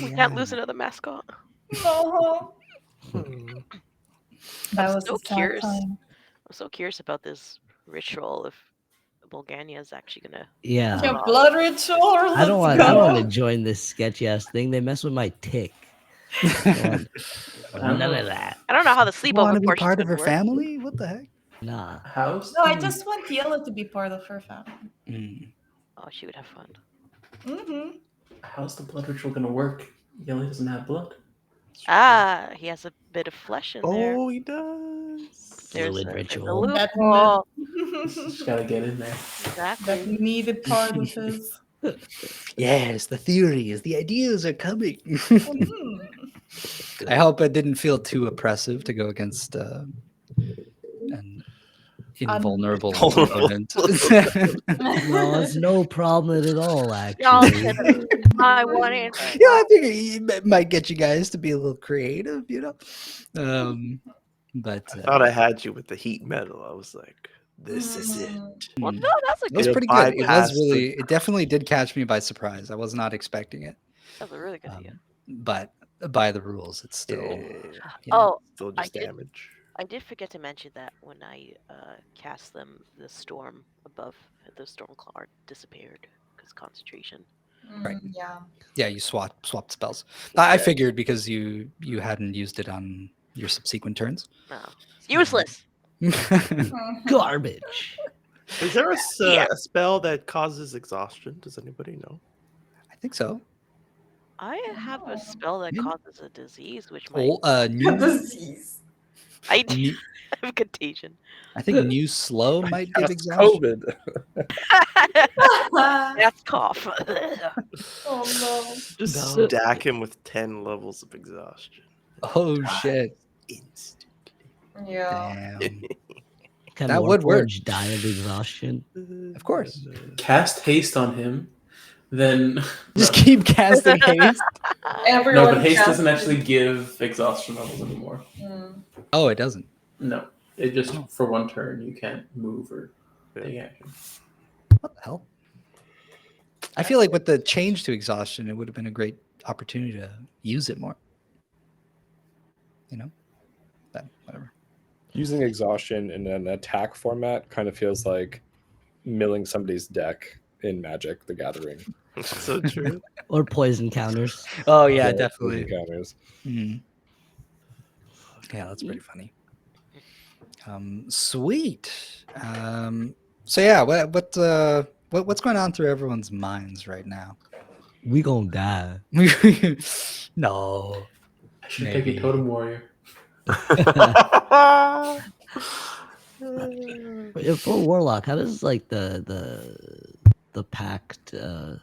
we can't yeah. lose another mascot. No. Hmm. That I'm was so a sad curious. time. I'm so curious about this ritual. If Boginya is actually gonna. Yeah. Yeah, blood ritual. I don't want. Let's I don't want go. to join this sketchy ass thing. They mess with my tick. I don't want I don't none know. of that. I don't know how the You want sleepover to be portion part is of her gonna work. family? What the heck? Nah. How's No, I the- just want Yella to be part of her family. Mm. Oh, she would have fun. Mm-hmm. how's the blood ritual gonna work? Yelly doesn't have blood. Ah, he has a bit of flesh in there. Oh, he does. There's Fluid a ritual. That, loophole. Just gotta get in there. that Exactly. needed part of his. Yes, the theories, the ideas are coming. Mhm. I hope it didn't feel too oppressive to go against an invulnerable opponent. No, it's no problem at all. Y'all Actually. said I want it. Yeah, I think it might get you guys to be a little creative, you know. But I thought I had you with the heat metal. I was like, this is it. Well, no, that's a it was good. pretty good. It bypass was the- really. It definitely did catch me by surprise. I was not expecting it. That's a really good idea. But by the rules, it's still. Yeah, you know, Oh, still I just did- damage. I did forget to mention that when I cast them, the storm above the storm cloud disappeared because concentration. Right. Yeah. yeah, you swapped spells. I figured because you hadn't used it on your subsequent turns. No, it's useless. Mhm. Garbage. Is there Yeah. a spell that causes exhaustion? Does anybody know? I think so. I have Oh. a spell that Maybe. causes a disease, which might. New, Disease. I do new, have contagion. I think new slow might give That's exhaustion. COVID. That's cough. Oh no. Just No. stack him with 10 levels of exhaustion. Oh shit! Instantly. Yeah. Damn. Can That would work. Warforged die of exhaustion? Of course. Cast haste on him, then Just keep casting haste. Everyone no, but haste casts doesn't it. actually give exhaustion levels anymore. Mm. Oh, it doesn't. No, it just Oh. for one turn you can't move or take action. What the hell? I feel like with the change to exhaustion, it would have been a great opportunity to use it more. You know, but whatever. Using exhaustion in an attack format kind of feels like milling somebody's deck in Magic: The Gathering. So true. Or poison counters? Oh yeah, Yeah, definitely. encounters. Mhm. Yeah, that's pretty funny. Sweet. So yeah, what's going on through everyone's minds right now? We gonna die. No. I should Maybe. take a totem warrior. For Warlock, how does like the packed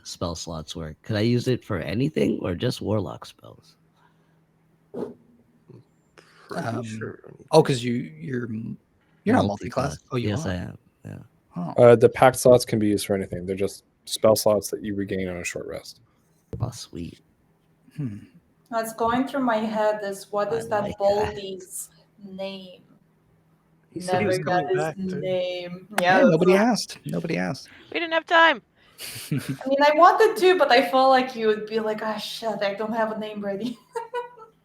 spell slots work? Could I use it for anything or just Warlock spells? Pretty sure. Oh, because you're not multi-class. Oh, you yes, are. I am. Yeah. Oh. The packed slots can be used for anything. They're just spell slots that you regain on a short rest. Oh, sweet. What's going through my head is what is I that like that. Baldy's name? He said he was Never got coming his back. dude. name. Yeah, that's nobody what- asked. Nobody asked. We didn't have time. I mean, I wanted to, but I felt like you would be like, ah, shit, I don't have a name ready.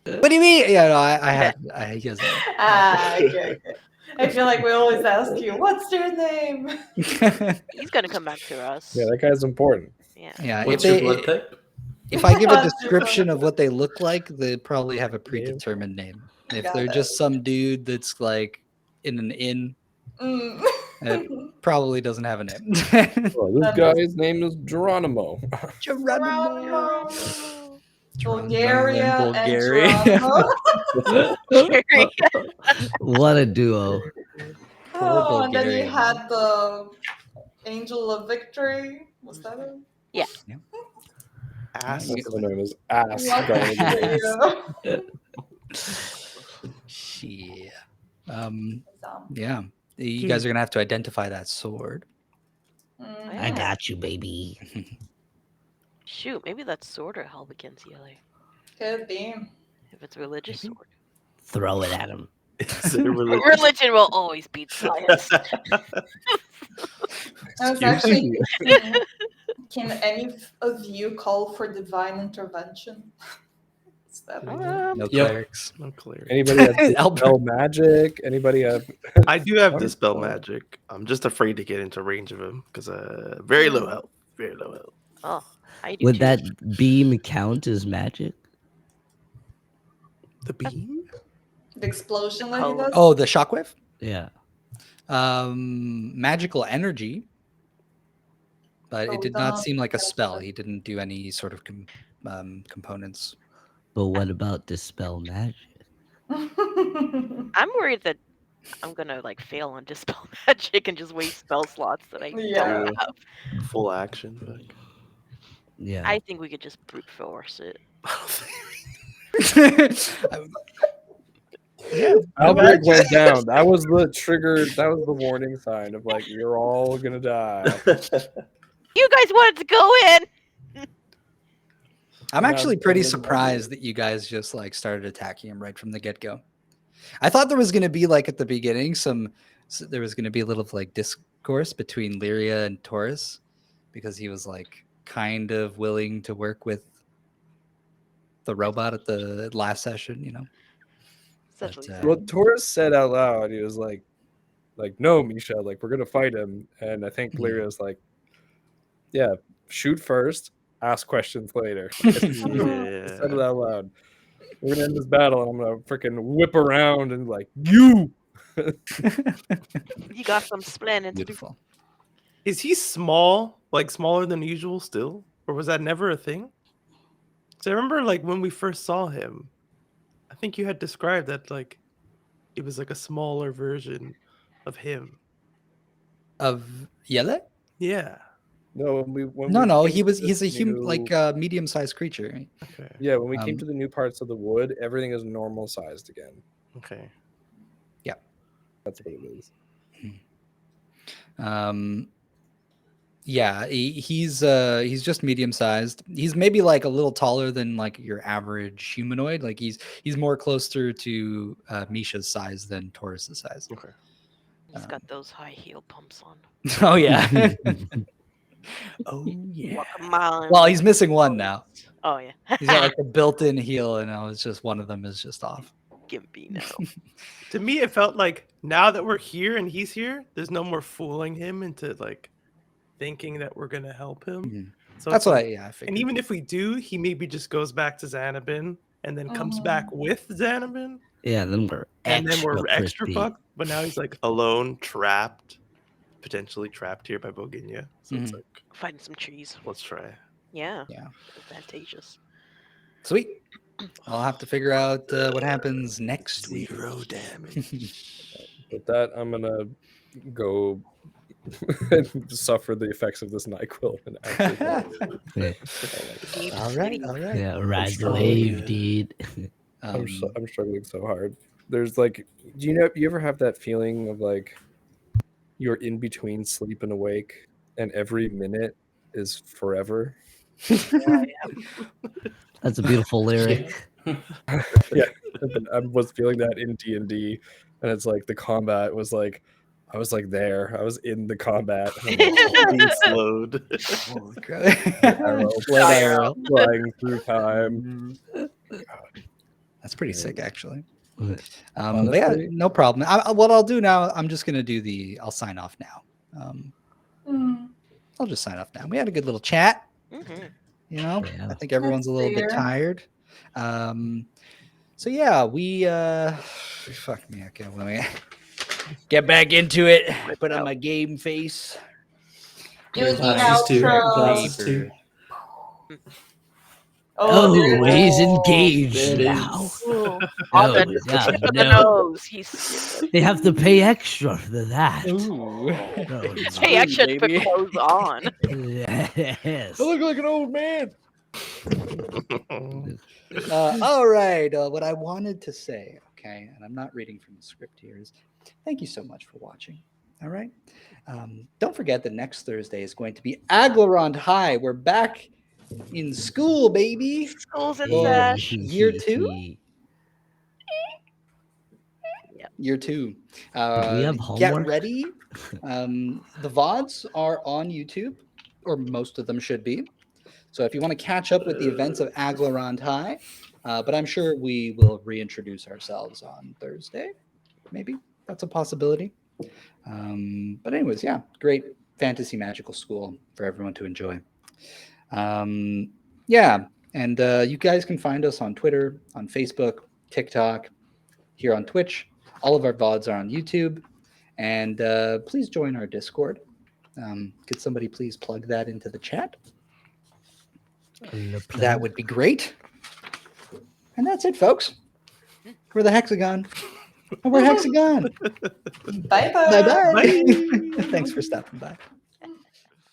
What do you mean? Yeah, no, I have. Yes. Okay. I feel like we always ask you, what's your name? He's gonna come back to us. Yeah, that guy's important. Yeah. Yeah, What's if your they, blood type? if I give a What's your description blood of what they look like, they probably have a predetermined name. If Got they're it. just some dude that's like in an inn, Mm. probably doesn't have a name. Well, this guy's name is Geronimo. Geronimo. Geronimo, Bulgaria and Bulgaria. Geronimo. What a duo. Oh, and then you Bulgaria. had the Angel of Victory. Was that it? Ass. Also known as ass. What? Guy. Yeah. So, Yeah. You guys are gonna have to identify that sword. I got you, baby. Shoot, maybe that sword will help against Yele. Could be. If it's a religious Maybe. sword. Throw it at him. Is it a religion? Religion will always beat science. I was Excuse actually me? thinking, can any of you call for divine intervention? Is that No Yep. clerics. No clear. Anybody have Albert. dispel magic? Anybody have? I do have Alright, dispel so- magic. I'm just afraid to get into range of him because very low health. Very low health. Oh, I do Would too. that beam count as magic? The beam? the explosion that he Oh. does? Oh, the shockwave? Yeah. Magical energy. But Oh, it we did don't not know seem like a if spell. that's He didn't do any sort of components. But what about dispel magic? I'm worried that I'm gonna like fail on dispel magic and just waste spell slots that I Yeah. don't have. Full action. Like, Yeah. I think we could just brute force it. Yeah. Outbreak went down. That was the trigger. That was the warning sign of like you're all gonna die. You guys wanted to go in. I'm Yeah, actually I'm pretty totally surprised that you guys just like started attacking him right from the get-go. I thought there was going to be like at the beginning there was going to be a little like discourse between Lyria and Taurus because he was like kind of willing to work with the robot at the last session, you know. Essentially, But, so. Well, Taurus said out loud, he was like, no, Misha, like we're gonna fight him. And I think Lyria was like, yeah, shoot first, ask questions later. He said it yeah. out loud. We're gonna end this battle, and I'm gonna freaking whip around and like you. You got some splendid. Beautiful. Is he small? Like smaller than usual still? Or was that never a thing? So I remember like when we first saw him, I think you had described that like it was like a smaller version of him. Of Yele? Yeah. No, No, came to he's a this human, new- like a medium-sized creature. Right? Okay. Yeah, when we came to Um, the new parts of the wood, everything is normal sized again. Okay. That's what it is. Yeah, he's just medium-sized. He's maybe like a little taller than like your average humanoid. Like he's more closer to Misha's size than Taurus's size. Okay. He's got those high heel pumps on. Oh yeah. Oh yeah. Walk a mile. Well, he's missing one now. Oh yeah. He's got like a built-in heel, and now it's just one of them is just off. Gimpy now. To me, it felt like now that we're here and he's here, there's no more fooling him into like thinking that we're gonna help him. Mhm. So That's it's what like- I figured. And even if we do, he maybe just goes back to Xanabin and then comes Mhm. back with Xanabin, Yeah, then we're and then we're extra extra crispy. fucked. But now he's like alone, trapped, potentially trapped here by Boginya. So it's Mhm. like, Fighting some trees. let's try. Yeah. Yeah. Advantageous. Sweet. I'll have to figure out what happens next week. Zero damage. With that, I'm gonna go and suffer the effects of this NyQuil and actually Yeah, All right. yeah, ride the struggling. wave, dude. I'm struggling so hard. There's like, you ever have that feeling of like you're in between sleep and awake, and every minute is forever? That's a beautiful lyric. Yeah, I was feeling that in D&D, and it's like the combat was like I was like there. I was in the combat. I'm like, Being slowed. Holy crap. arrow, flying through time. That's pretty sick, actually. Yeah. But yeah, Honestly- no problem. What I'll do now, I'm just gonna do I'll sign off now. I'll just sign off now. We had a good little chat. Mm-hmm. You know, Yeah. I think everyone's a little bit fair. tired. So yeah, we fuck me. Okay, let me get back into it. Put on my game face. Do the Glasses too. outro. Glasses too. Oh, there it he's is. engaged There it now. is. Ooh. Oh, That yeah, tip of the no. nose. He's They have to pay extra for that. Ooh. No, hey, I should put baby. clothes on. yes. look like an old man. All right. What I wanted to say, okay, and I'm not reading from the script here, is thank you so much for watching. All right. Don't forget that next Thursday is going to be Aglarond High. We're back in school, baby. School's in Well, sesh. year 2? Year 2. we have Get homework? ready. The VODs are on YouTube, or most of them should be. So if you want to catch up with the events of Aglarond High, but I'm sure we will reintroduce ourselves on Thursday. Maybe that's a possibility. But anyways, yeah, great fantasy magical school for everyone to enjoy. Yeah, and you guys can find us on Twitter, on Facebook, TikTok, here on Twitch. All of our VODs are on YouTube. And please join our Discord. Could somebody please plug that into the chat? That would be great. And that's it, folks. We're the Hexagon. And we're Hexagon. Bye bye. Bye-bye. Bye. Thanks for stopping by.